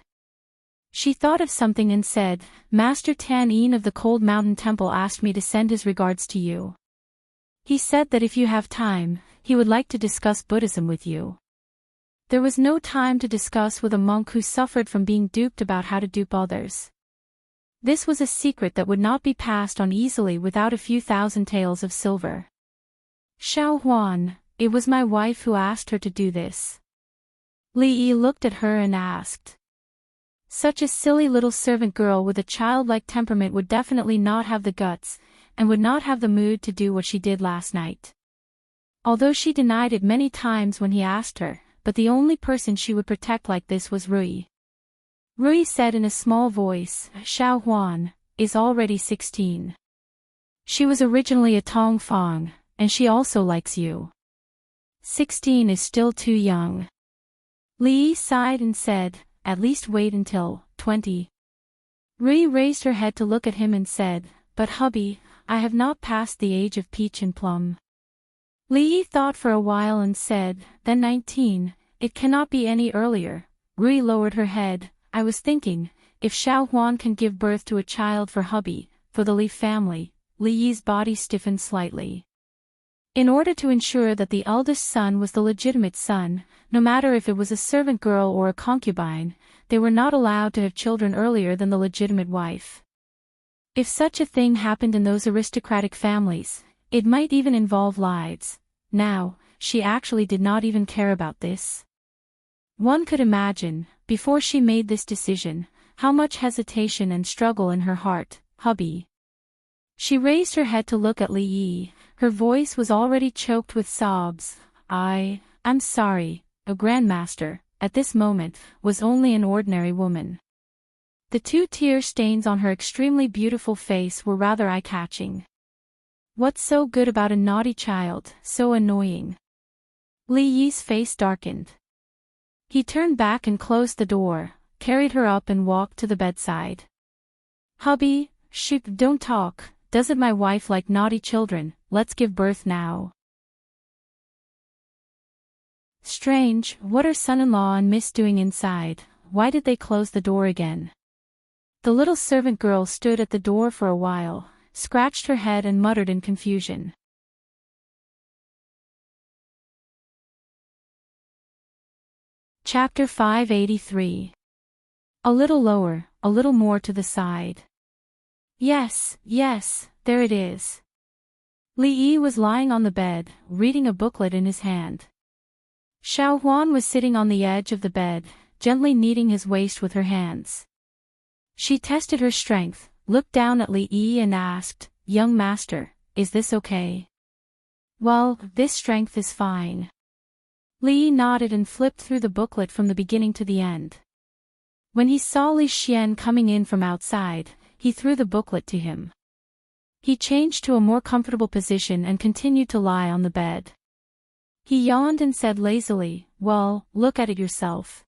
She thought of something and said, Master Tan Yin of the Cold Mountain Temple asked me to send his regards to you. He said that if you have time, he would like to discuss Buddhism with you. There was no time to discuss with a monk who suffered from being duped about how to dupe others. This was a secret that would not be passed on easily without a few thousand taels of silver. Xiao Huan, it was my wife who asked her to do this. Li Yi looked at her and asked. Such a silly little servant girl with a childlike temperament would definitely not have the guts, and would not have the mood to do what she did last night. Although she denied it many times when he asked her, but the only person she would protect like this was Rui. Rui said in a small voice, Xiao Huan is already 16. She was originally a Tong Fong, and she also likes you. 16 is still too young. Li Yi sighed and said, at least wait until 20. Rui raised her head to look at him and said, but hubby, I have not passed the age of peach and plum. Li Yi thought for a while and said, then 19, it cannot be any earlier. Rui lowered her head. I was thinking, if Xiao Huan can give birth to a child for hubby, for the Li family. Li Yi's body stiffened slightly. In order to ensure that the eldest son was the legitimate son, no matter if it was a servant girl or a concubine, they were not allowed to have children earlier than the legitimate wife. If such a thing happened in those aristocratic families, it might even involve lives. Now, she actually did not even care about this. One could imagine, before she made this decision, how much hesitation and struggle in her heart. Hubby. She raised her head to look at Li Yi. Her voice was already choked with sobs. I'm sorry, a grandmaster, at this moment, was only an ordinary woman. The 2 tear stains on her extremely beautiful face were rather eye-catching. What's so good about a naughty child, so annoying? Li Yi's face darkened. He turned back and closed the door, carried her up and walked to the bedside. Hubby, don't talk, doesn't my wife like naughty children, let's give birth now. Strange, what are son-in-law and miss doing inside? Why did they close the door again? The little servant girl stood at the door for a while, scratched her head and muttered in confusion. Chapter 583. A little lower, a little more to the side. Yes, there it is. Li Yi was lying on the bed, reading a booklet in his hand. Xiao Huan was sitting on the edge of the bed, gently kneading his waist with her hands. She tested her strength, looked down at Li Yi and asked, "Young master, is this okay?" "Well, this strength is fine." Li Yi nodded and flipped through the booklet from the beginning to the end. When he saw Li Xian coming in from outside, he threw the booklet to him. He changed to a more comfortable position and continued to lie on the bed. He yawned and said lazily, "Well, look at it yourself.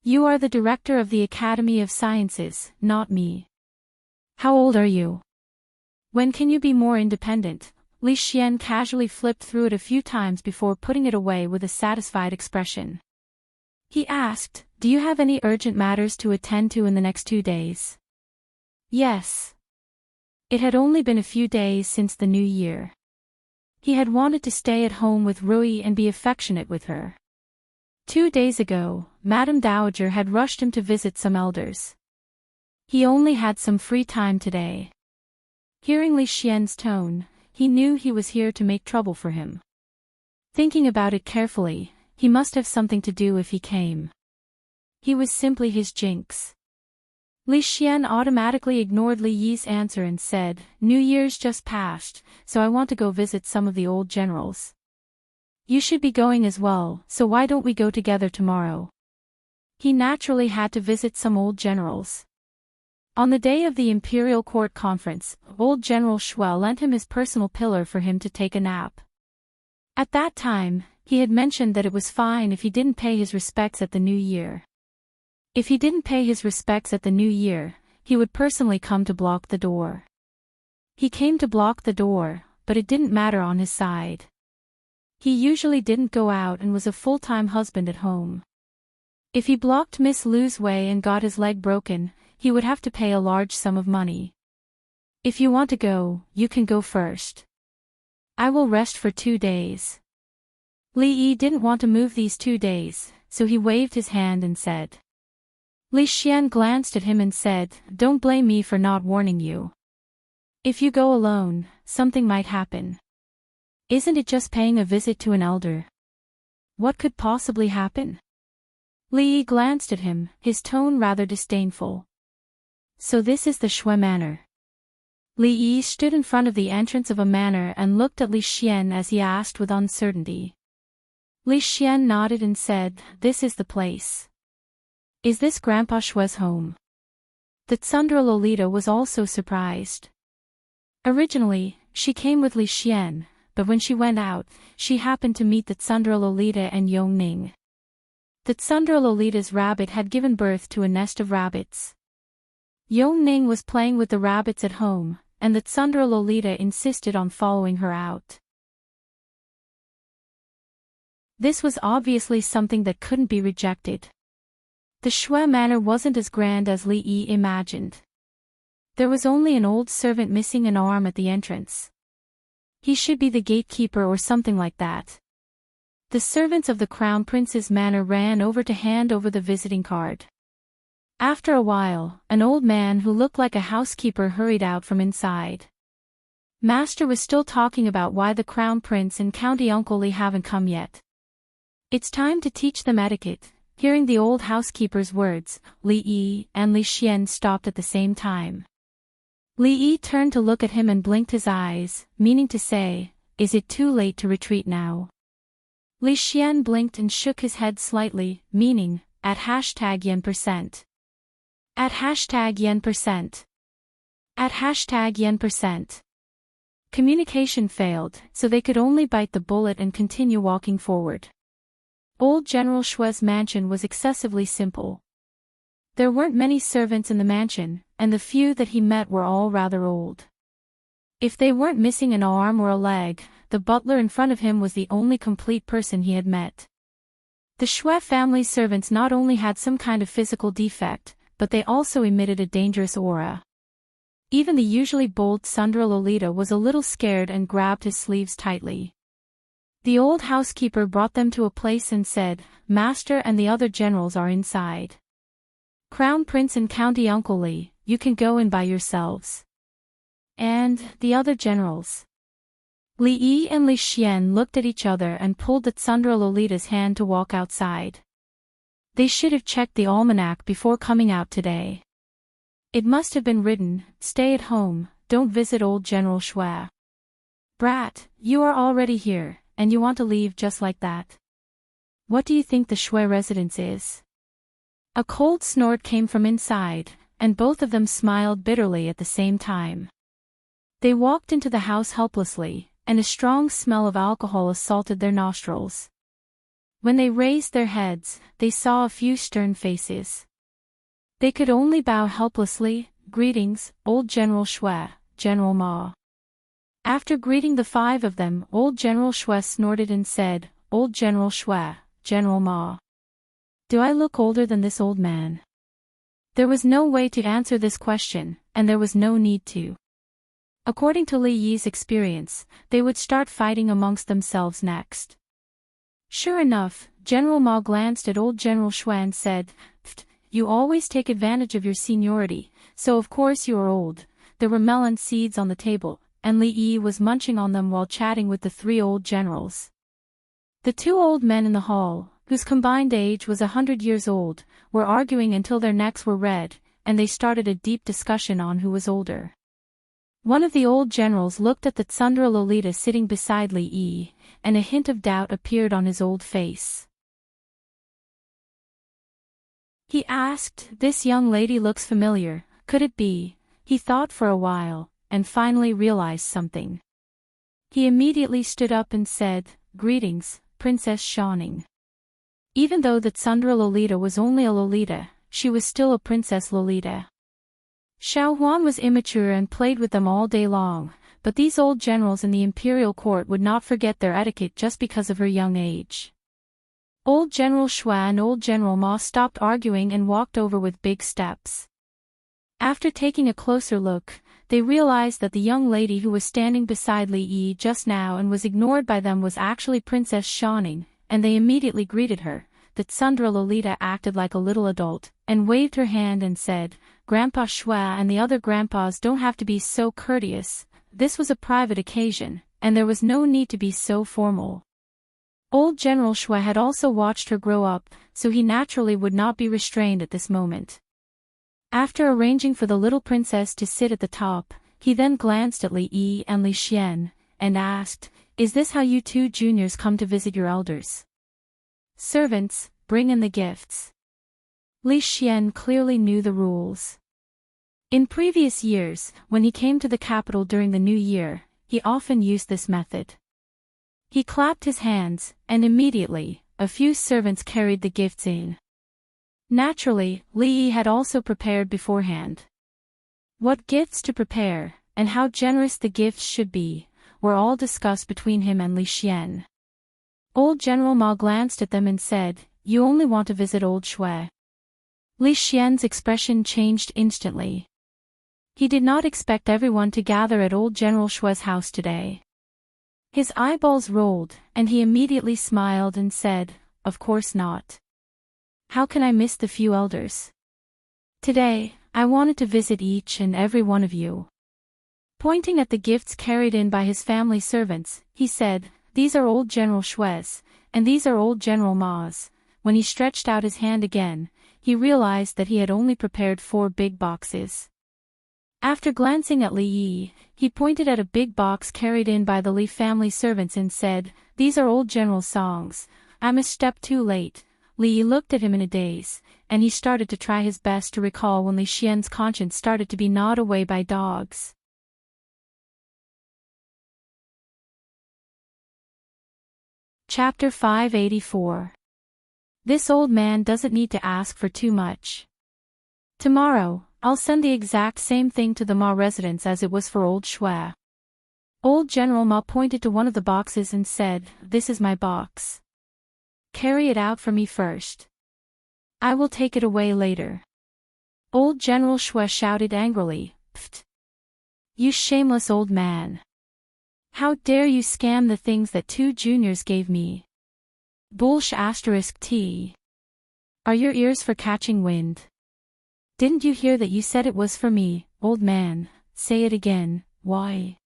You are the director of the Academy of Sciences, not me. How old are you? When can you be more independent?" Li Xian casually flipped through it a few times before putting it away with a satisfied expression. He asked, "Do you have any urgent matters to attend to in the next 2 days?" Yes. It had only been a few days since the new year. He had wanted to stay at home with Rui and be affectionate with her. 2 days ago, Madame Dowager had rushed him to visit some elders. He only had some free time today. Hearing Li Xian's tone, he knew he was here to make trouble for him. Thinking about it carefully, he must have something to do if he came. He was simply his jinx. Li Xian automatically ignored Li Yi's answer and said, "New Year's just passed, so I want to go visit some of the old generals. You should be going as well, so why don't we go together tomorrow?" He naturally had to visit some old generals. On the day of the Imperial Court Conference, old General Shuo lent him his personal pillow for him to take a nap. At that time, he had mentioned that it was fine if he didn't pay his respects at the new year. If he didn't pay his respects at the new year, he would personally come to block the door. He came to block the door, but it didn't matter on his side. He usually didn't go out and was a full-time husband at home. If he blocked Miss Lu's way and got his leg broken, he would have to pay a large sum of money. "If you want to go, you can go first. I will rest for 2 days." Li Yi didn't want to move these 2 days, so he waved his hand and said. Li Xian glanced at him and said, "Don't blame me for not warning you. If you go alone, something might happen. Isn't it just paying a visit to an elder? What could possibly happen?" Li Yi glanced at him, his tone rather disdainful. "So this is the Shui Manor." Li Yi stood in front of the entrance of a manor and looked at Li Xian as he asked with uncertainty. Li Xian nodded and said, "This is the place." "Is this Grandpa Shui's home?" The Tsundra Lolita was also surprised. Originally, she came with Li Xian, but when she went out, she happened to meet the Tsundra Lolita and Yong Ning. The Tsundra Lolita's rabbit had given birth to a nest of rabbits. Yong Ning was playing with the rabbits at home, and the Tsundra Lolita insisted on following her out. This was obviously something that couldn't be rejected. The Shui Manor wasn't as grand as Li Yi imagined. There was only an old servant missing an arm at the entrance. He should be the gatekeeper or something like that. The servants of the Crown Prince's manor ran over to hand over the visiting card. After a while, an old man who looked like a housekeeper hurried out from inside. Master was still talking about why the Crown Prince and County Uncle Li haven't come yet. It's time to teach them etiquette. Hearing the old housekeeper's words, Li Yi and Li Xian stopped at the same time. Li Yi turned to look at him and blinked his eyes, meaning to say, "Is it too late to retreat now?" Li Xian blinked and shook his head slightly, meaning, at #yen%. At #yen%. At #yen%. Communication failed, so they could only bite the bullet and continue walking forward. Old General Shui's mansion was excessively simple. There weren't many servants in the mansion, and the few that he met were all rather old. If they weren't missing an arm or a leg, the butler in front of him was the only complete person he had met. The Shui family servants not only had some kind of physical defect, but they also emitted a dangerous aura. Even the usually bold Sundara Lolita was a little scared and grabbed his sleeves tightly. The old housekeeper brought them to a place and said, "Master and the other generals are inside. Crown Prince and County Uncle Li, you can go in by yourselves." "And the other generals?" Li Yi and Li Xian looked at each other and pulled at Sundara Lolita's hand to walk outside. They should have checked the almanac before coming out today. It must have been written, "Stay at home, don't visit old General Shui." "Brat, you are already here, and you want to leave just like that? What do you think the Shui residence is?" A cold snort came from inside, and both of them smiled bitterly at the same time. They walked into the house helplessly, and a strong smell of alcohol assaulted their nostrils. When they raised their heads, they saw a few stern faces. They could only bow helplessly. "Greetings, old General Shui, General Ma." After greeting the five of them, old General Shui snorted and said, "Old General Shui, General Ma. Do I look older than this old man?" There was no way to answer this question, and there was no need to. According to Li Yi's experience, they would start fighting amongst themselves next. Sure enough, General Ma glanced at old General Shui and said, "Pfft, you always take advantage of your seniority, so of course you are old." There were melon seeds on the table, and Li Yi was munching on them while chatting with the three old generals. The two old men in the hall, whose combined age was 100 years old, were arguing until their necks were red, and they started a deep discussion on who was older. One of the old generals looked at the Sundara Lolita sitting beside Li Yi, and a hint of doubt appeared on his old face. He asked, "This young lady looks familiar, could it be?" He thought for a while, and finally realized something. He immediately stood up and said, "Greetings, Princess Xiaoning." Even though the Sundara Lolita was only a Lolita, she was still a Princess Lolita. Xiao Huan was immature and played with them all day long, but these old generals in the imperial court would not forget their etiquette just because of her young age. Old General Shui and old General Ma stopped arguing and walked over with big steps. After taking a closer look, they realized that the young lady who was standing beside Li Yi just now and was ignored by them was actually Princess Xiaoning, and they immediately greeted her. The Sundara Lolita acted like a little adult, and waved her hand and said, "Grandpa Shui and the other grandpas don't have to be so courteous. This was a private occasion, and there was no need to be so formal." Old General Shui had also watched her grow up, so he naturally would not be restrained at this moment. After arranging for the little princess to sit at the top, he then glanced at Li Yi and Li Xian, and asked, "Is this how you two juniors come to visit your elders? Servants, bring in the gifts." Li Xian clearly knew the rules. In previous years, when he came to the capital during the new year, he often used this method. He clapped his hands, and immediately, a few servants carried the gifts in. Naturally, Li Yi had also prepared beforehand. What gifts to prepare, and how generous the gifts should be, were all discussed between him and Li Xian. Old General Ma glanced at them and said, "You only want to visit old Shui." Li Xian's expression changed instantly. He did not expect everyone to gather at old General Shui's house today. His eyeballs rolled, and he immediately smiled and said, "Of course not. How can I miss the few elders? Today, I wanted to visit each and every one of you." Pointing at the gifts carried in by his family servants, he said, "These are old General Shui's, and these are old General Ma's." When he stretched out his hand again, he realized that he had only prepared 4 big boxes. After glancing at Li Yi, he pointed at a big box carried in by the Li family servants and said, "These are old General Song's. I'm a step too late." Li Yi looked at him in a daze, and he started to try his best to recall when Li Xian's conscience started to be gnawed away by dogs. Chapter 584. This old man doesn't need to ask for too much. Tomorrow, I'll send the exact same thing to the Ma residence as it was for old Shui. Old General Ma pointed to one of the boxes and said, "This is my box." carry it out for me first. I will take it away later. Old General Shui shouted angrily, "Pfft! You shameless old man! How dare you scam the things that 2 juniors gave me? Bullsh *t. Are your ears for catching wind? Didn't you hear that you said it was for me, old man? Say it again, why?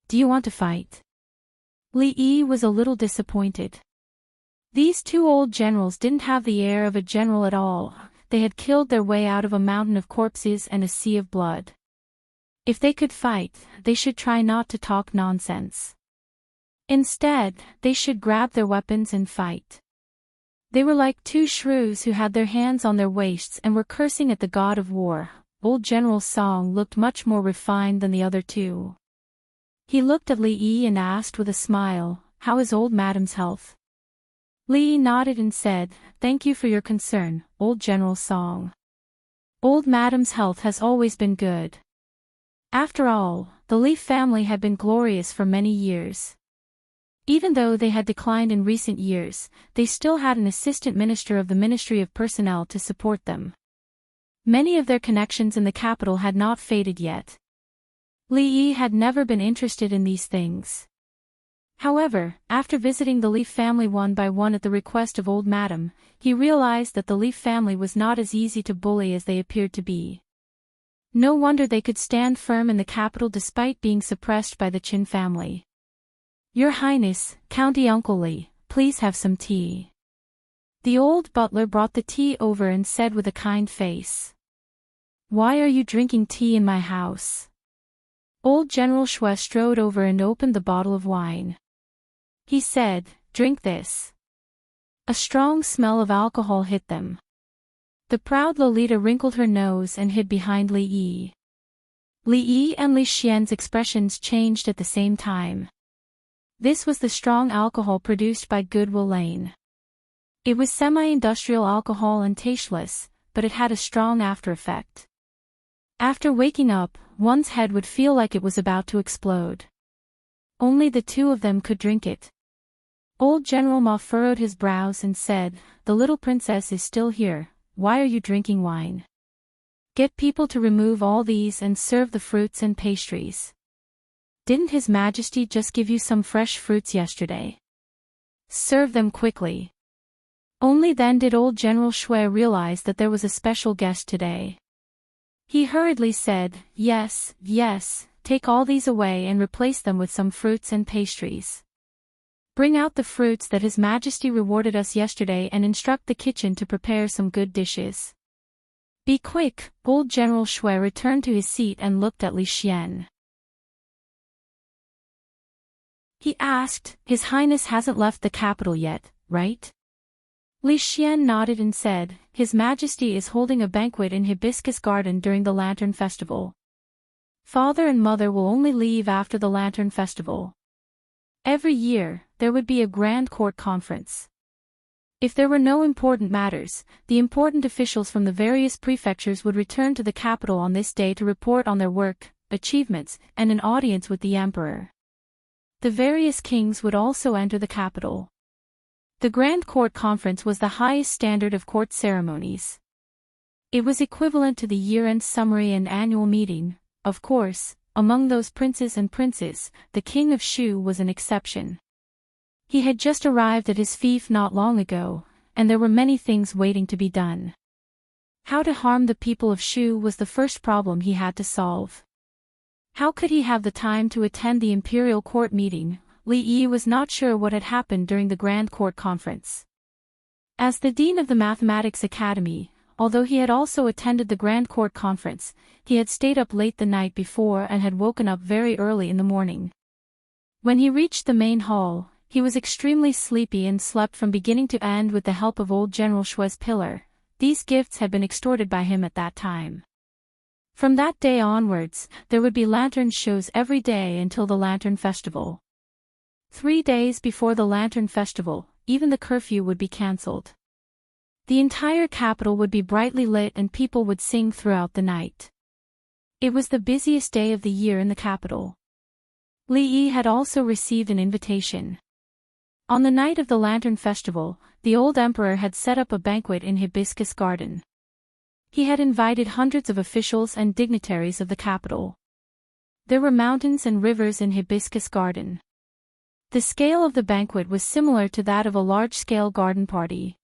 Do you want to fight?" Li Yi was a little disappointed. These 2 old generals didn't have the air of a general at all. They had killed their way out of a mountain of corpses and a sea of blood. If they could fight, they should try not to talk nonsense. Instead, they should grab their weapons and fight. They were like 2 shrews who had their hands on their waists and were cursing at the god of war. Old General Song looked much more refined than the other 2. He looked at Li Yi and asked with a smile, "How is old madam's health?" Li Yi nodded and said, "Thank you for your concern, old General Song. Old madam's health has always been good." After all, the Li family had been glorious for many years. Even though they had declined in recent years, they still had an assistant minister of the Ministry of Personnel to support them. Many of their connections in the capital had not faded yet. Li Yi had never been interested in these things. However, after visiting the Li family one by one at the request of old madam, he realized that the Li family was not as easy to bully as they appeared to be. No wonder they could stand firm in the capital despite being suppressed by the Qin family. "Your Highness, County Uncle Li, please have some tea." The old butler brought the tea over and said with a kind face, "Why are you drinking tea in my house?" Old General Shui strode over and opened the bottle of wine. He said, "Drink this." A strong smell of alcohol hit them. The proud Lolita wrinkled her nose and hid behind Li Yi. Li Yi and Li Xian's expressions changed at the same time. This was the strong alcohol produced by Goodwill Lane. It was semi-industrial alcohol and tasteless, but it had a strong after-effect. After waking up, one's head would feel like it was about to explode. Only the 2 of them could drink it. Old General Ma furrowed his brows and said, "The little princess is still here. Why are you drinking wine? Get people to remove all these and serve the fruits and pastries. Didn't His Majesty just give you some fresh fruits yesterday? Serve them quickly." Only then did old General Shui realize that there was a special guest today. He hurriedly said, "Yes, yes, take all these away and replace them with some fruits and pastries. Bring out the fruits that His Majesty rewarded us yesterday and instruct the kitchen to prepare some good dishes." "Be quick." Old General Shui returned to his seat and looked at Li Xian. He asked, "His Highness hasn't left the capital yet, right?" Li Xian nodded and said, "His Majesty is holding a banquet in Hibiscus Garden during the Lantern Festival. Father and Mother will only leave after the Lantern Festival. Every year, there would be a grand court conference. If there were no important matters, the important officials from the various prefectures would return to the capital on this day to report on their work, achievements, and an audience with the emperor. The various kings would also enter the capital. The Grand Court Conference was the highest standard of court ceremonies. It was equivalent to the year-end summary and annual meeting. Of course, among those princes and princes, the king of Shu was an exception. He had just arrived at his fief not long ago, and there were many things waiting to be done. How to harm the people of Shu was the first problem he had to solve. How could he have the time to attend the imperial court meeting? Li Yi was not sure what had happened during the Grand Court Conference. As the dean of the Mathematics Academy, although he had also attended the Grand Court Conference, he had stayed up late the night before and had woken up very early in the morning. When he reached the main hall, he was extremely sleepy and slept from beginning to end with the help of old General Shui's pillar. These gifts had been extorted by him at that time. From that day onwards, there would be lantern shows every day until the Lantern Festival. 3 days before the Lantern Festival, even the curfew would be cancelled. The entire capital would be brightly lit and people would sing throughout the night. It was the busiest day of the year in the capital. Li Yi had also received an invitation. On the night of the Lantern Festival, the old emperor had set up a banquet in Hibiscus Garden. He had invited hundreds of officials and dignitaries of the capital. There were mountains and rivers in Hibiscus Garden. The scale of the banquet was similar to that of a large-scale garden party.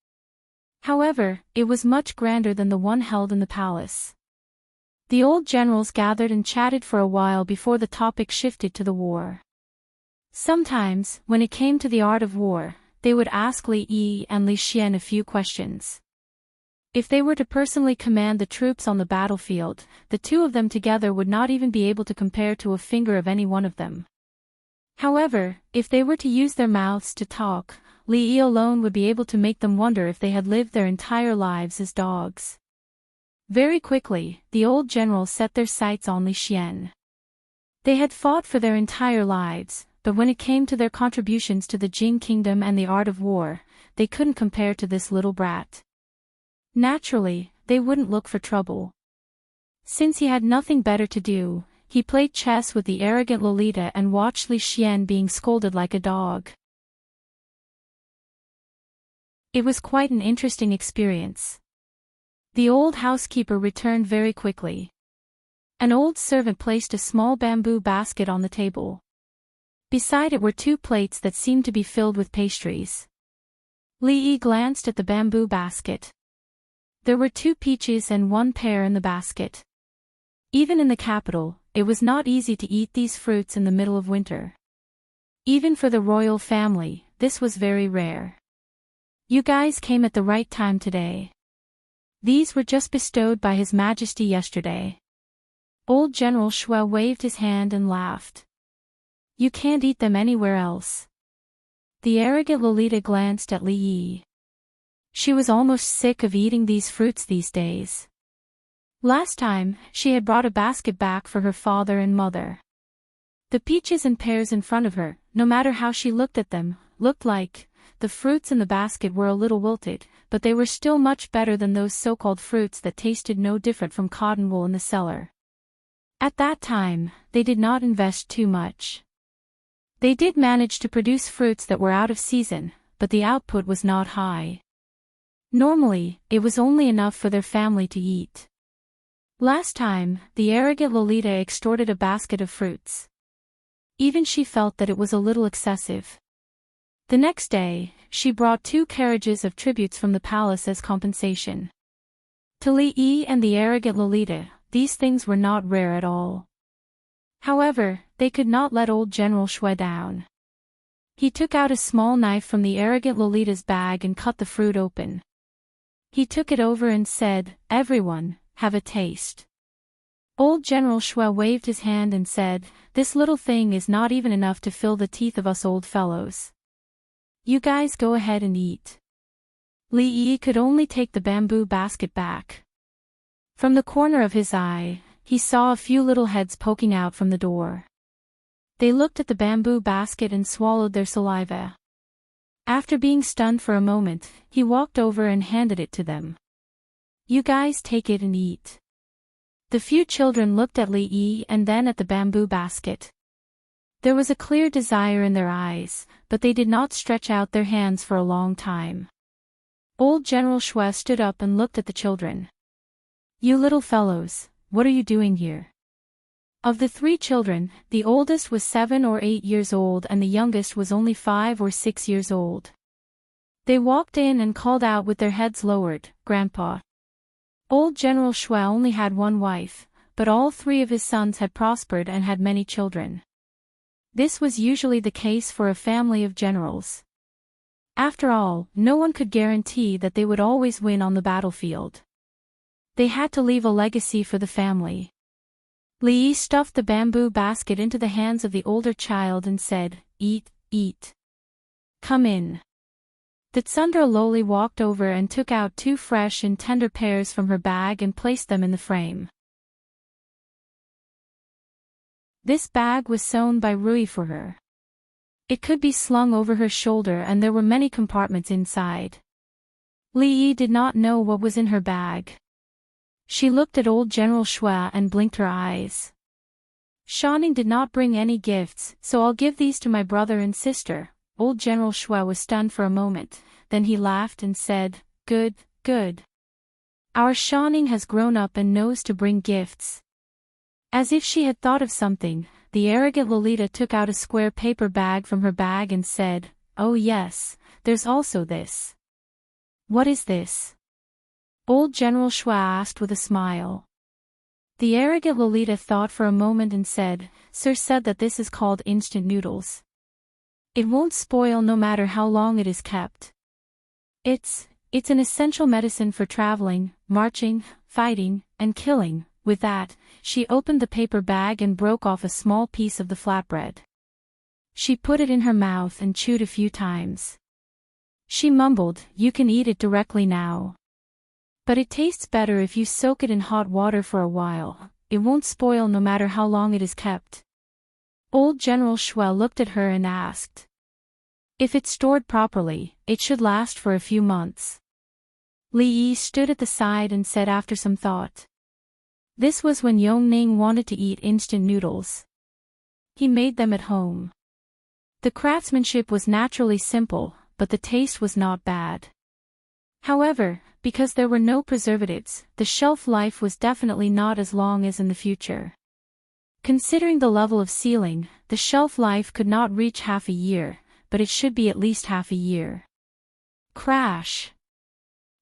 However, it was much grander than the one held in the palace. The old generals gathered and chatted for a while before the topic shifted to the war. Sometimes, when it came to the art of war, they would ask Li Yi and Li Xian a few questions. If they were to personally command the troops on the battlefield, the two of them together would not even be able to compare to a finger of any one of them. However, if they were to use their mouths to talk, Li Yi alone would be able to make them wonder if they had lived their entire lives as dogs. Very quickly, the old generals set their sights on Li Xian. They had fought for their entire lives, but when it came to their contributions to the Jing kingdom and the art of war, they couldn't compare to this little brat. Naturally, they wouldn't look for trouble. Since he had nothing better to do, he played chess with the arrogant Lolita and watched Li Xian being scolded like a dog. It was quite an interesting experience. The old housekeeper returned very quickly. An old servant placed a small bamboo basket on the table. Beside it were two plates that seemed to be filled with pastries. Li Yi glanced at the bamboo basket. There were 2 peaches and 1 pear in the basket. Even in the capital, it was not easy to eat these fruits in the middle of winter. Even for the royal family, this was very rare. You guys came at the right time today. These were just bestowed by His Majesty yesterday. Old General Shui waved his hand and laughed. You can't eat them anywhere else. The arrogant Lolita glanced at Li Yi. She was almost sick of eating these fruits these days. Last time, she had brought a basket back for her father and mother. The peaches and pears in front of her, no matter how she looked at them, looked like the fruits in the basket were a little wilted, but they were still much better than those so-called fruits that tasted no different from cotton wool in the cellar. At that time, they did not invest too much. They did manage to produce fruits that were out of season, but the output was not high. Normally, it was only enough for their family to eat. Last time, the arrogant Lolita extorted a basket of fruits. Even she felt that it was a little excessive. The next day, she brought 2 carriages of tributes from the palace as compensation. To Li Yi and the arrogant Lolita, these things were not rare at all. However, they could not let old General Shui down. He took out a small knife from the arrogant Lolita's bag and cut the fruit open. He took it over and said, "Everyone, have a taste." Old General Shui waved his hand and said, "This little thing is not even enough to fill the teeth of us old fellows. You guys go ahead and eat." Li Yi could only take the bamboo basket back. From the corner of his eye, he saw a few little heads poking out from the door. They looked at the bamboo basket and swallowed their saliva. After being stunned for a moment, he walked over and handed it to them. "You guys take it and eat." The few children looked at Li Yi and then at the bamboo basket. There was a clear desire in their eyes, but they did not stretch out their hands for a long time. Old General Shui stood up and looked at the children. "You little fellows, what are you doing here?" Of the 3 children, the oldest was 7 or 8 years old and the youngest was only 5 or 6 years old. They walked in and called out with their heads lowered, "Grandpa." Old General Shui only had 1 wife, but all 3 of his sons had prospered and had many children. This was usually the case for a family of generals. After all, no one could guarantee that they would always win on the battlefield. They had to leave a legacy for the family. Li Yi stuffed the bamboo basket into the hands of the older child and said, "Eat, eat. Come in." The Tsundra lowly walked over and took out 2 fresh and tender pears from her bag and placed them in the frame. This bag was sewn by Rui for her. It could be slung over her shoulder and there were many compartments inside. Li Yi did not know what was in her bag. She looked at old General Shui and blinked her eyes. "Shaning did not bring any gifts, so I'll give these to my brother and sister. Old General Shui was stunned for a moment, then he laughed and said, "Good, good. Our Shining has grown up and knows to bring gifts." As if she had thought of something, the arrogant Lolita took out a square paper bag from her bag and said, "Oh yes, there's also this." "What is this?" Old General Shui asked with a smile. The arrogant Lolita thought for a moment and said, "Sir said that this is called instant noodles. It won't spoil no matter how long it is kept. It's an essential medicine for traveling, marching, fighting, and killing." With that, she opened the paper bag and broke off a small piece of the flatbread. She put it in her mouth and chewed a few times. She mumbled, "You can eat it directly now. But it tastes better if you soak it in hot water for a while. It won't spoil no matter how long it is kept." Old General Shui looked at her and asked, "If it's stored properly, it should last for a few months." Li Yi stood at the side and said after some thought. This was when Yongning wanted to eat instant noodles. He made them at home. The craftsmanship was naturally simple, but the taste was not bad. However, because there were no preservatives, the shelf life was definitely not as long as in the future. Considering the level of sealing, the shelf life could not reach half a year, but it should be at least half a year. Crash!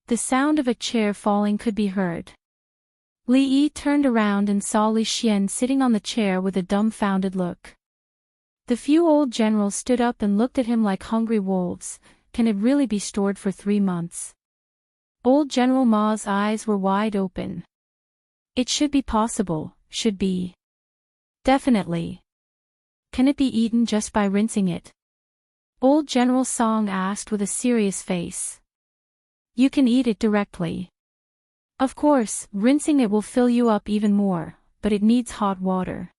The sound of a chair falling could be heard. Li Yi turned around and saw Li Xian sitting on the chair with a dumbfounded look. The few old generals stood up and looked at him like hungry wolves. Can it really be stored for 3 months? Old General Ma's eyes were wide open. It should be possible, should be. Definitely. Can it be eaten just by rinsing it? Old General Song asked with a serious face. You can eat it directly. Of course, rinsing it will fill you up even more, but it needs hot water.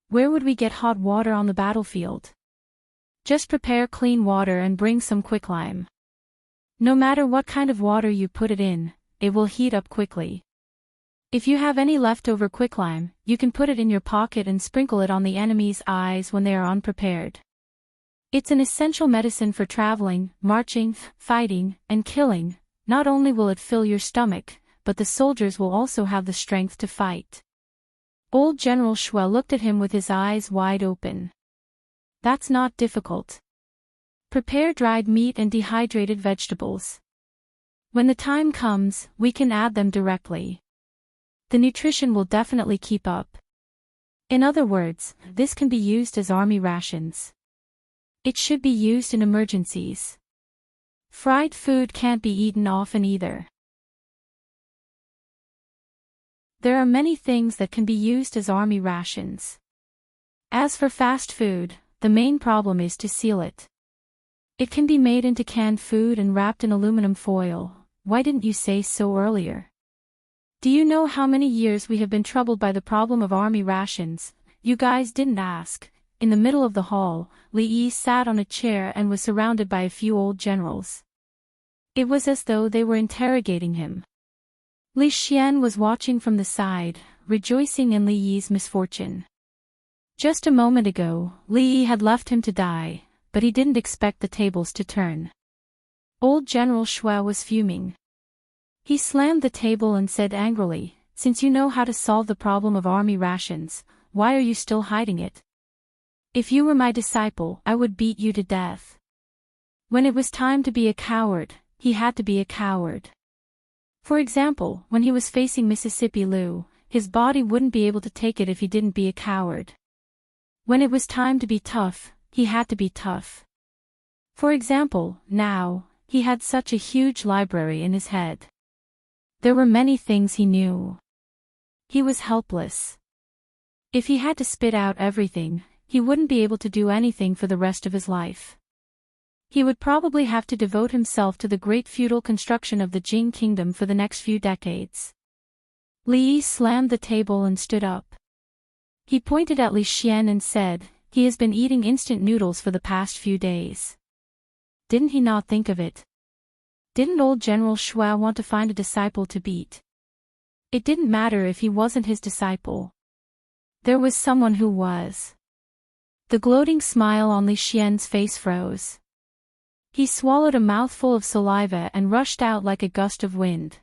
Where would we get hot water on the battlefield? Just prepare clean water and bring some quicklime. No matter what kind of water you put it in, it will heat up quickly. If you have any leftover quicklime, you can put it in your pocket and sprinkle it on the enemy's eyes when they are unprepared. It's an essential medicine for traveling, marching, fighting, and killing. Not only will it fill your stomach, but the soldiers will also have the strength to fight. Old General Shui looked at him with his eyes wide open. That's not difficult. Prepare dried meat and dehydrated vegetables. When the time comes, we can add them directly. The nutrition will definitely keep up. In other words, this can be used as army rations. It should be used in emergencies. Fried food can't be eaten often either. There are many things that can be used as army rations. As for fast food, the main problem is to seal it. It can be made into canned food and wrapped in aluminum foil. Why didn't you say so earlier? Do you know how many years we have been troubled by the problem of army rations? You guys didn't ask. In the middle of the hall, Li Yi sat on a chair and was surrounded by a few old generals. It was as though they were interrogating him. Li Xian was watching from the side, rejoicing in Li Yi's misfortune. Just a moment ago, Li Yi had left him to die, but he didn't expect the tables to turn. Old General Shui was fuming. He slammed the table and said angrily, "Since you know how to solve the problem of army rations, why are you still hiding it? If you were my disciple, I would beat you to death." When it was time to be a coward, he had to be a coward. For example, when he was facing Mississippi Liu, his body wouldn't be able to take it if he didn't be a coward. When it was time to be tough, he had to be tough. For example, now, he had such a huge library in his head. There were many things he knew. He was helpless. If he had to spit out everything, he wouldn't be able to do anything for the rest of his life. He would probably have to devote himself to the great feudal construction of the Jing kingdom for the next few decades. Li Yi slammed the table and stood up. He pointed at Li Xian and said, "He has been eating instant noodles for the past few days. Didn't he not think of it? Didn't old General Shui want to find a disciple to beat? It didn't matter if he wasn't his disciple. There was someone who was. The gloating smile on Li Xian's face froze. He swallowed a mouthful of saliva and rushed out like a gust of wind.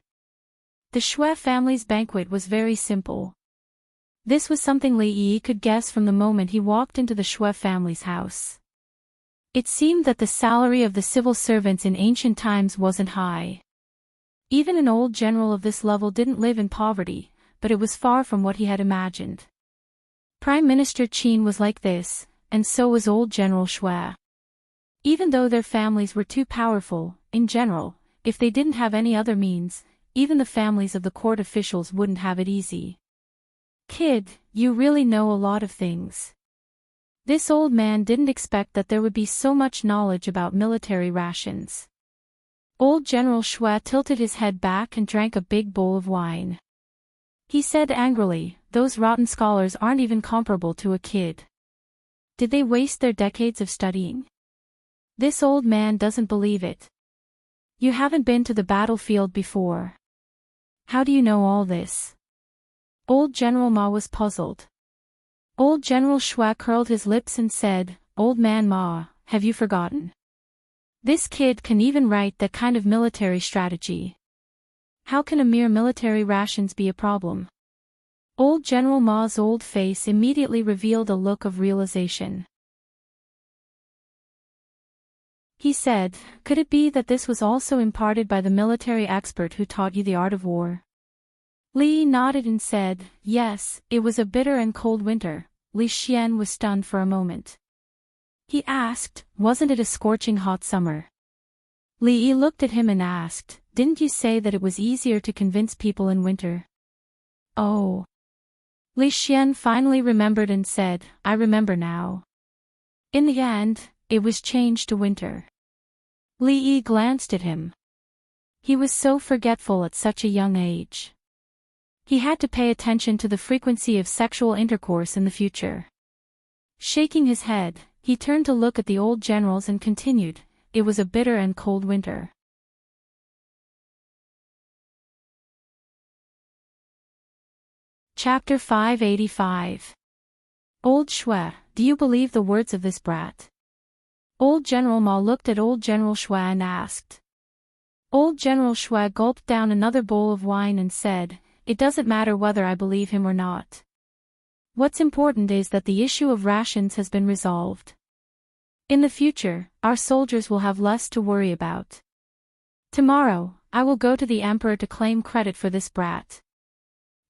The Shui family's banquet was very simple. This was something Li Yi could guess from the moment he walked into the Shui family's house. It seemed that the salary of the civil servants in ancient times wasn't high. Even an old general of this level didn't live in poverty, but it was far from what he had imagined. Prime Minister Qin was like this, and so was old General Shui. Even though their families were too powerful, in general, if they didn't have any other means, even the families of the court officials wouldn't have it easy. Kid, you really know a lot of things. This old man didn't expect that there would be so much knowledge about military rations. Old General Shui tilted his head back and drank a big bowl of wine. He said angrily, "Those rotten scholars aren't even comparable to a kid. Did they waste their decades of studying? This old man doesn't believe it. You haven't been to the battlefield before. How do you know all this?" Old General Ma was puzzled. Old General Shui curled his lips and said, "Old man Ma, have you forgotten? This kid can even write that kind of military strategy. How can a mere military rations be a problem?" Old General Ma's old face immediately revealed a look of realization. He said, "Could it be that this was also imparted by the military expert who taught you the art of war?" Li nodded and said, "Yes, it was a bitter and cold winter." Li Xian was stunned for a moment. He asked, "Wasn't it a scorching hot summer?" Li Yi looked at him and asked, "Didn't you say that it was easier to convince people in winter?" "Oh." Li Xian finally remembered and said, "I remember now. In the end, it was changed to winter." Li Yi glanced at him. He was so forgetful at such a young age. He had to pay attention to the frequency of sexual intercourse in the future. Shaking his head, he turned to look at the old generals and continued, "It was a bitter and cold winter." Chapter 585. Old Shui, do you believe the words of this brat? Old General Ma looked at Old General Shui and asked. Old General Shui gulped down another bowl of wine and said, "It doesn't matter whether I believe him or not. What's important is that the issue of rations has been resolved. In the future, our soldiers will have less to worry about. Tomorrow, I will go to the emperor to claim credit for this brat.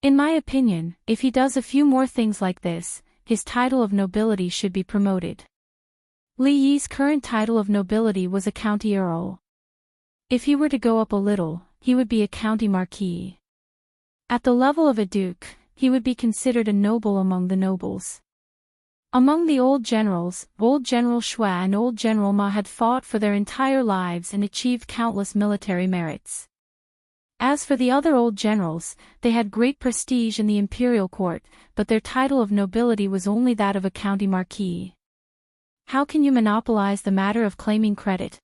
In my opinion, if he does a few more things like this, his title of nobility should be promoted." Li Yi's current title of nobility was a county earl. If he were to go up a little, he would be a county marquis. At the level of a duke, he would be considered a noble among the nobles. Among the old generals, Old General Shui and Old General Ma had fought for their entire lives and achieved countless military merits. As for the other old generals, they had great prestige in the imperial court, but their title of nobility was only that of a county marquis. How can you monopolize the matter of claiming credit?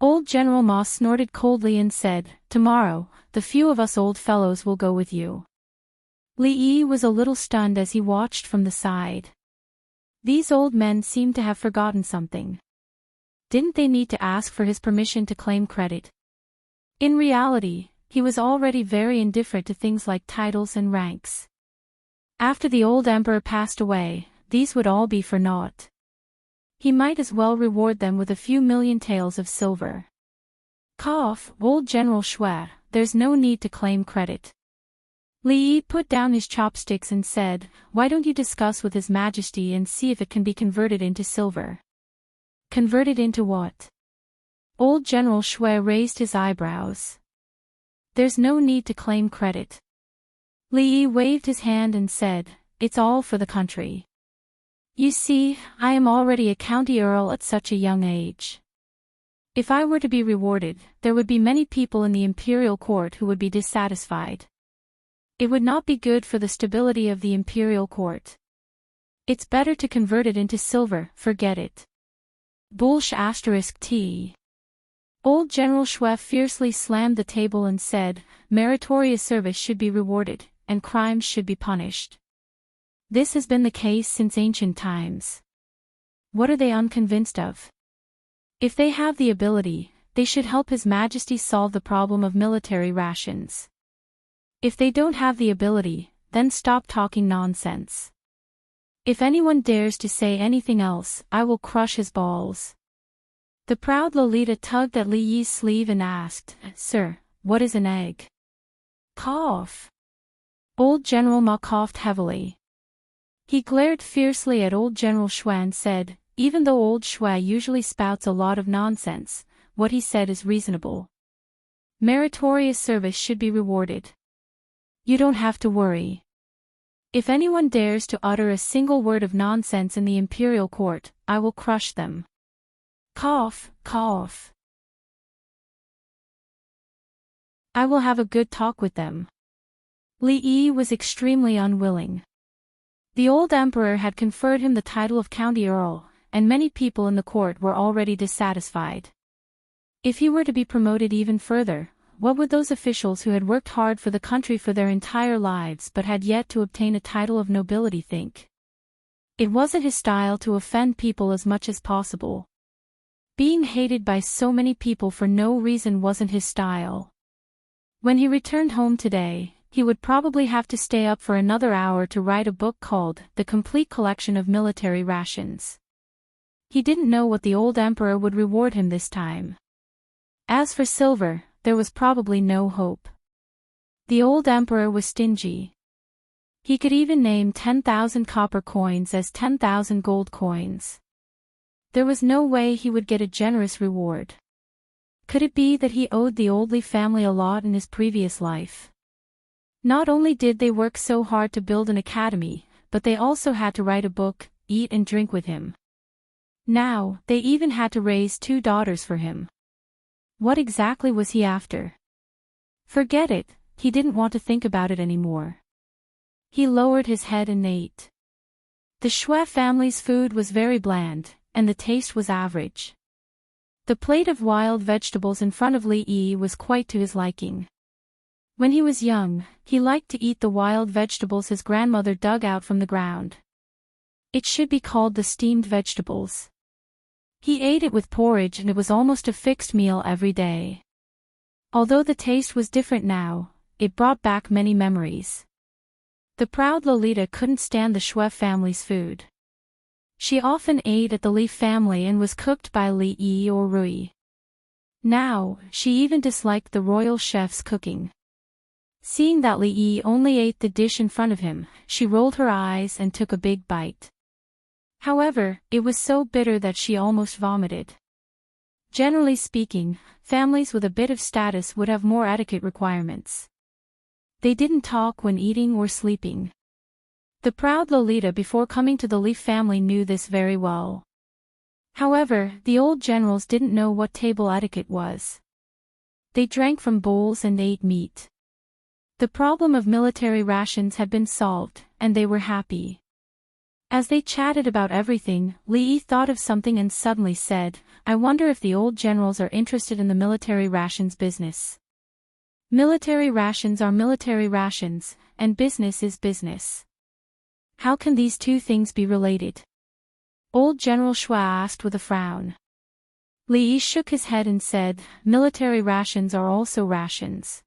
Old General Ma snorted coldly and said, "Tomorrow, the few of us old fellows will go with you." Li Yi was a little stunned as he watched from the side. These old men seemed to have forgotten something. Didn't they need to ask for his permission to claim credit? In reality, he was already very indifferent to things like titles and ranks. After the old emperor passed away, these would all be for naught. He might as well reward them with a few million taels of silver. Cough, Old General Shui, there's no need to claim credit. Li Yi put down his chopsticks and said, "Why don't you discuss with His Majesty and see if it can be converted into silver?" Converted into what? Old General Shui raised his eyebrows. There's no need to claim credit. Li Yi waved his hand and said, "It's all for the country. You see, I am already a county earl at such a young age. If I were to be rewarded, there would be many people in the imperial court who would be dissatisfied. It would not be good for the stability of the imperial court. It's better to convert it into silver, forget it." *T. Old General Shui fiercely slammed the table and said, "Meritorious service should be rewarded, and crimes should be punished. This has been the case since ancient times. What are they unconvinced of? If they have the ability, they should help His Majesty solve the problem of military rations. If they don't have the ability, then stop talking nonsense. If anyone dares to say anything else, I will crush his balls. The proud Lolita tugged at Li Yi's sleeve and asked, Sir, what is an egg? Cough. Old General Ma coughed heavily. He glared fiercely at old General Shui and said, even though old Shui usually spouts a lot of nonsense, what he said is reasonable. Meritorious service should be rewarded. You don't have to worry. If anyone dares to utter a single word of nonsense in the imperial court, I will crush them. Cough, cough. I will have a good talk with them. Li Yi was extremely unwilling. The old emperor had conferred him the title of county earl, and many people in the court were already dissatisfied. If he were to be promoted even further, what would those officials who had worked hard for the country for their entire lives but had yet to obtain a title of nobility think? It wasn't his style to offend people as much as possible. Being hated by so many people for no reason wasn't his style. When he returned home today, he would probably have to stay up for another hour to write a book called The Complete Collection of Military Rations. He didn't know what the old emperor would reward him this time. As for silver, there was probably no hope. The old emperor was stingy. He could even name 10,000 copper coins as 10,000 gold coins. There was no way he would get a generous reward. Could it be that he owed the Oldley family a lot in his previous life? Not only did they work so hard to build an academy, but they also had to write a book, eat and drink with him. Now, they even had to raise 2 daughters for him. What exactly was he after? Forget it, he didn't want to think about it anymore. He lowered his head and ate. The Shui family's food was very bland, and the taste was average. The plate of wild vegetables in front of Li Yi was quite to his liking. When he was young, he liked to eat the wild vegetables his grandmother dug out from the ground. It should be called the steamed vegetables. He ate it with porridge and it was almost a fixed meal every day. Although the taste was different now, it brought back many memories. The proud Lolita couldn't stand the Shui family's food. She often ate at the Li family and was cooked by Li Yi or Rui. Now, she even disliked the royal chef's cooking. Seeing that Li Yi only ate the dish in front of him, she rolled her eyes and took a big bite. However, it was so bitter that she almost vomited. Generally speaking, families with a bit of status would have more etiquette requirements. They didn't talk when eating or sleeping. The proud Lolita before coming to the Li family knew this very well. However, the old generals didn't know what table etiquette was. They drank from bowls and ate meat. The problem of military rations had been solved, and they were happy. As they chatted about everything, Li Yi thought of something and suddenly said, I wonder if the old generals are interested in the military rations business. Military rations are military rations, and business is business. How can these two things be related? Old General Shui asked with a frown. Li Yi shook his head and said, military rations are also rations.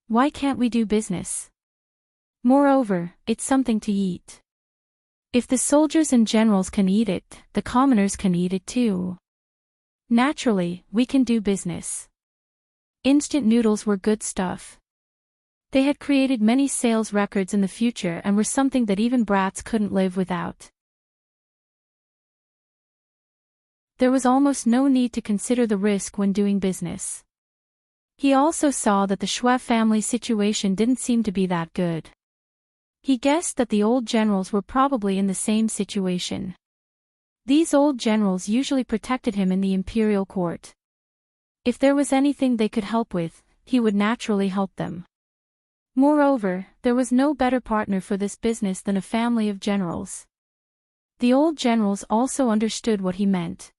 Why can't we do business? Moreover, it's something to eat. If the soldiers and generals can eat it, the commoners can eat it too. Naturally, we can do business. Instant noodles were good stuff. They had created many sales records in the future and were something that even brats couldn't live without. There was almost no need to consider the risk when doing business. He also saw that the Shui family situation didn't seem to be that good. He guessed that the old generals were probably in the same situation. These old generals usually protected him in the imperial court. If there was anything they could help with, he would naturally help them. Moreover, there was no better partner for this business than a family of generals. The old generals also understood what he meant.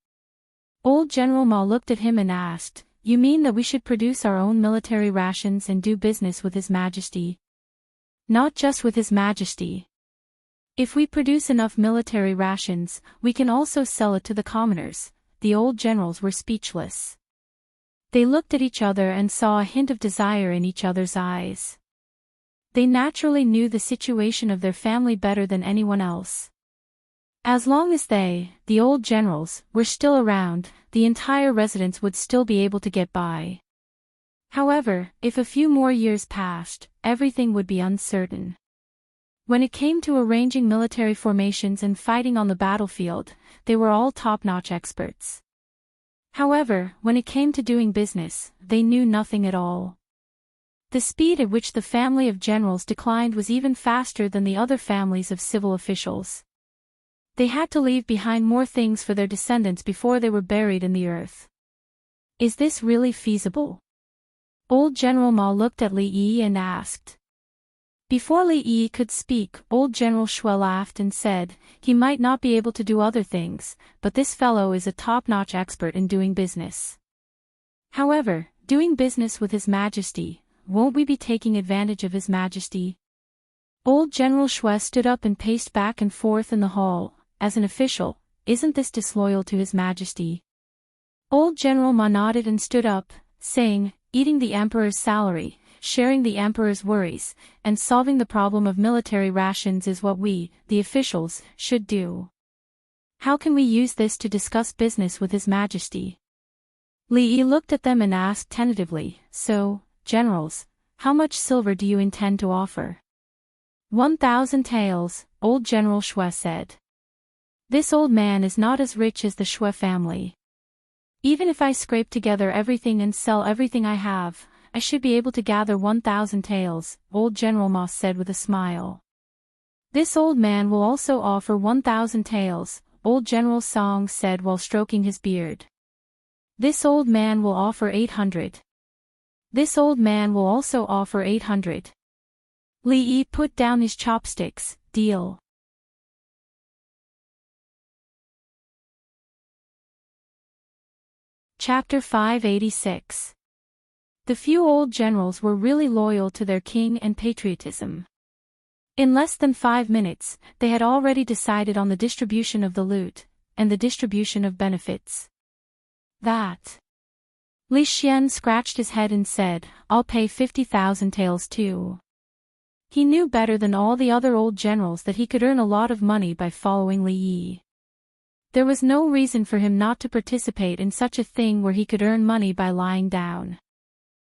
Old General Ma looked at him and asked, You mean that we should produce our own military rations and do business with His Majesty? Not just with His Majesty. If we produce enough military rations, we can also sell it to the commoners. The old generals were speechless. They looked at each other and saw a hint of desire in each other's eyes. They naturally knew the situation of their family better than anyone else. As long as they, the old generals, were still around, the entire residence would still be able to get by. However, if a few more years passed, everything would be uncertain. When it came to arranging military formations and fighting on the battlefield, they were all top-notch experts. However, when it came to doing business, they knew nothing at all. The speed at which the family of generals declined was even faster than the other families of civil officials. They had to leave behind more things for their descendants before they were buried in the earth. Is this really feasible? Old General Ma looked at Li Yi and asked. Before Li Yi could speak, old General Shui laughed and said, he might not be able to do other things, but this fellow is a top-notch expert in doing business. However, doing business with His Majesty, won't we be taking advantage of His Majesty? Old General Shui stood up and paced back and forth in the hall. As an official, isn't this disloyal to His Majesty? Old General Ma nodded and stood up, saying, eating the Emperor's salary, sharing the Emperor's worries, and solving the problem of military rations is what we, the officials, should do. How can we use this to discuss business with His Majesty? Li Yi looked at them and asked tentatively, so, generals, how much silver do you intend to offer? 1,000 taels, old General Shui said. This old man is not as rich as the Shui family. Even if I scrape together everything and sell everything I have, I should be able to gather 1,000 taels, old General Ma said with a smile. This old man will also offer 1,000 taels, old General Song said while stroking his beard. This old man will offer 800. This old man will also offer 800. Li Yi put down his chopsticks, deal. Chapter 586. The few old generals were really loyal to their king and patriotism. In less than 5 minutes, they had already decided on the distribution of the loot, and the distribution of benefits. That. Li Xian scratched his head and said, I'll pay 50,000 taels too. He knew better than all the other old generals that he could earn a lot of money by following Li Yi. There was no reason for him not to participate in such a thing where he could earn money by lying down.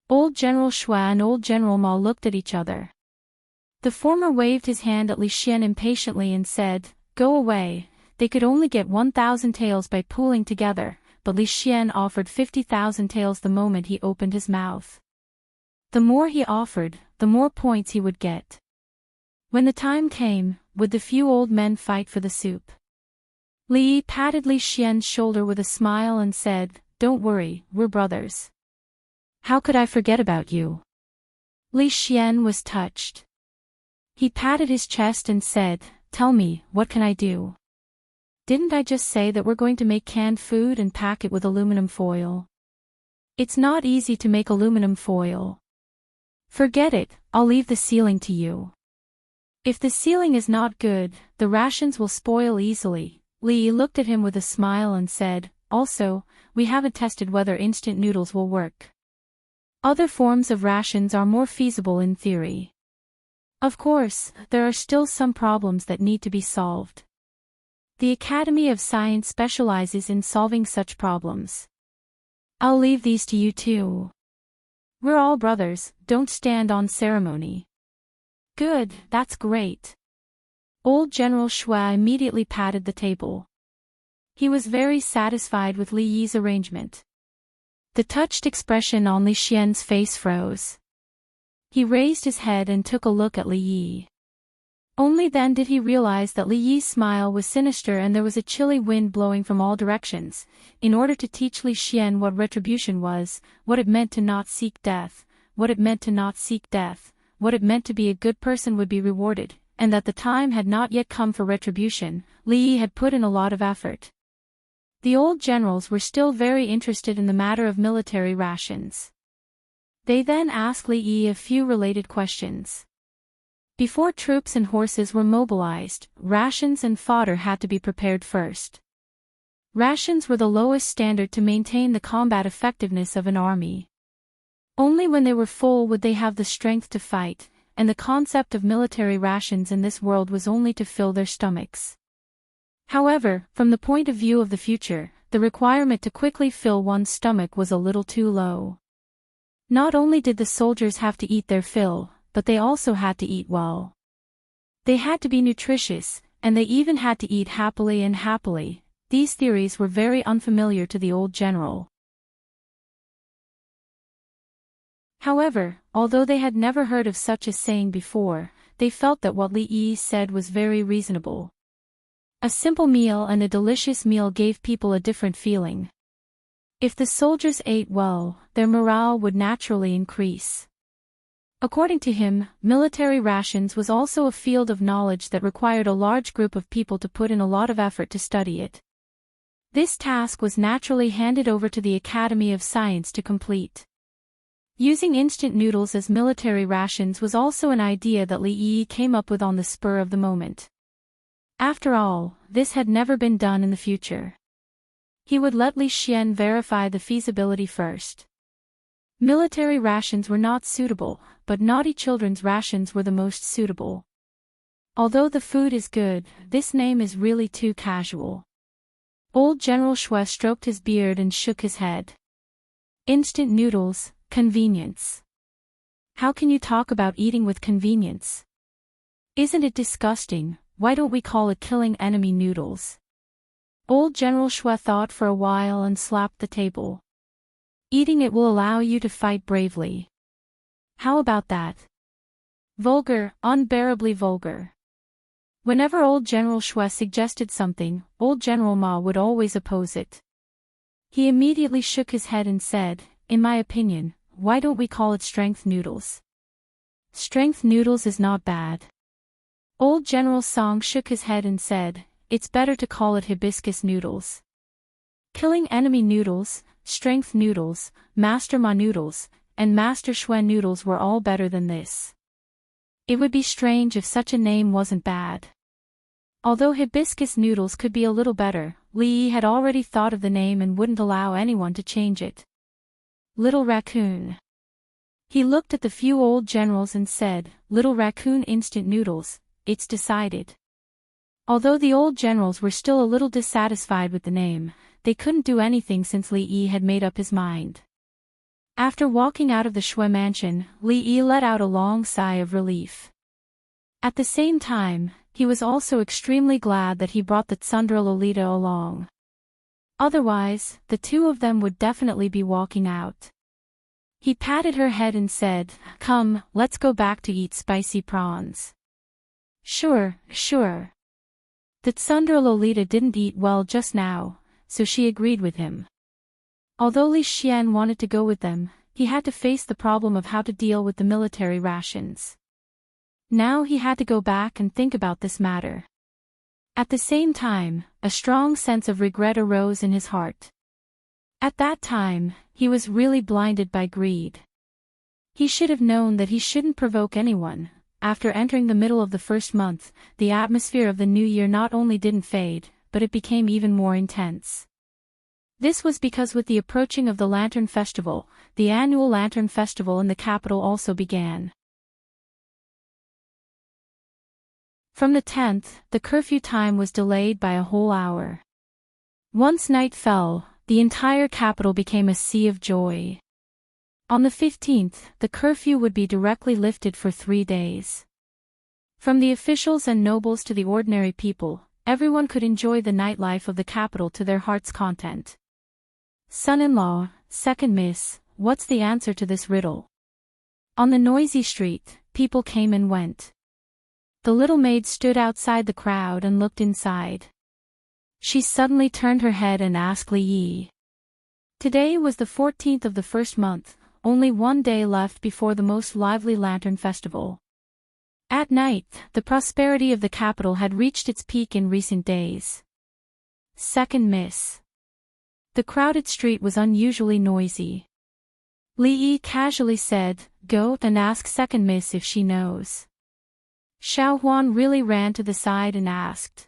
Old General Shui and old General Ma looked at each other. The former waved his hand at Li Xian impatiently and said, go away. They could only get 1,000 taels by pooling together, but Li Xian offered 50,000 taels the moment he opened his mouth. The more he offered, the more points he would get. When the time came, would the few old men fight for the soup? Li Yi patted Li Xian's shoulder with a smile and said, don't worry, we're brothers. How could I forget about you? Li Xian was touched. He patted his chest and said, tell me, what can I do? Didn't I just say that we're going to make canned food and pack it with aluminum foil? It's not easy to make aluminum foil. Forget it, I'll leave the sealing to you. If the sealing is not good, the rations will spoil easily. Li Yi looked at him with a smile and said, also, we haven't tested whether instant noodles will work. Other forms of rations are more feasible in theory. Of course, there are still some problems that need to be solved. The Academy of Science specializes in solving such problems. I'll leave these to you too. We're all brothers, don't stand on ceremony. Good, that's great. Old General Shui immediately patted the table. He was very satisfied with Li Yi's arrangement. The touched expression on Li Xian's face froze. He raised his head and took a look at Li Yi. Only then did he realize that Li Yi's smile was sinister and there was a chilly wind blowing from all directions, in order to teach Li Xian what retribution was, what it meant to not seek death, what it meant to not seek death, what it meant to be a good person would be rewarded, and that the time had not yet come for retribution. Li Yi had put in a lot of effort. The old generals were still very interested in the matter of military rations. They then asked Li Yi a few related questions. Before troops and horses were mobilized, rations and fodder had to be prepared first. Rations were the lowest standard to maintain the combat effectiveness of an army. Only when they were full would they have the strength to fight, and the concept of military rations in this world was only to fill their stomachs. However, from the point of view of the future, the requirement to quickly fill one's stomach was a little too low. Not only did the soldiers have to eat their fill, but they also had to eat well. They had to be nutritious, and they even had to eat happily and happily. These theories were very unfamiliar to the old general. However, although they had never heard of such a saying before, they felt that what Li Yi said was very reasonable. A simple meal and a delicious meal gave people a different feeling. If the soldiers ate well, their morale would naturally increase. According to him, military rations was also a field of knowledge that required a large group of people to put in a lot of effort to study it. This task was naturally handed over to the Academy of Science to complete. Using instant noodles as military rations was also an idea that Li Yi came up with on the spur of the moment. After all, this had never been done in the future. He would let Li Xian verify the feasibility first. Military rations were not suitable, but naughty children's rations were the most suitable. Although the food is good, this name is really too casual. Old General Shui stroked his beard and shook his head. Instant noodles, convenience. How can you talk about eating with convenience? Isn't it disgusting? Why don't we call it killing enemy noodles? Old General Shui thought for a while and slapped the table. Eating it will allow you to fight bravely. How about that? Vulgar, unbearably vulgar. Whenever old General Shui suggested something, old General Ma would always oppose it. He immediately shook his head and said, "In my opinion, why don't we call it strength noodles? Strength noodles is not bad." Old General Song shook his head and said, "It's better to call it hibiscus noodles." Killing enemy noodles, strength noodles, Master Ma noodles, and Master Shui noodles were all better than this. It would be strange if such a name wasn't bad. Although hibiscus noodles could be a little better, Li Yi had already thought of the name and wouldn't allow anyone to change it. Little Raccoon. He looked at the few old generals and said, "Little Raccoon instant noodles, it's decided." Although the old generals were still a little dissatisfied with the name, they couldn't do anything since Li Yi had made up his mind. After walking out of the Shui mansion, Li Yi let out a long sigh of relief. At the same time, he was also extremely glad that he brought the Tsundra Lolita along. Otherwise, the two of them would definitely be walking out. He patted her head and said, "Come, let's go back to eat spicy prawns." Sure. The Tsundra Lolita didn't eat well just now, so she agreed with him. Although Li Xian wanted to go with them, he had to face the problem of how to deal with the military rations. Now he had to go back and think about this matter. At the same time, a strong sense of regret arose in his heart. At that time, he was really blinded by greed. He should have known that he shouldn't provoke anyone. After entering the middle of the first month, the atmosphere of the new year not only didn't fade, but it became even more intense. This was because with the approaching of the Lantern Festival, the annual Lantern Festival in the capital also began. From the 10th, the curfew time was delayed by a whole hour. Once night fell, the entire capital became a sea of joy. On the 15th, the curfew would be directly lifted for 3 days. From the officials and nobles to the ordinary people, everyone could enjoy the nightlife of the capital to their heart's content. Son-in-law, second miss, what's the answer to this riddle? On the noisy street, people came and went. The little maid stood outside the crowd and looked inside. She suddenly turned her head and asked Li Yi. Today was the 14th of the first month, only 1 day left before the most lively Lantern Festival. At night, the prosperity of the capital had reached its peak in recent days. Second miss. The crowded street was unusually noisy. Li Yi casually said, "Go and ask second miss if she knows." Xiao Huan really ran to the side and asked.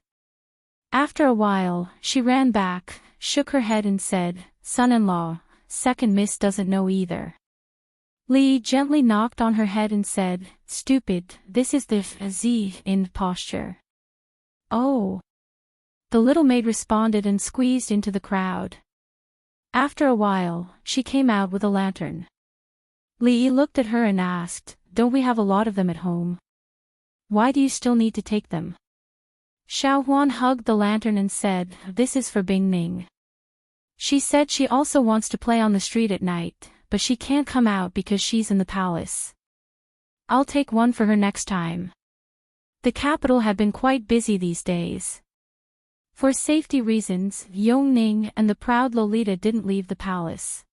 After a while, she ran back, shook her head and said, "Son-in-law, second miss doesn't know either." Li gently knocked on her head and said, "Stupid, this is the Z in posture." "Oh." The little maid responded and squeezed into the crowd. After a while, she came out with a lantern. Li looked at her and asked, "Don't we have a lot of them at home? Why do you still need to take them?" Xiao Huan hugged the lantern and said, "This is for Bing Ning. She said she also wants to play on the street at night, but she can't come out because she's in the palace. I'll take one for her next time." The capital had been quite busy these days. For safety reasons, Yong Ning and the proud Lolita didn't leave the palace.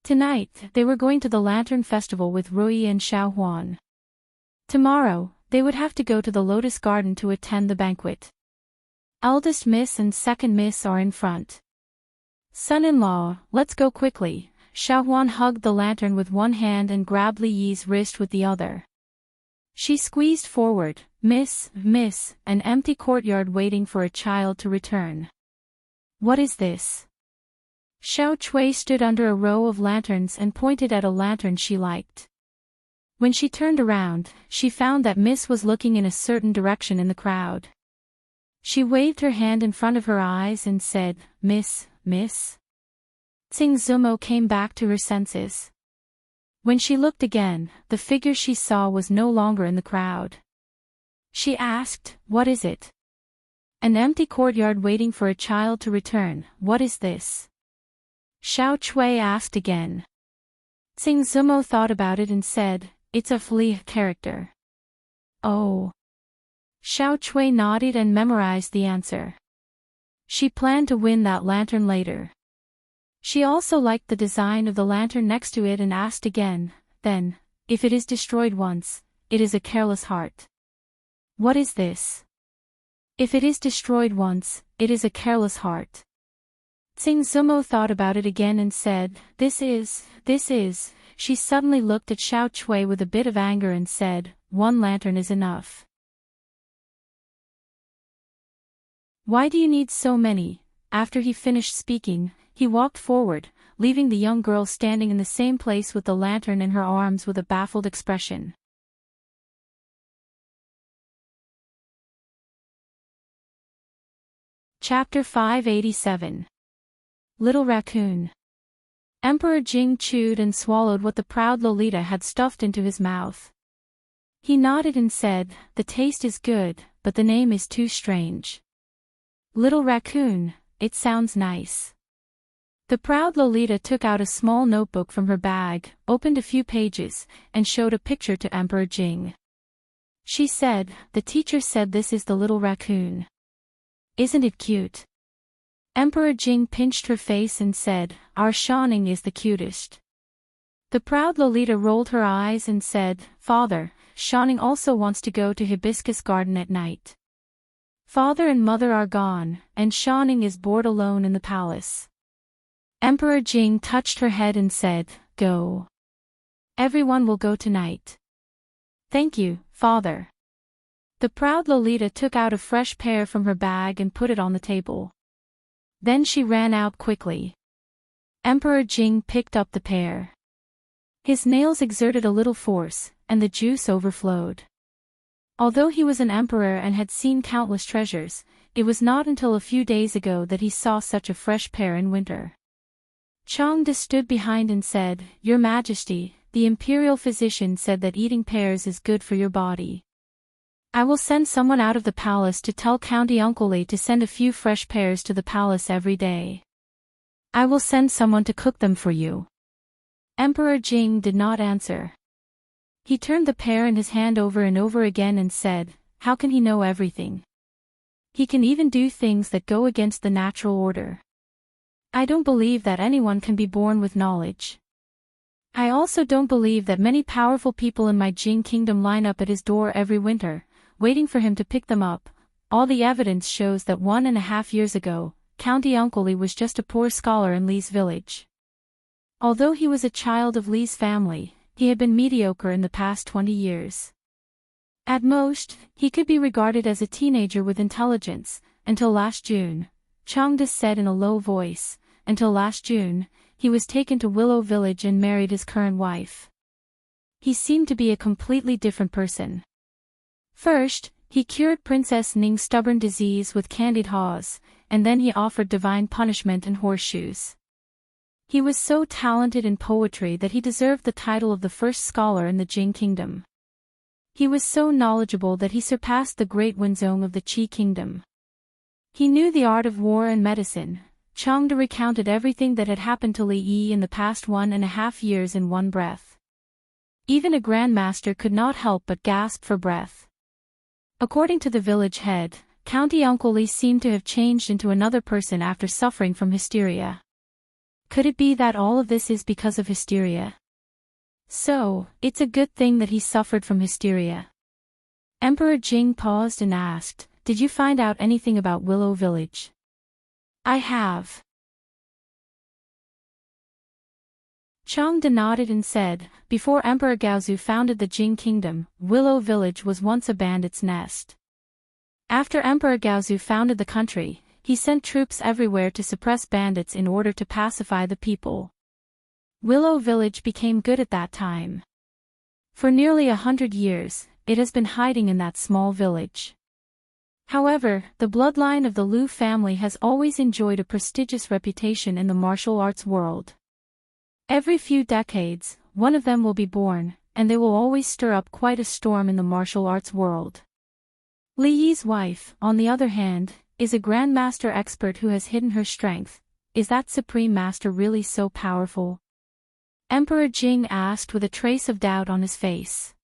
Tonight, they were going to the Lantern Festival with Rui and Xiao Huan. Tomorrow, they would have to go to the Lotus Garden to attend the banquet. Eldest Miss and Second Miss are in front. "Son-in-law, let's go quickly." Xiao Huan hugged the lantern with one hand and grabbed Li Yi's wrist with the other. She squeezed forward, "Miss, an empty courtyard waiting for a child to return. What is this?" Xiao Chui stood under a row of lanterns and pointed at a lantern she liked. When she turned around, she found that Miss was looking in a certain direction in the crowd. She waved her hand in front of her eyes and said, Miss. Tsing Zumo came back to her senses. When she looked again, the figure she saw was no longer in the crowd. She asked, "What is it?" "An empty courtyard waiting for a child to return. What is this?" Xiao Chui asked again. Tsing Zumo thought about it and said, "It's a flea character." "Oh." Xiao Chui nodded and memorized the answer. She planned to win that lantern later. She also liked the design of the lantern next to it and asked again, "Then, if it is destroyed once, it is a careless heart. What is this?" "If it is destroyed once, it is a careless heart." Tsing Zumo thought about it again and said, This is. She suddenly looked at Xiao Chui with a bit of anger and said, "One lantern is enough. Why do you need so many?" After he finished speaking, he walked forward, leaving the young girl standing in the same place with the lantern in her arms with a baffled expression. Chapter 587. Little Raccoon. Emperor Jing chewed and swallowed what the proud Lolita had stuffed into his mouth. He nodded and said, "The taste is good, but the name is too strange. Little Raccoon, it sounds nice." The proud Lolita took out a small notebook from her bag, opened a few pages, and showed a picture to Emperor Jing. She said, "The teacher said this is the little raccoon. Isn't it cute?" Emperor Jing pinched her face and said, "Our Shining is the cutest." The proud Lolita rolled her eyes and said, "Father, Shining also wants to go to Hibiscus Garden at night. Father and mother are gone, and Shining is bored alone in the palace." Emperor Jing touched her head and said, "Go. Everyone will go tonight." "Thank you, father." The proud Lolita took out a fresh pear from her bag and put it on the table. Then she ran out quickly. Emperor Jing picked up the pear. His nails exerted a little force, and the juice overflowed. Although he was an emperor and had seen countless treasures, it was not until a few days ago that he saw such a fresh pear in winter. Changde stood behind and said, "Your Majesty, the imperial physician said that eating pears is good for your body. I will send someone out of the palace to tell County Uncle Li to send a few fresh pears to the palace every day. I will send someone to cook them for you." Emperor Jing did not answer. He turned the pear in his hand over and over again and said, "How can he know everything? He can even do things that go against the natural order. I don't believe that anyone can be born with knowledge. I also don't believe that many powerful people in my Jing kingdom line up at his door every winter, waiting for him to pick them up. All the evidence shows that 1.5 years ago, County Uncle Li was just a poor scholar in Li's village. Although he was a child of Li's family, he had been mediocre in the past 20 years. At most, he could be regarded as a teenager with intelligence, until last June, Changda said in a low voice. Until last June, he was taken to Willow Village and married his current wife. He seemed to be a completely different person. First, he cured Princess Ning's stubborn disease with candied haws, and then he offered divine punishment and horseshoes. He was so talented in poetry that he deserved the title of the first scholar in the Jing kingdom. He was so knowledgeable that he surpassed the great Wenzong of the Qi kingdom. He knew the art of war and medicine. Changde recounted everything that had happened to Li Yi in the past 1.5 years in one breath. Even a grandmaster could not help but gasp for breath. According to the village head, County Uncle Li seemed to have changed into another person after suffering from hysteria. Could it be that all of this is because of hysteria? So, it's a good thing that he suffered from hysteria. Emperor Jing paused and asked, "Did you find out anything about Willow Village?" "I have." Changde nodded and said, "Before Emperor Gaozu founded the Jing kingdom, Willow Village was once a bandit's nest. After Emperor Gaozu founded the country, he sent troops everywhere to suppress bandits in order to pacify the people. Willow Village became good at that time. For nearly 100 years, it has been hiding in that small village. However, the bloodline of the Liu family has always enjoyed a prestigious reputation in the martial arts world. Every few decades, one of them will be born, and they will always stir up quite a storm in the martial arts world. Li Yi's wife, on the other hand, is a grandmaster expert who has hidden her strength. Is that supreme master really so powerful?" Emperor Jing asked with a trace of doubt on his face.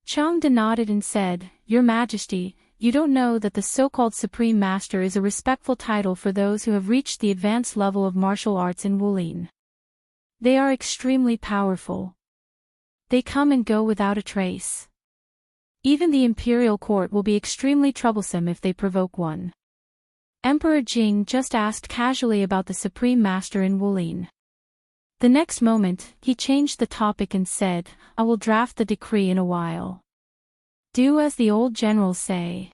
Changde nodded and said, "Your Majesty, you don't know that the so-called Supreme Master is a respectful title for those who have reached the advanced level of martial arts in Wulin. They are extremely powerful. They come and go without a trace. Even the imperial court will be extremely troublesome if they provoke one." Emperor Jing just asked casually about the Supreme Master in Wulin. The next moment, he changed the topic and said, "I will draft the decree in a while. Do as the old generals say."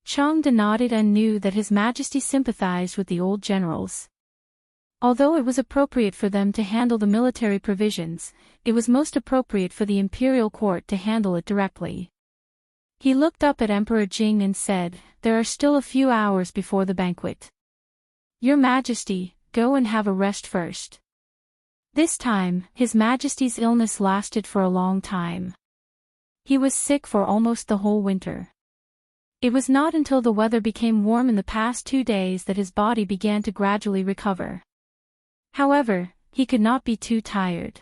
Changde nodded and knew that His Majesty sympathized with the old generals. Although it was appropriate for them to handle the military provisions, it was most appropriate for the imperial court to handle it directly. He looked up at Emperor Jing and said, "There are still a few hours before the banquet. Your Majesty, go and have a rest first." This time, His Majesty's illness lasted for a long time. He was sick for almost the whole winter. It was not until the weather became warm in the past 2 days that his body began to gradually recover. However, he could not be too tired.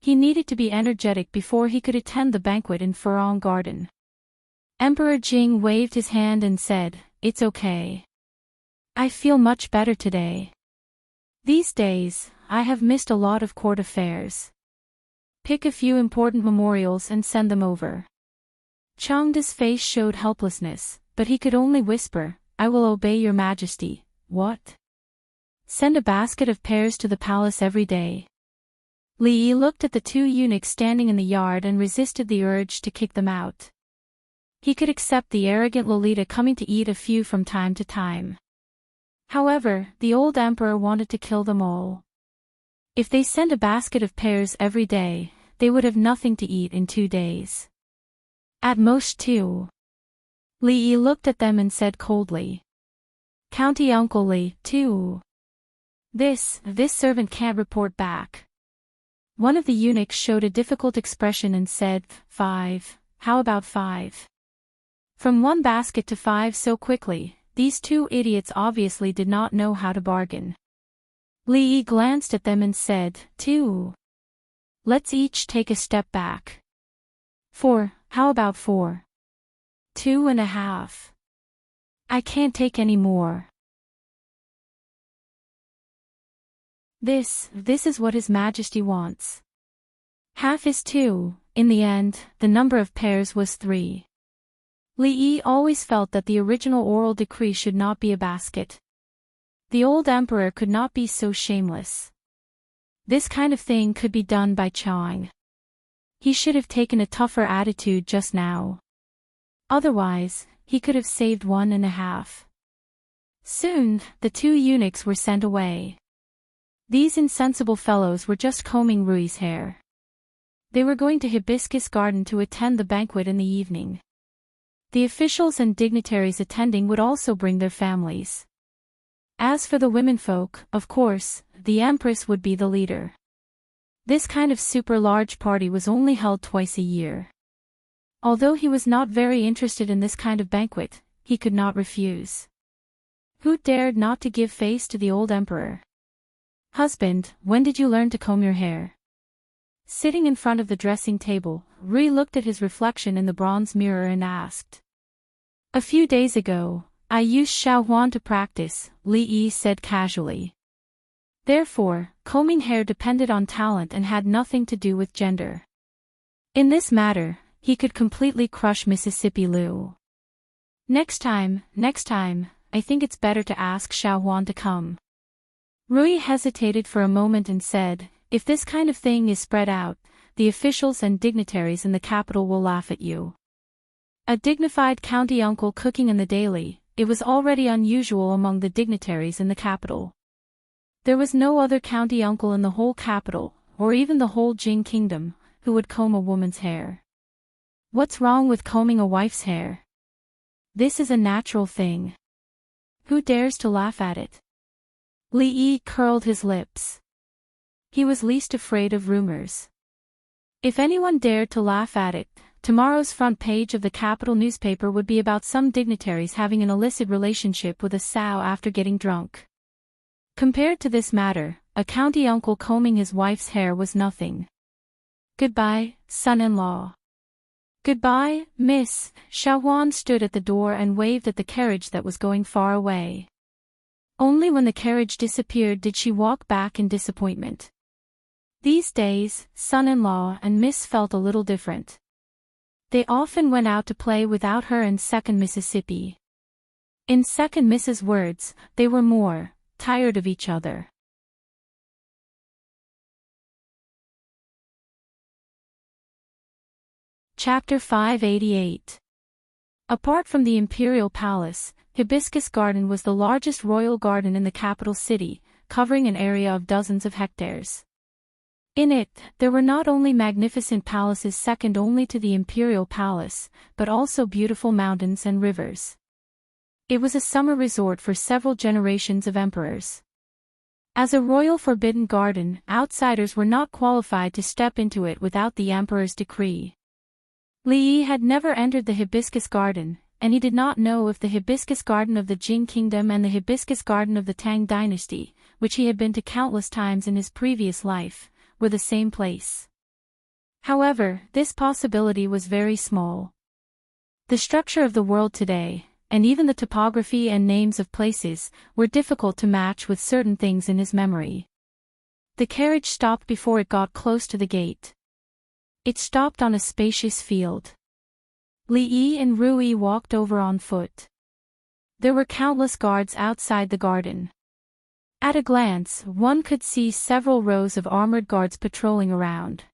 He needed to be energetic before he could attend the banquet in Furong Garden. Emperor Jing waved his hand and said, "It's okay. I feel much better today. These days, I have missed a lot of court affairs. Pick a few important memorials and send them over." Changde's face showed helplessness, but he could only whisper, "I will obey your Majesty." "What?" "Send a basket of pears to the palace every day." Li Yi looked at the 2 eunuchs standing in the yard and resisted the urge to kick them out. He could accept the arrogant Lolita coming to eat a few from time to time. However, the old emperor wanted to kill them all. If they sent a basket of pears every day, they would have nothing to eat in 2 days. At most 2. Li Yi looked at them and said coldly, "County Uncle Li, 2. This servant can't report back." One of the eunuchs showed a difficult expression and said, 5. How about 5? From 1 basket to 5 so quickly, these 2 idiots obviously did not know how to bargain. Li Yi glanced at them and said, 2. Let's each take a step back. 4, how about 4? 2.5. I can't take any more. This is what His Majesty wants. Half is 2, in the end, the number of pairs was 3. Li Yi always felt that the original oral decree should not be a basket. The old emperor could not be so shameless. This kind of thing could be done by Chang. He should have taken a tougher attitude just now. Otherwise, he could have saved 1.5. Soon, the 2 eunuchs were sent away. These insensible fellows were just combing Rui's hair. They were going to Hibiscus Garden to attend the banquet in the evening. The officials and dignitaries attending would also bring their families. As for the womenfolk, of course, the Empress would be the leader. This kind of super large party was only held twice a year. Although he was not very interested in this kind of banquet, he could not refuse. Who dared not to give face to the old emperor? "Husband, when did you learn to comb your hair?" Sitting in front of the dressing table, Rui looked at his reflection in the bronze mirror and asked. "A few days ago, I used Xiao Huan to practice," Li Yi said casually. Therefore, combing hair depended on talent and had nothing to do with gender. In this matter, he could completely crush Mississippi Liu. Next time, I think it's better to ask Xiao Huan to come." Rui hesitated for a moment and said, "If this kind of thing is spread out, the officials and dignitaries in the capital will laugh at you." A dignified county uncle cooking in the daily, it was already unusual among the dignitaries in the capital. There was no other county uncle in the whole capital, or even the whole Jing kingdom, who would comb a woman's hair. What's wrong with combing a wife's hair? This is a natural thing. Who dares to laugh at it? Li Yi curled his lips. He was least afraid of rumors. If anyone dared to laugh at it, tomorrow's front page of the capital newspaper would be about some dignitaries having an illicit relationship with a sow after getting drunk. Compared to this matter, a county uncle combing his wife's hair was nothing. "Goodbye, son-in-law." "Goodbye, miss." Xiao Huan stood at the door and waved at the carriage that was going far away. Only when the carriage disappeared did she walk back in disappointment. These days, son-in-law and miss felt a little different. They often went out to play without her and second Mississippi. In second Miss's words, they were more tired of each other. Chapter 588. Apart from the imperial palace, Hibiscus Garden was the largest royal garden in the capital city, covering an area of dozens of hectares. In it, there were not only magnificent palaces second only to the imperial palace, but also beautiful mountains and rivers. It was a summer resort for several generations of emperors. As a royal forbidden garden, outsiders were not qualified to step into it without the emperor's decree. Li Yi had never entered the Hibiscus Garden, and he did not know if the Hibiscus Garden of the Jing Kingdom and the Hibiscus Garden of the Tang Dynasty, which he had been to countless times in his previous life, were the same place. However, this possibility was very small. The structure of the world today, and even the topography and names of places, were difficult to match with certain things in his memory. The carriage stopped before it got close to the gate. It stopped on a spacious field. Li Yi and Rui walked over on foot. There were countless guards outside the garden. At a glance, one could see several rows of armored guards patrolling around.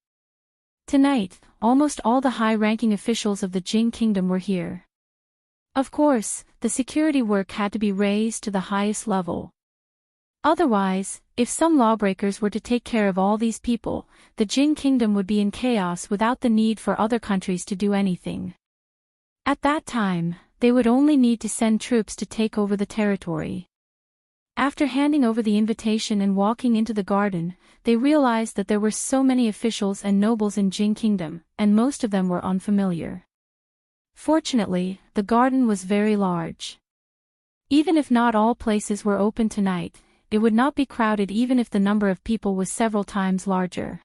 Tonight, almost all the high-ranking officials of the Jing Kingdom were here. Of course, the security work had to be raised to the highest level. Otherwise, if some lawbreakers were to take care of all these people, the Jing Kingdom would be in chaos without the need for other countries to do anything. At that time, they would only need to send troops to take over the territory. After handing over the invitation and walking into the garden, they realized that there were so many officials and nobles in Jing Kingdom, and most of them were unfamiliar. Fortunately, the garden was very large. Even if not all places were open tonight, it would not be crowded even if the number of people was several times larger.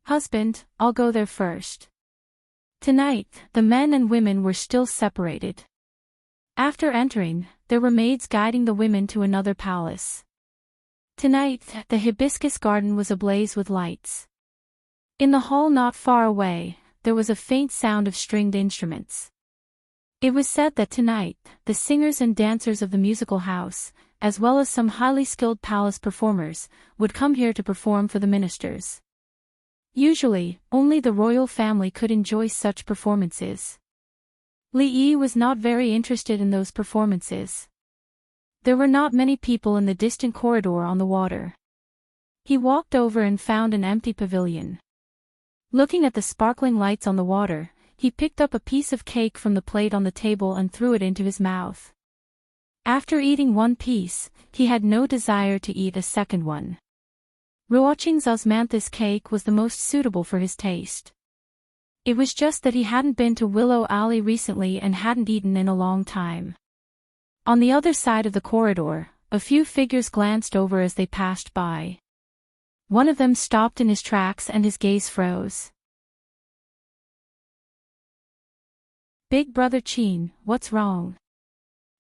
"Husband, I'll go there first." Tonight, the men and women were still separated. After entering, there were maids guiding the women to another palace. Tonight, the Hibiscus Garden was ablaze with lights. In the hall not far away, there was a faint sound of stringed instruments. It was said that tonight, the singers and dancers of the musical house, as well as some highly skilled palace performers, would come here to perform for the ministers. Usually, only the royal family could enjoy such performances. Li Yi was not very interested in those performances. There were not many people in the distant corridor on the water. He walked over and found an empty pavilion. Looking at the sparkling lights on the water, he picked up a piece of cake from the plate on the table and threw it into his mouth. After eating one piece, he had no desire to eat a second one. Ruoqing's osmanthus cake was the most suitable for his taste. It was just that he hadn't been to Willow Alley recently and hadn't eaten in a long time. On the other side of the corridor, a few figures glanced over as they passed by. One of them stopped in his tracks and his gaze froze. "Big Brother Qin, what's wrong?"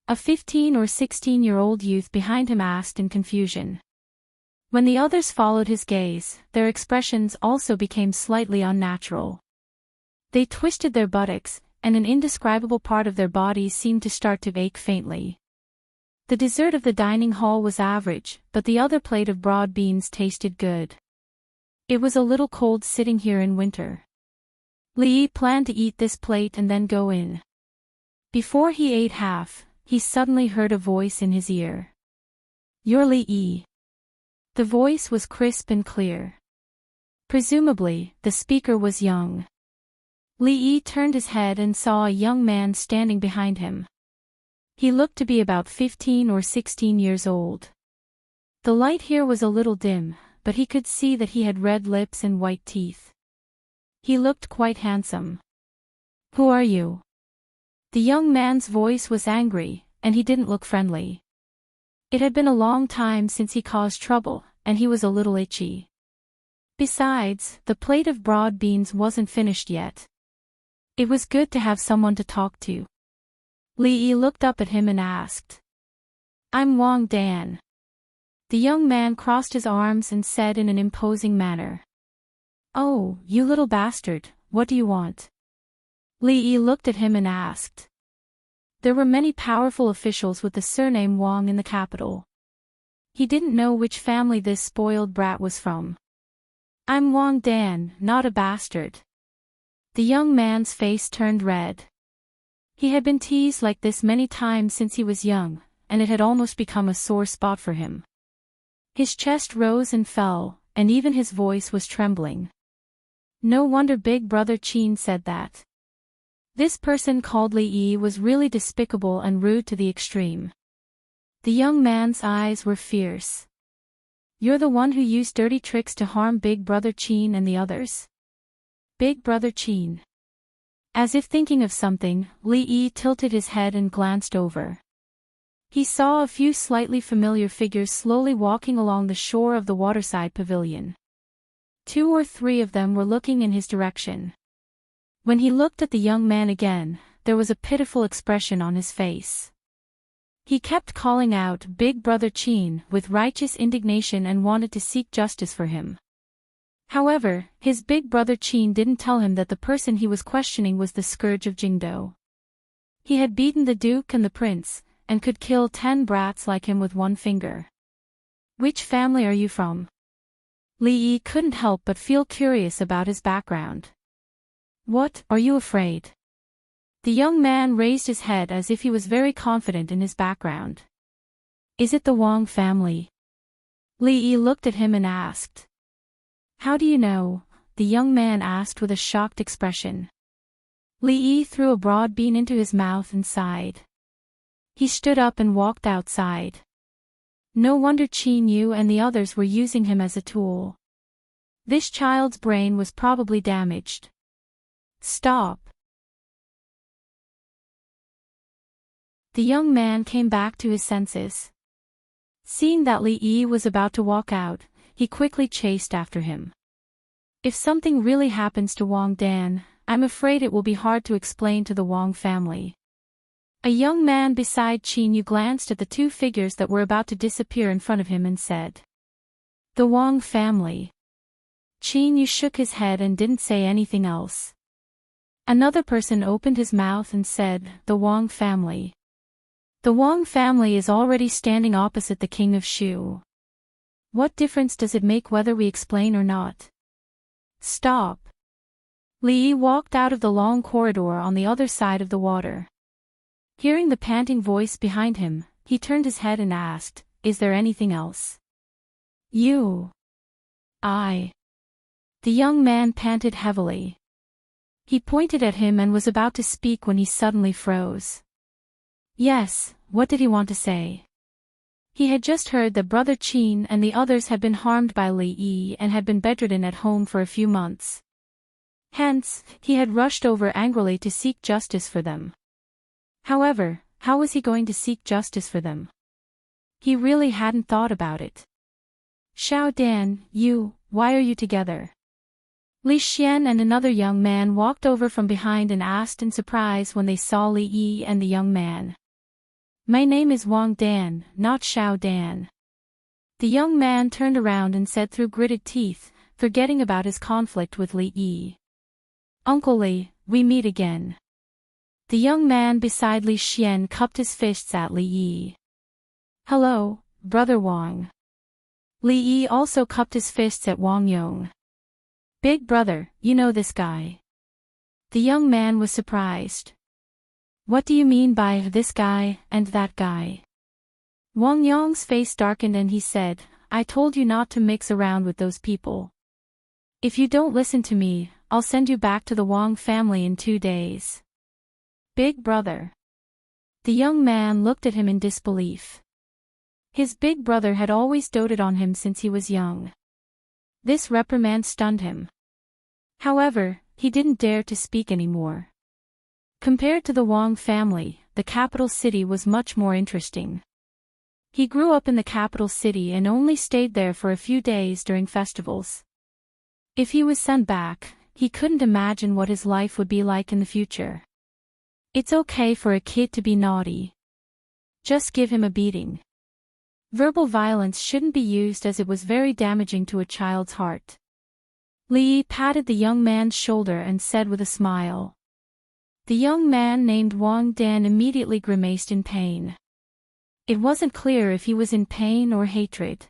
A 15 or 16-year-old youth behind him asked in confusion. When the others followed his gaze, their expressions also became slightly unnatural. They twisted their buttocks, and an indescribable part of their bodies seemed to start to ache faintly. The dessert of the dining hall was average, but the other plate of broad beans tasted good. It was a little cold sitting here in winter. Li Yi planned to eat this plate and then go in. Before he ate half, he suddenly heard a voice in his ear. "You're Li Yi." The voice was crisp and clear. Presumably, the speaker was young. Li Yi turned his head and saw a young man standing behind him. He looked to be about 15 or 16 years old. The light here was a little dim, but he could see that he had red lips and white teeth. He looked quite handsome. "Who are you?" The young man's voice was angry, and he didn't look friendly. It had been a long time since he caused trouble, and he was a little itchy. Besides, the plate of broad beans wasn't finished yet. It was good to have someone to talk to. Li Yi looked up at him and asked. "I'm Wang Dan." The young man crossed his arms and said in an imposing manner. "Oh, you little bastard, what do you want?" Li Yi looked at him and asked. There were many powerful officials with the surname Wang in the capital. He didn't know which family this spoiled brat was from. "I'm Wang Dan, not a bastard." The young man's face turned red. He had been teased like this many times since he was young, and it had almost become a sore spot for him. His chest rose and fell, and even his voice was trembling. No wonder Big Brother Qin said that. This person called Li Yi was really despicable and rude to the extreme. The young man's eyes were fierce. "You're the one who used dirty tricks to harm Big Brother Qin and the others?" Big Brother Qin. As if thinking of something, Li Yi tilted his head and glanced over. He saw a few slightly familiar figures slowly walking along the shore of the waterside pavilion. 2 or 3 of them were looking in his direction. When he looked at the young man again, there was a pitiful expression on his face. He kept calling out Big Brother Qin with righteous indignation and wanted to seek justice for him. However, his big brother Qin didn't tell him that the person he was questioning was the scourge of Jingdo. He had beaten the duke and the prince, and could kill 10 brats like him with one finger. "Which family are you from?" Li Yi couldn't help but feel curious about his background. "What, are you afraid?" The young man raised his head as if he was very confident in his background. "Is it the Wang family?" Li Yi looked at him and asked. "How do you know?" the young man asked with a shocked expression. Li Yi threw a broad bean into his mouth and sighed. He stood up and walked outside. No wonder Qin Yu and the others were using him as a tool. This child's brain was probably damaged. "Stop." The young man came back to his senses. Seeing that Li Yi was about to walk out, he quickly chased after him. If something really happens to Wang Dan, I'm afraid it will be hard to explain to the Wang family. A young man beside Qin Yu glanced at the 2 figures that were about to disappear in front of him and said, "The Wang family." Qin Yu shook his head and didn't say anything else. Another person opened his mouth and said, "The Wang family." The Wang family is already standing opposite the king of Shu. What difference does it make whether we explain or not? Stop. Li Yi walked out of the long corridor on the other side of the water. Hearing the panting voice behind him, he turned his head and asked, "Is there anything else?" "You." "I." The young man panted heavily. He pointed at him and was about to speak when he suddenly froze. Yes, what did he want to say? He had just heard that Brother Qin and the others had been harmed by Li Yi and had been bedridden at home for a few months. Hence, he had rushed over angrily to seek justice for them. However, how was he going to seek justice for them? He really hadn't thought about it. "Xiao Dan, why are you together?" Li Xian and another young man walked over from behind and asked in surprise when they saw Li Yi and the young man. "My name is Wang Dan, not Xiao Dan." The young man turned around and said through gritted teeth, forgetting about his conflict with Li Yi. "Uncle Li, we meet again." The young man beside Li Xian cupped his fists at Li Yi. "Hello, Brother Wang." Li Yi also cupped his fists at Wang Yong. "Big brother, you know this guy?" The young man was surprised. "What do you mean by this guy and that guy?" Wang Yong's face darkened and he said, "I told you not to mix around with those people. If you don't listen to me, I'll send you back to the Wang family in 2 days. "Big brother." The young man looked at him in disbelief. His big brother had always doted on him since he was young. This reprimand stunned him. However, he didn't dare to speak anymore. Compared to the Wang family, the capital city was much more interesting. He grew up in the capital city and only stayed there for a few days during festivals. If he was sent back, he couldn't imagine what his life would be like in the future. It's okay for a kid to be naughty. Just give him a beating. Verbal violence shouldn't be used as it was very damaging to a child's heart. Li Yi patted the young man's shoulder and said with a smile. The young man named Wang Dan immediately grimaced in pain. It wasn't clear if he was in pain or hatred.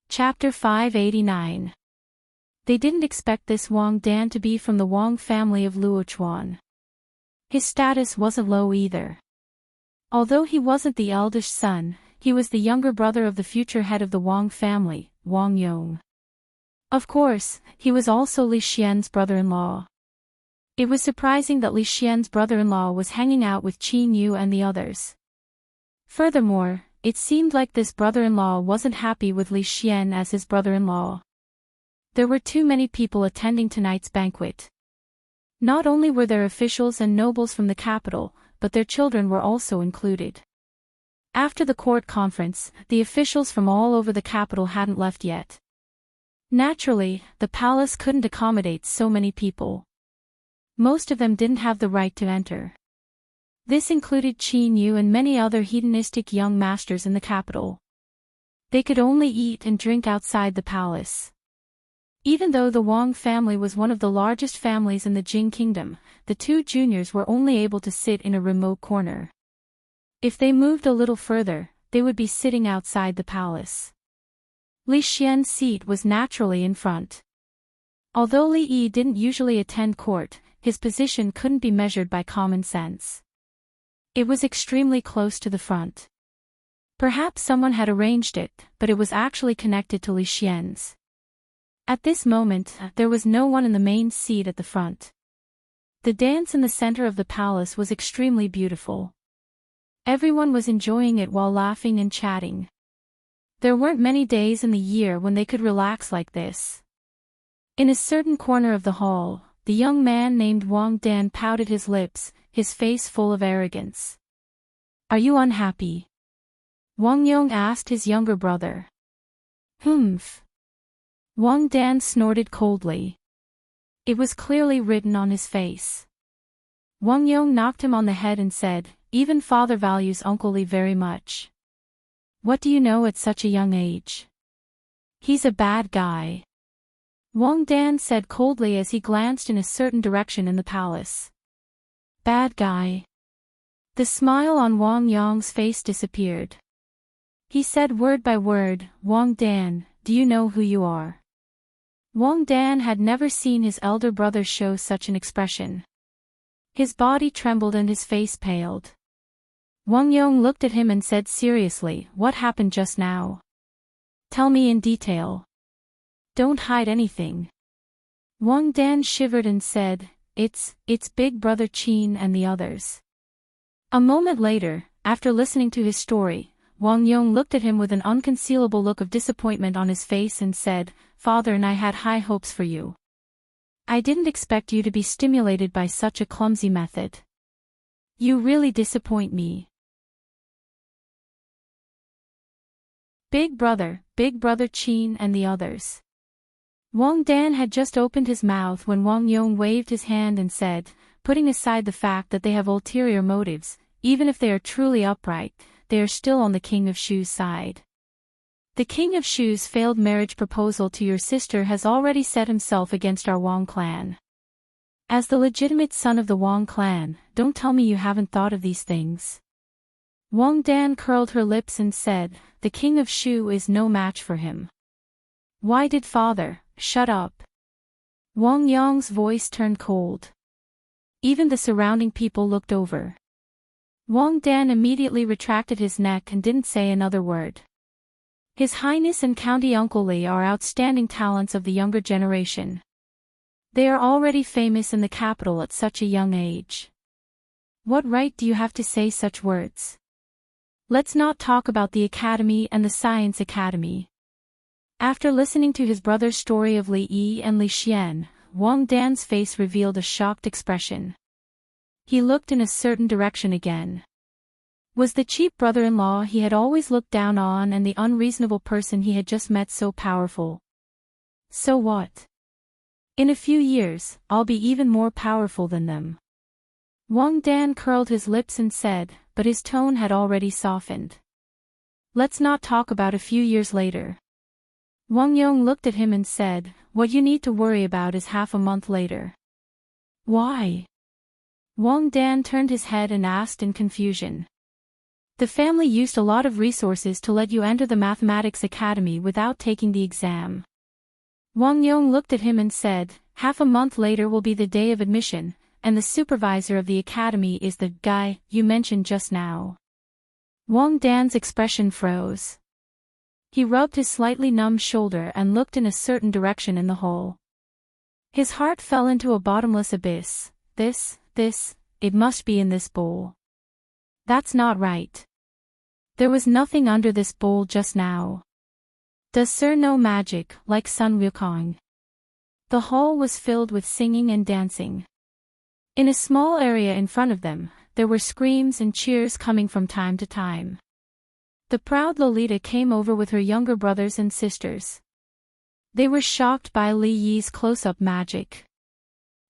Chapter 589. They didn't expect this Wang Dan to be from the Wang family of Luochuan. His status wasn't low either. Although he wasn't the eldest son, he was the younger brother of the future head of the Wang family, Wang Yong. Of course, he was also Li Xian's brother-in-law. It was surprising that Li Xian's brother-in-law was hanging out with Qin Yu and the others. Furthermore, it seemed like this brother-in-law wasn't happy with Li Xian as his brother-in-law. There were too many people attending tonight's banquet. Not only were there officials and nobles from the capital, but their children were also included. After the court conference, the officials from all over the capital hadn't left yet. Naturally, the palace couldn't accommodate so many people. Most of them didn't have the right to enter. This included Qin Yu and many other hedonistic young masters in the capital. They could only eat and drink outside the palace. Even though the Wang family was one of the largest families in the Jing kingdom, the two juniors were only able to sit in a remote corner. If they moved a little further, they would be sitting outside the palace. Li Xian's seat was naturally in front. Although Li Yi didn't usually attend court, his position couldn't be measured by common sense. It was extremely close to the front. Perhaps someone had arranged it, but it was actually connected to Li Xian's. At this moment, there was no one in the main seat at the front. The dance in the center of the palace was extremely beautiful. Everyone was enjoying it while laughing and chatting. There weren't many days in the year when they could relax like this. In a certain corner of the hall, the young man named Wang Dan pouted his lips, his face full of arrogance. "Are you unhappy?" Wang Yong asked his younger brother. "Humph." Wang Dan snorted coldly. It was clearly written on his face. Wang Yong knocked him on the head and said, "Even father values Uncle Li very much. What do you know at such a young age? He's a bad guy." Wang Dan said coldly as he glanced in a certain direction in the palace. Bad guy. The smile on Wang Yong's face disappeared. He said word by word, Wang Dan, do you know who you are? Wang Dan had never seen his elder brother show such an expression. His body trembled and his face paled. Wang Yong looked at him and said seriously, what happened just now? Tell me in detail. Don't hide anything. Wang Dan shivered and said, It's Big Brother Qin and the others. A moment later, after listening to his story, Wang Yong looked at him with an unconcealable look of disappointment on his face and said, Father, and I had high hopes for you. I didn't expect you to be stimulated by such a clumsy method. You really disappoint me. Big Brother Qin and the others. Wang Dan had just opened his mouth when Wang Yong waved his hand and said, putting aside the fact that they have ulterior motives, even if they are truly upright, they are still on the King of Shu's side. The King of Shu's failed marriage proposal to your sister has already set himself against our Wang clan. As the legitimate son of the Wang clan, don't tell me you haven't thought of these things. Wang Dan curled her lips and said, the King of Shu is no match for him. Why did father? Shut up. Wang Yong's voice turned cold. Even the surrounding people looked over. Wang Dan immediately retracted his neck and didn't say another word. His Highness and County Uncle Li are outstanding talents of the younger generation. They are already famous in the capital at such a young age. What right do you have to say such words? Let's not talk about the academy and the science academy. After listening to his brother's story of Li Yi and Li Xian, Wang Dan's face revealed a shocked expression. He looked in a certain direction again. Was the cheap brother-in-law he had always looked down on and the unreasonable person he had just met so powerful? So what? In a few years, I'll be even more powerful than them. Wang Dan curled his lips and said, but his tone had already softened. Let's not talk about a few years later. Wang Yong looked at him and said, what you need to worry about is half a month later. Why? Wang Dan turned his head and asked in confusion. The family used a lot of resources to let you enter the Mathematics Academy without taking the exam. Wang Yong looked at him and said, half a month later will be the day of admission, and the supervisor of the academy is the guy you mentioned just now. Wang Dan's expression froze. He rubbed his slightly numb shoulder and looked in a certain direction in the hole. His heart fell into a bottomless abyss. It must be in this bowl. That's not right. There was nothing under this bowl just now. Does Sir know magic, like Sun Wukong? The hall was filled with singing and dancing. In a small area in front of them, there were screams and cheers coming from time to time. The proud Lolita came over with her younger brothers and sisters. They were shocked by Li Yi's close-up magic.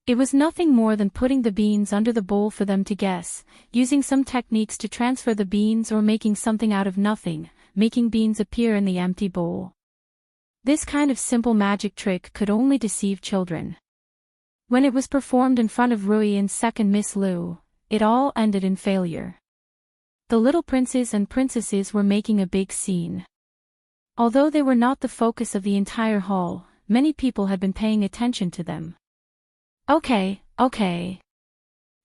It was nothing more than putting the beans under the bowl for them to guess, using some techniques to transfer the beans or making something out of nothing, making beans appear in the empty bowl. This kind of simple magic trick could only deceive children. When it was performed in front of Rui and second Miss Lu, it all ended in failure. The little princes and princesses were making a big scene. Although they were not the focus of the entire hall, many people had been paying attention to them. Okay.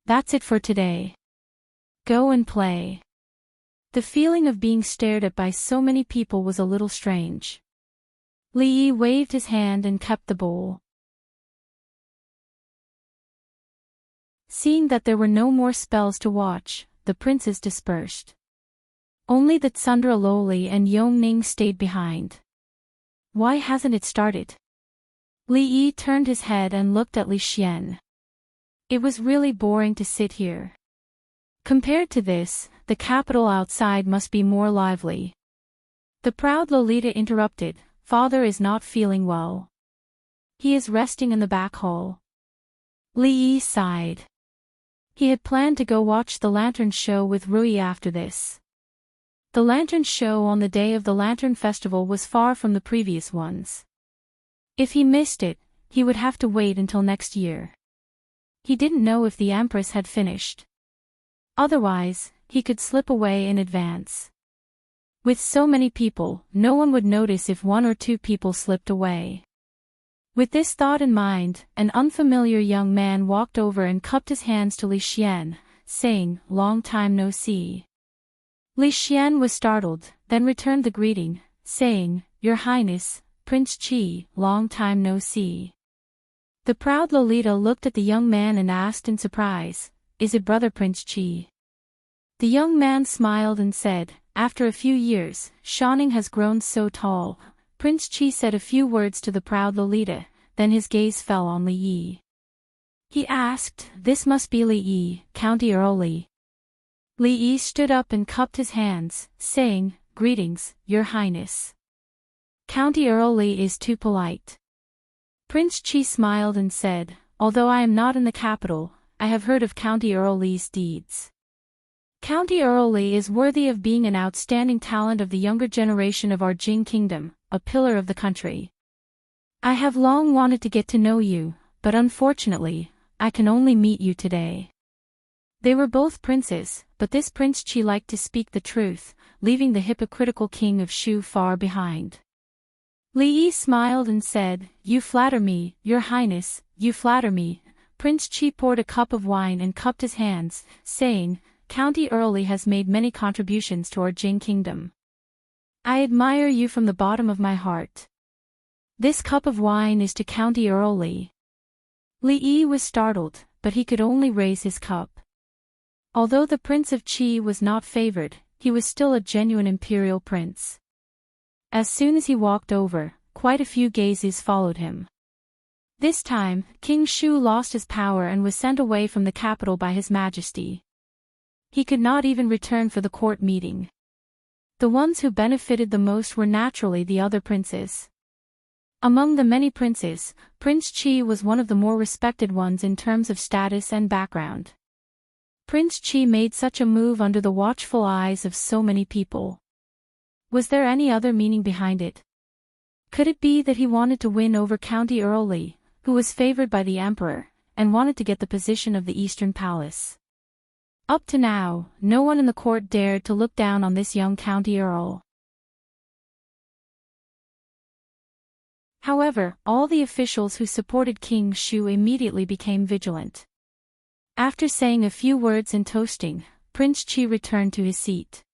That's it for today. Go and play. The feeling of being stared at by so many people was a little strange. Li Yi waved his hand and kept the bowl. Seeing that there were no more spells to watch, the princes dispersed. Only the Tsundra Loli and Yongning stayed behind. Why hasn't it started? Li Yi turned his head and looked at Li Xian. It was really boring to sit here. Compared to this, the capital outside must be more lively. The proud Lolita interrupted, Father is not feeling well. He is resting in the back hall. Li Yi sighed. He had planned to go watch the lantern show with Rui after this. The lantern show on the day of the Lantern Festival was far from the previous ones. If he missed it, he would have to wait until next year. He didn't know if the Empress had finished. Otherwise, he could slip away in advance. With so many people, no one would notice if one or two people slipped away. With this thought in mind, an unfamiliar young man walked over and cupped his hands to Li Xian, saying, "Long time no see." Li Xian was startled, then returned the greeting, saying, "Your Highness, Prince Qi, long time no see." The proud Lolita looked at the young man and asked in surprise, "Is it brother Prince Qi?" The young man smiled and said, "After a few years, Shanning has grown so tall." Prince Qi said a few words to the proud Lolita, then his gaze fell on Li Yi. He asked, "This must be Li Yi, County Earl Li." Li Yi stood up and cupped his hands, saying, "Greetings, Your Highness. County Earl Li is too polite." Prince Qi smiled and said, "Although I am not in the capital, I have heard of County Earl Li's deeds. County Earl Li is worthy of being an outstanding talent of the younger generation of our Jing Kingdom, a pillar of the country. I have long wanted to get to know you, but unfortunately, I can only meet you today." They were both princes, but this Prince Qi liked to speak the truth, leaving the hypocritical king of Shu far behind. Li Yi smiled and said, "You flatter me, Your Highness, you flatter me." Prince Qi poured a cup of wine and cupped his hands, saying, "County Earl Li has made many contributions to our Jing Kingdom. I admire you from the bottom of my heart. This cup of wine is to County Earl Li." Li Yi was startled, but he could only raise his cup. Although the Prince of Qi was not favored, he was still a genuine imperial prince. As soon as he walked over, quite a few gazes followed him. This time, King Shu lost his power and was sent away from the capital by His Majesty. He could not even return for the court meeting. The ones who benefited the most were naturally the other princes. Among the many princes, Prince Qi was one of the more respected ones in terms of status and background. Prince Qi made such a move under the watchful eyes of so many people. Was there any other meaning behind it? Could it be that he wanted to win over County Earl Li, who was favored by the emperor, and wanted to get the position of the Eastern Palace? Up to now, no one in the court dared to look down on this young county earl. However, all the officials who supported King Shu immediately became vigilant. After saying a few words in toasting, Prince Qi returned to his seat.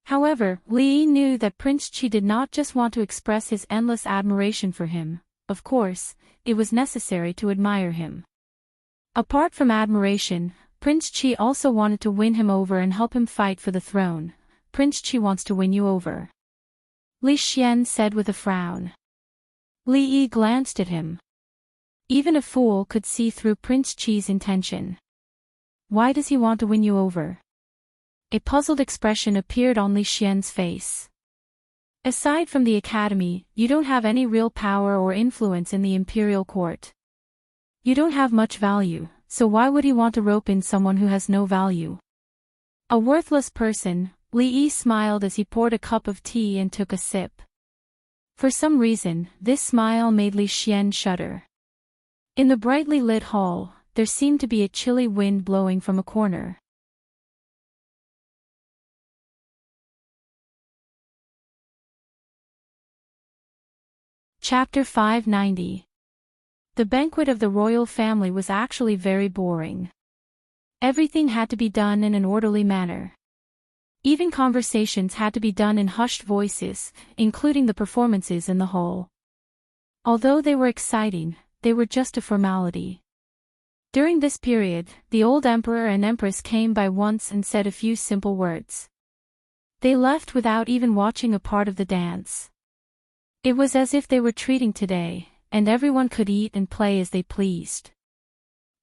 However, Li Yi knew that Prince Qi did not just want to express his endless admiration for him. Of course, it was necessary to admire him. Apart from admiration, Prince Qi also wanted to win him over and help him fight for the throne. "Prince Qi wants to win you over," Li Xian said with a frown. Li Yi glanced at him. Even a fool could see through Prince Qi's intention. "Why does he want to win you over?" A puzzled expression appeared on Li Xian's face. "Aside from the academy, you don't have any real power or influence in the imperial court. You don't have much value, so why would he want to rope in someone who has no value? A worthless person." Li Yi smiled as he poured a cup of tea and took a sip. For some reason, this smile made Li Xian shudder. In the brightly lit hall, there seemed to be a chilly wind blowing from a corner. Chapter 590. The banquet of the royal family was actually very boring. Everything had to be done in an orderly manner. Even conversations had to be done in hushed voices, including the performances in the hall. Although they were exciting, they were just a formality. During this period, the old emperor and empress came by once and said a few simple words. They left without even watching a part of the dance. It was as if they were treating today, and everyone could eat and play as they pleased.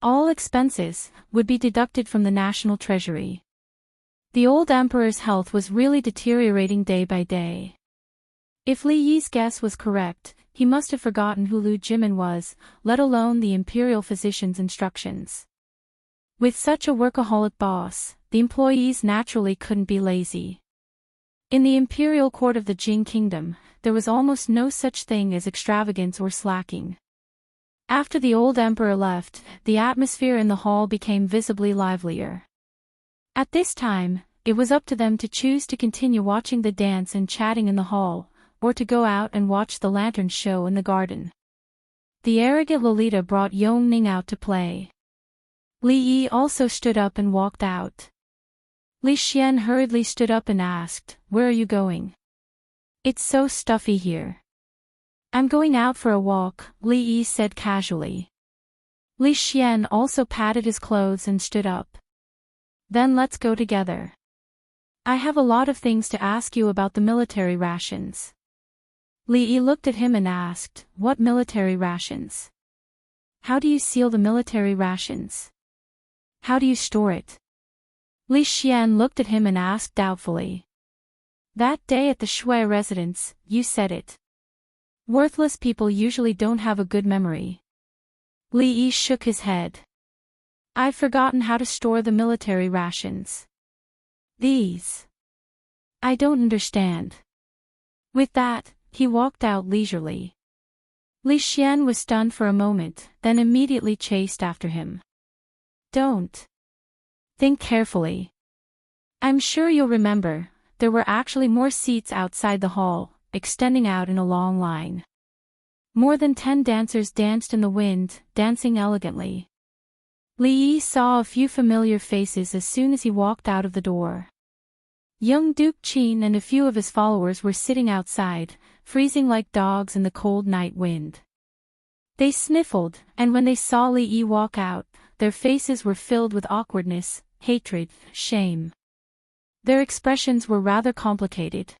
All expenses would be deducted from the national treasury. The old emperor's health was really deteriorating day by day. If Li Yi's guess was correct, he must have forgotten who Lu Jimin was, let alone the imperial physician's instructions. With such a workaholic boss, the employees naturally couldn't be lazy. In the imperial court of the Jing Kingdom, there was almost no such thing as extravagance or slacking. After the old emperor left, the atmosphere in the hall became visibly livelier. At this time, It was up to them to choose to continue watching the dance and chatting in the hall, or to go out and watch the lantern show in the garden. The arrogant Lolita brought Yongning out to play. Li Yi also stood up and walked out. Li Xian hurriedly stood up and asked, "Where are you going?" "It's so stuffy here." "I'm going out for a walk," Li Yi said casually. Li Xian also patted his clothes and stood up. "Then let's go together. I have a lot of things to ask you about the military rations." Li Yi looked at him and asked, "What military rations? How do you seal the military rations? How do you store it?" Li Xian looked at him and asked doubtfully. "That day at the Shui residence, you said it. Worthless people usually don't have a good memory." Li Yi shook his head. "I've forgotten how to store the military rations. These. I don't understand." With that, he walked out leisurely. Li Xian was stunned for a moment, then immediately chased after him. "Don't. Think carefully. I'm sure you'll remember, there were actually more seats outside the hall, extending out in a long line. More than 10 dancers danced in the wind, dancing elegantly." Li Yi saw a few familiar faces as soon as he walked out of the door. Young Duke Qin and a few of his followers were sitting outside, freezing like dogs in the cold night wind. They sniffled, and when they saw Li Yi walk out, their faces were filled with awkwardness, hatred, shame. Their expressions were rather complicated.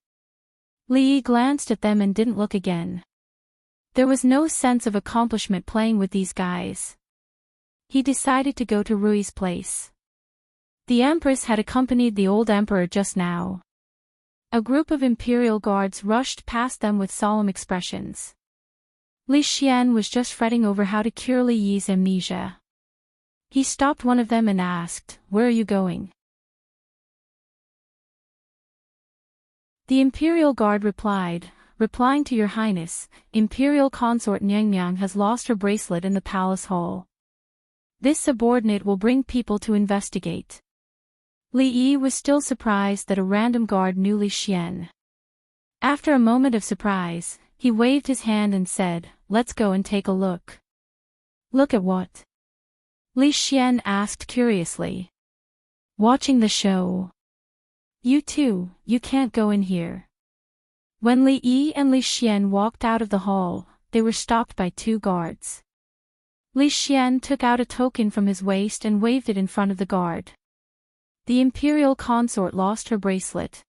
Li Yi glanced at them and didn't look again. There was no sense of accomplishment playing with these guys. He decided to go to Rui's place. The Empress had accompanied the old emperor just now. A group of imperial guards rushed past them with solemn expressions. Li Xian was just fretting over how to cure Li Yi's amnesia. He stopped one of them and asked, "Where are you going?" The imperial guard replied, "Replying to your highness, Imperial consort Nyang has lost her bracelet in the palace hall. This subordinate will bring people to investigate." Li Yi was still surprised that a random guard knew Li Xian. After a moment of surprise, he waved his hand and said, "Let's go and take a look." "Look at what?" Li Xian asked curiously. "Watching the show." "You too, you can't go in here." When Li Yi and Li Xian walked out of the hall, they were stopped by 2 guards. Li Xian took out a token from his waist and waved it in front of the guard. The imperial consort lost her bracelet.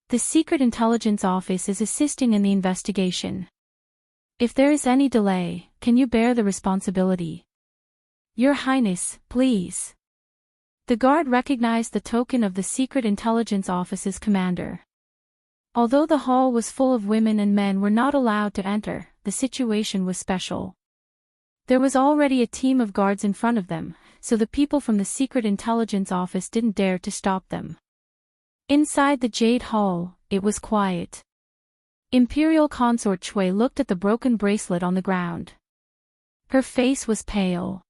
The Secret Intelligence Office is assisting in the investigation. If there is any delay, can you bear the responsibility? Your Highness, please. The guard recognized the token of the Secret Intelligence Office's commander. Although the hall was full of women and men were not allowed to enter, the situation was special. There was already a team of guards in front of them, so the people from the Secret Intelligence Office didn't dare to stop them. Inside the Jade Hall, it was quiet. Imperial Consort Chui looked at the broken bracelet on the ground. Her face was pale.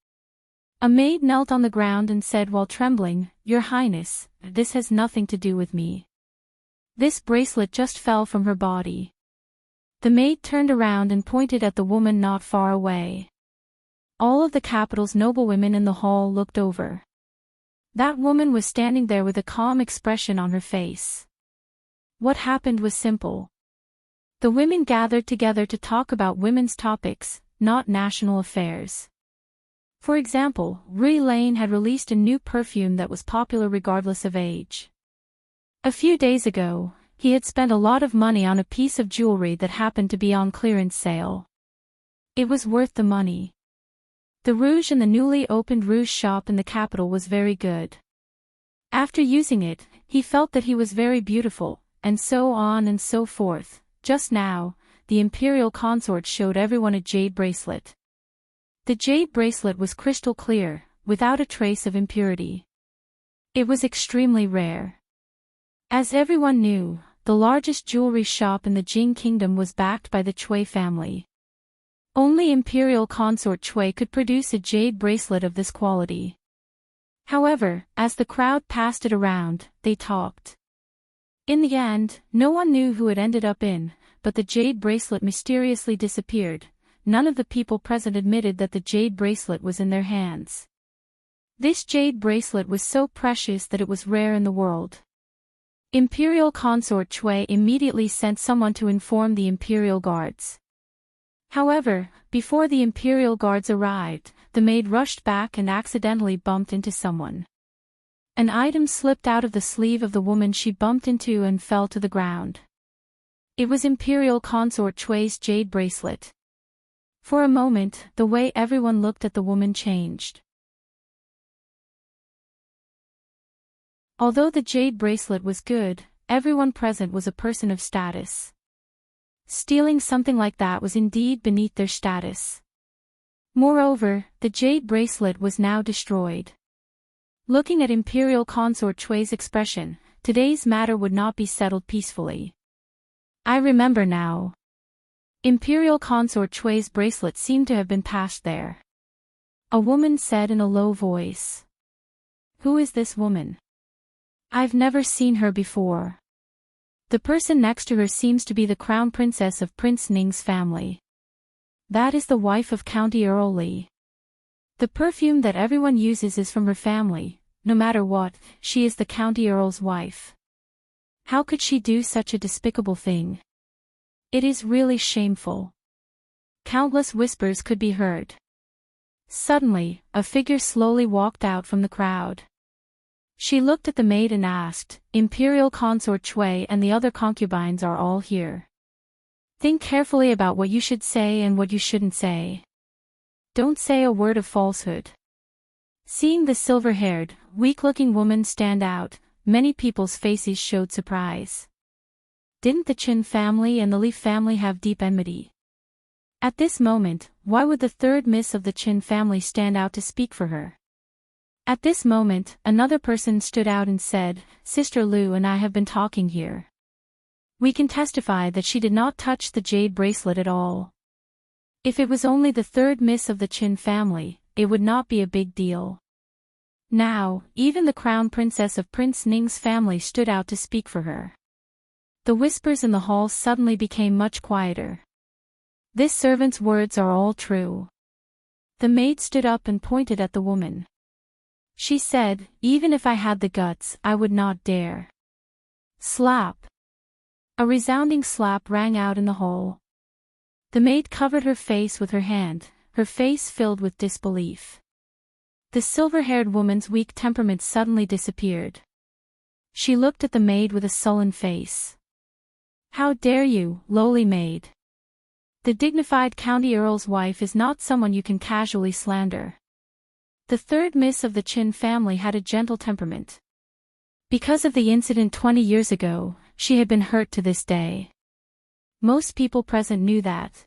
A maid knelt on the ground and said while trembling, "Your Highness, this has nothing to do with me. This bracelet just fell from her body." The maid turned around and pointed at the woman not far away. All of the capital's noblewomen in the hall looked over. That woman was standing there with a calm expression on her face. What happened was simple. The women gathered together to talk about women's topics, not national affairs. For example, Rui Lane had released a new perfume that was popular regardless of age. A few days ago, he had spent a lot of money on a piece of jewelry that happened to be on clearance sale. It was worth the money. The rouge in the newly opened rouge shop in the capital was very good. After using it, he felt that he was very beautiful, and so on and so forth. Just now, the imperial consort showed everyone a jade bracelet. The jade bracelet was crystal clear, without a trace of impurity. It was extremely rare. As everyone knew, the largest jewelry shop in the Jing Kingdom was backed by the Chui family. Only Imperial Consort Chui could produce a jade bracelet of this quality. However, as the crowd passed it around, they talked. In the end, no one knew who it ended up in, but the jade bracelet mysteriously disappeared. None of the people present admitted that the jade bracelet was in their hands. This jade bracelet was so precious that it was rare in the world. Imperial Consort Chui immediately sent someone to inform the Imperial Guards. However, before the Imperial Guards arrived, the maid rushed back and accidentally bumped into someone. An item slipped out of the sleeve of the woman she bumped into and fell to the ground. It was Imperial Consort Chui's jade bracelet. For a moment, the way everyone looked at the woman changed. Although the jade bracelet was good, everyone present was a person of status. Stealing something like that was indeed beneath their status. Moreover, the jade bracelet was now destroyed. Looking at Imperial Consort Chui's expression, today's matter would not be settled peacefully. I remember now. Imperial Consort Chui's bracelet seemed to have been passed there. A woman said in a low voice. Who is this woman? I've never seen her before. The person next to her seems to be the crown princess of Prince Ning's family. That is the wife of County Earl Li. The perfume that everyone uses is from her family. No matter what, she is the County Earl's wife. How could she do such a despicable thing? It is really shameful. Countless whispers could be heard. Suddenly, a figure slowly walked out from the crowd. She looked at the maid and asked, Imperial Consort Chui and the other concubines are all here. Think carefully about what you should say and what you shouldn't say. Don't say a word of falsehood. Seeing the silver-haired, weak-looking woman stand out, many people's faces showed surprise. Didn't the Qin family and the Li family have deep enmity? At this moment, why would the third miss of the Qin family stand out to speak for her? At this moment, another person stood out and said, Sister Lu and I have been talking here. We can testify that she did not touch the jade bracelet at all. If it was only the third miss of the Qin family, it would not be a big deal. Now, even the crown princess of Prince Ning's family stood out to speak for her. The whispers in the hall suddenly became much quieter. This servant's words are all true. The maid stood up and pointed at the woman. She said, even if I had the guts, I would not dare. Slap. A resounding slap rang out in the hall. The maid covered her face with her hand, her face filled with disbelief. The silver-haired woman's weak temperament suddenly disappeared. She looked at the maid with a sullen face. How dare you, lowly maid? The dignified county earl's wife is not someone you can casually slander. The third miss of the Qin family had a gentle temperament. Because of the incident 20 years ago, she had been hurt to this day. Most people present knew that.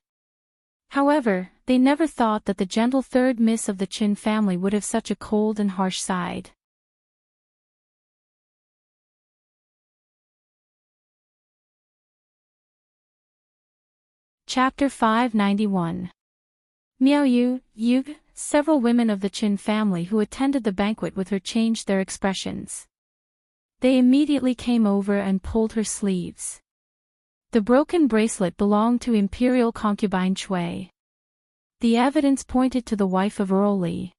However, they never thought that the gentle third miss of the Qin family would have such a cold and harsh side. Chapter 591. Miao Yu, several women of the Qin family who attended the banquet with her changed their expressions. They immediately came over and pulled her sleeves. The broken bracelet belonged to Imperial concubine Chui. The evidence pointed to the wife of Earl Li.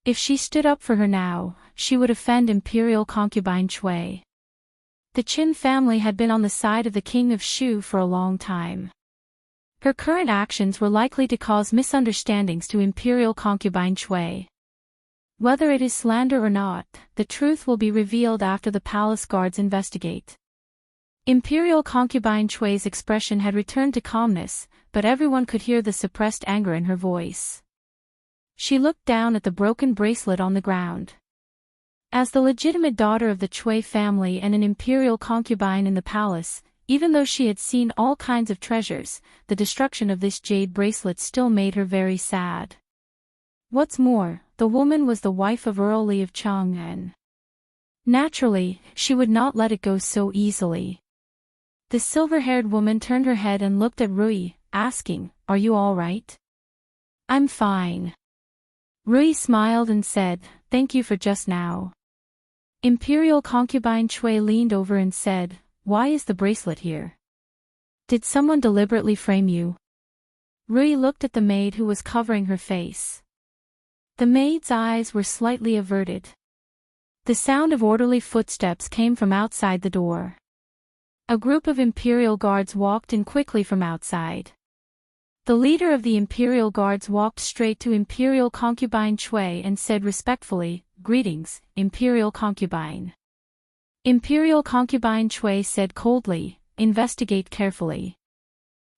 If she stood up for her now, she would offend Imperial concubine Chui. The Qin family had been on the side of the king of Shu for a long time. Her current actions were likely to cause misunderstandings to Imperial concubine Chui. Whether it is slander or not, the truth will be revealed after the palace guards investigate. Imperial concubine Chui's expression had returned to calmness, but everyone could hear the suppressed anger in her voice. She looked down at the broken bracelet on the ground. As the legitimate daughter of the Chui family and an imperial concubine in the palace, even though she had seen all kinds of treasures, the destruction of this jade bracelet still made her very sad. What's more, the woman was the wife of Earl Li of Chang'an. Naturally, she would not let it go so easily. The silver-haired woman turned her head and looked at Rui, asking, "Are you all right?" "I'm fine." Rui smiled and said, "Thank you for just now." Imperial concubine Chui leaned over and said, "Why is the bracelet here? Did someone deliberately frame you?" Rui looked at the maid who was covering her face. The maid's eyes were slightly averted. The sound of orderly footsteps came from outside the door. A group of Imperial guards walked in quickly from outside. The leader of the Imperial guards walked straight to Imperial concubine Chui and said respectfully, "Greetings, Imperial concubine." Imperial concubine Chui said coldly, "Investigate carefully.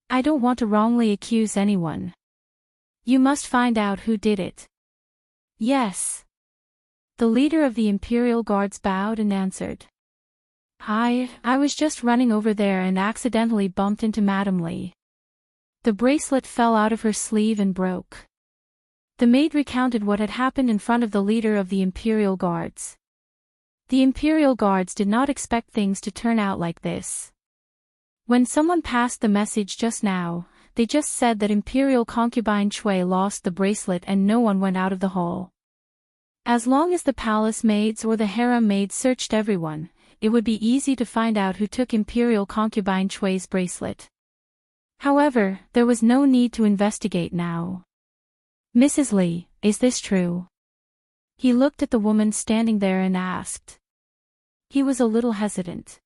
I don't want to wrongly accuse anyone. You must find out who did it." "Yes." The leader of the Imperial guards bowed and answered. I was just running over there and accidentally bumped into Madame Li. The bracelet fell out of her sleeve and broke." The maid recounted what had happened in front of the leader of the Imperial guards. The Imperial guards did not expect things to turn out like this. When someone passed the message just now, they just said that Imperial concubine Chui lost the bracelet and no one went out of the hall. As long as the palace maids or the harem maids searched everyone, it would be easy to find out who took Imperial concubine Chui's bracelet. However, there was no need to investigate now. "Mrs. Li, is this true?" He looked at the woman standing there and asked. He was a little hesitant.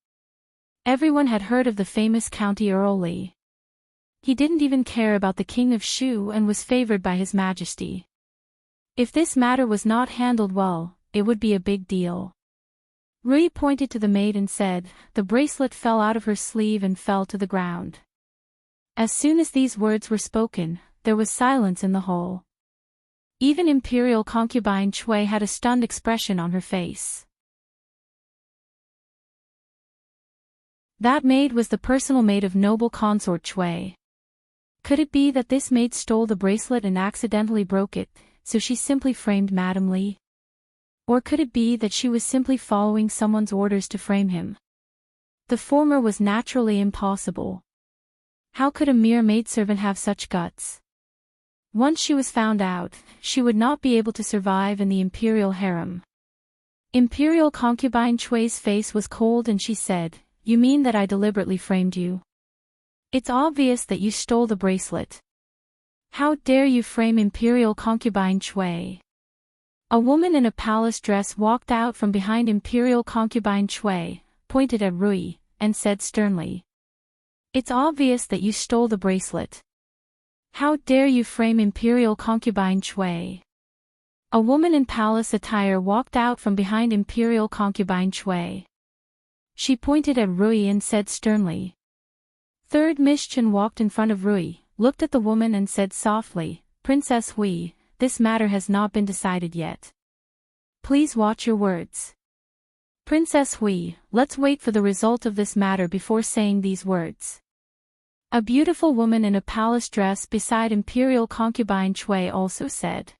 Everyone had heard of the famous County Earl Li. He didn't even care about the King of Shu and was favored by His Majesty. If this matter was not handled well, it would be a big deal. Rui pointed to the maid and said, "The bracelet fell out of her sleeve and fell to the ground." As soon as these words were spoken, there was silence in the hall. Even Imperial concubine Chui had a stunned expression on her face. That maid was the personal maid of noble consort Chui. Could it be that this maid stole the bracelet and accidentally broke it, so she simply framed Madame Li? Or could it be that she was simply following someone's orders to frame him? The former was naturally impossible. How could a mere maidservant have such guts? Once she was found out, she would not be able to survive in the imperial harem. Imperial concubine Chui's face was cold and she said, "You mean that I deliberately framed you? It's obvious that you stole the bracelet. How dare you frame Imperial concubine Chui?" A woman in a palace dress walked out from behind Imperial concubine Chui, pointed at Rui, and said sternly, "It's obvious that you stole the bracelet. How dare you frame Imperial concubine Chui?" A woman in palace attire walked out from behind Imperial concubine Chui. She pointed at Rui and said sternly. Third Miss Chen walked in front of Rui, looked at the woman and said softly, "Princess Hui, this matter has not been decided yet. Please watch your words. Princess Hui, let's wait for the result of this matter before saying these words." A beautiful woman in a palace dress beside Imperial concubine Chui also said.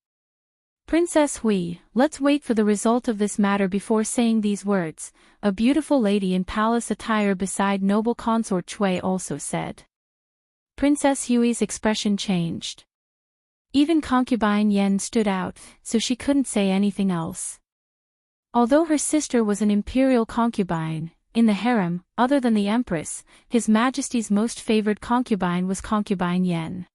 "Princess Hui, let's wait for the result of this matter before saying these words," a beautiful lady in palace attire beside noble consort Chui also said. Princess Hui's expression changed. Even concubine Yen stood out, so she couldn't say anything else. Although her sister was an imperial concubine, in the harem, other than the empress, His Majesty's most favored concubine was concubine Yen.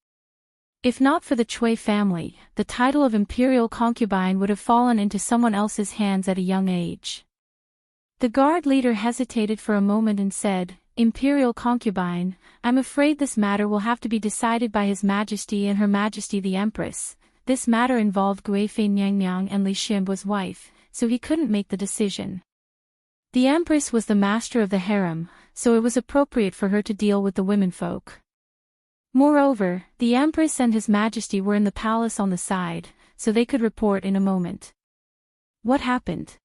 If not for the Chui family, the title of imperial concubine would have fallen into someone else's hands at a young age. The guard leader hesitated for a moment and said, "Imperial concubine, I'm afraid this matter will have to be decided by His Majesty and Her Majesty the Empress. This matter involved Guifei Nyangnyang and Li Xianbua's wife, so he couldn't make the decision. The Empress was the master of the harem, so it was appropriate for her to deal with the womenfolk. Moreover, the Empress and His Majesty were in the palace on the side, so they could report in a moment." "What happened?"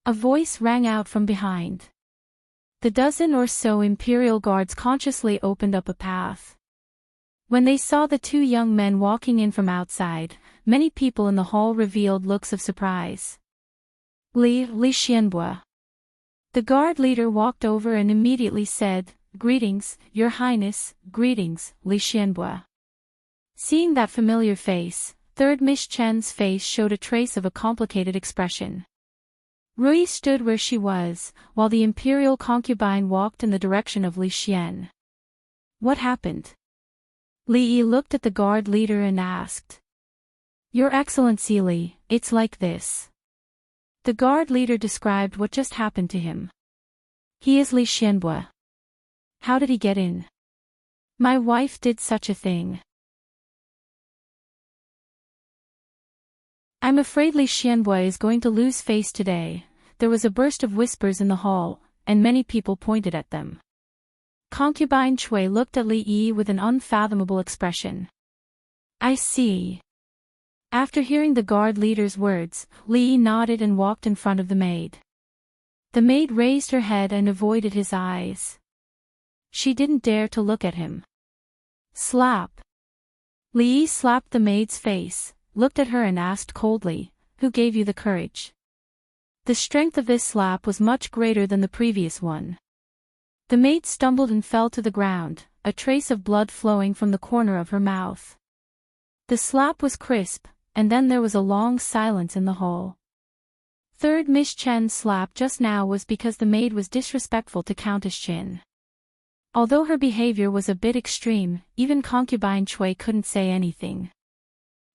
A voice rang out from behind. The dozen or so imperial guards consciously opened up a path. When they saw the two young men walking in from outside, many people in the hall revealed looks of surprise. Li Xianbua. The guard leader walked over and immediately said, "Greetings, Your Highness, greetings, Li Xianbua." Seeing that familiar face, Third Miss Chen's face showed a trace of a complicated expression. Rui stood where she was, while the imperial concubine walked in the direction of Li Xian. What happened? Li Yi looked at the guard leader and asked. Your Excellency Li, it's like this. The guard leader described what just happened to him. He is Li Xianbua. How did he get in? My wife did such a thing. I'm afraid Li Xianbua is going to lose face today. There was a burst of whispers in the hall, and many people pointed at them. Concubine Cui looked at Li Yi with an unfathomable expression. I see. After hearing the guard leader's words, Li Yi nodded and walked in front of the maid. The maid raised her head and avoided his eyes. She didn't dare to look at him. Slap. Li Yi slapped the maid's face, looked at her and asked coldly, Who gave you the courage? The strength of this slap was much greater than the previous one. The maid stumbled and fell to the ground, a trace of blood flowing from the corner of her mouth. The slap was crisp, and then there was a long silence in the hall. Third Miss Chen's slap just now was because the maid was disrespectful to Countess Chin. Although her behavior was a bit extreme, even Concubine Cui couldn't say anything.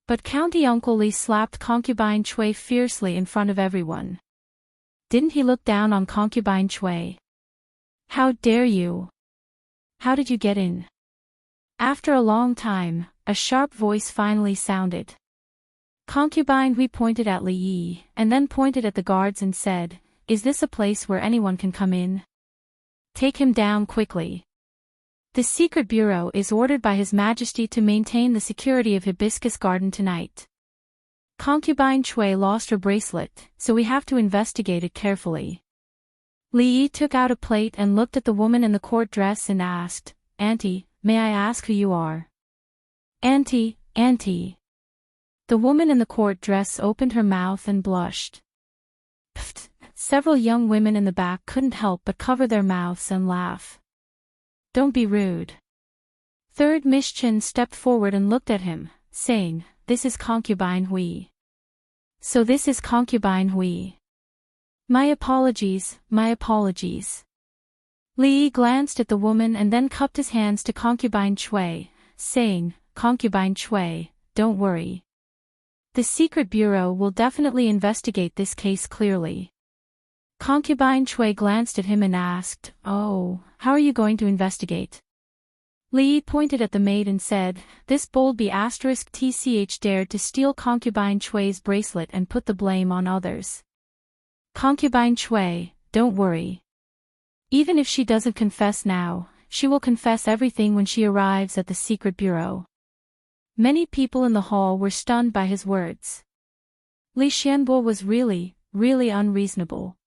But County Uncle Li slapped Concubine Cui fiercely in front of everyone. Didn't he look down on Concubine Cui? How dare you? How did you get in? After a long time, a sharp voice finally sounded. Concubine Hui pointed at Li Yi, and then pointed at the guards and said, Is this a place where anyone can come in? Take him down quickly. The Secret Bureau is ordered by His Majesty to maintain the security of Hibiscus Garden tonight. Concubine Cui lost her bracelet, so we have to investigate it carefully. Li Yi took out a plate and looked at the woman in the court dress and asked, Auntie, may I ask who you are? Auntie, Auntie. The woman in the court dress opened her mouth and blushed. Pfft. Several young women in the back couldn't help but cover their mouths and laugh. Don't be rude. Third Miss Chin stepped forward and looked at him, saying, This is Concubine Hui. So this is Concubine Hui. My apologies, my apologies. Li Yi glanced at the woman and then cupped his hands to Concubine Cui, saying, Concubine Cui, don't worry. The Secret Bureau will definitely investigate this case clearly. Concubine Cui glanced at him and asked, Oh, how are you going to investigate? Li Yi pointed at the maid and said, This bold *TCH dared to steal Concubine Cui's bracelet and put the blame on others. Concubine Cui, don't worry. Even if she doesn't confess now, she will confess everything when she arrives at the Secret Bureau. Many people in the hall were stunned by his words. Li Xianbo was really unreasonable.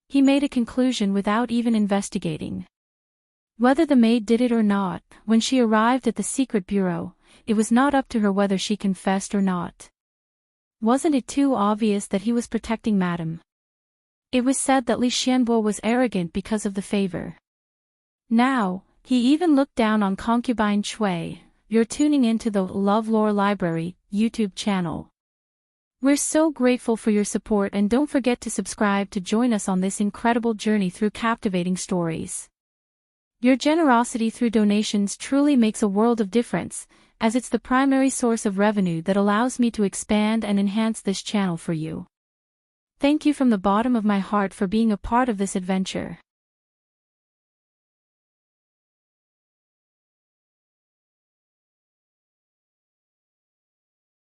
He made a conclusion without even investigating. Whether the maid did it or not, when she arrived at the Secret Bureau, it was not up to her whether she confessed or not. Wasn't it too obvious that he was protecting Madame? It was said that Li Xianbo was arrogant because of the favor. Now, he even looked down on Concubine Cui. You're tuning into the LoveLore Library YouTube channel. We're so grateful for your support, and don't forget to subscribe to join us on this incredible journey through captivating stories. Your generosity through donations truly makes a world of difference, as it's the primary source of revenue that allows me to expand and enhance this channel for you. Thank you from the bottom of my heart for being a part of this adventure.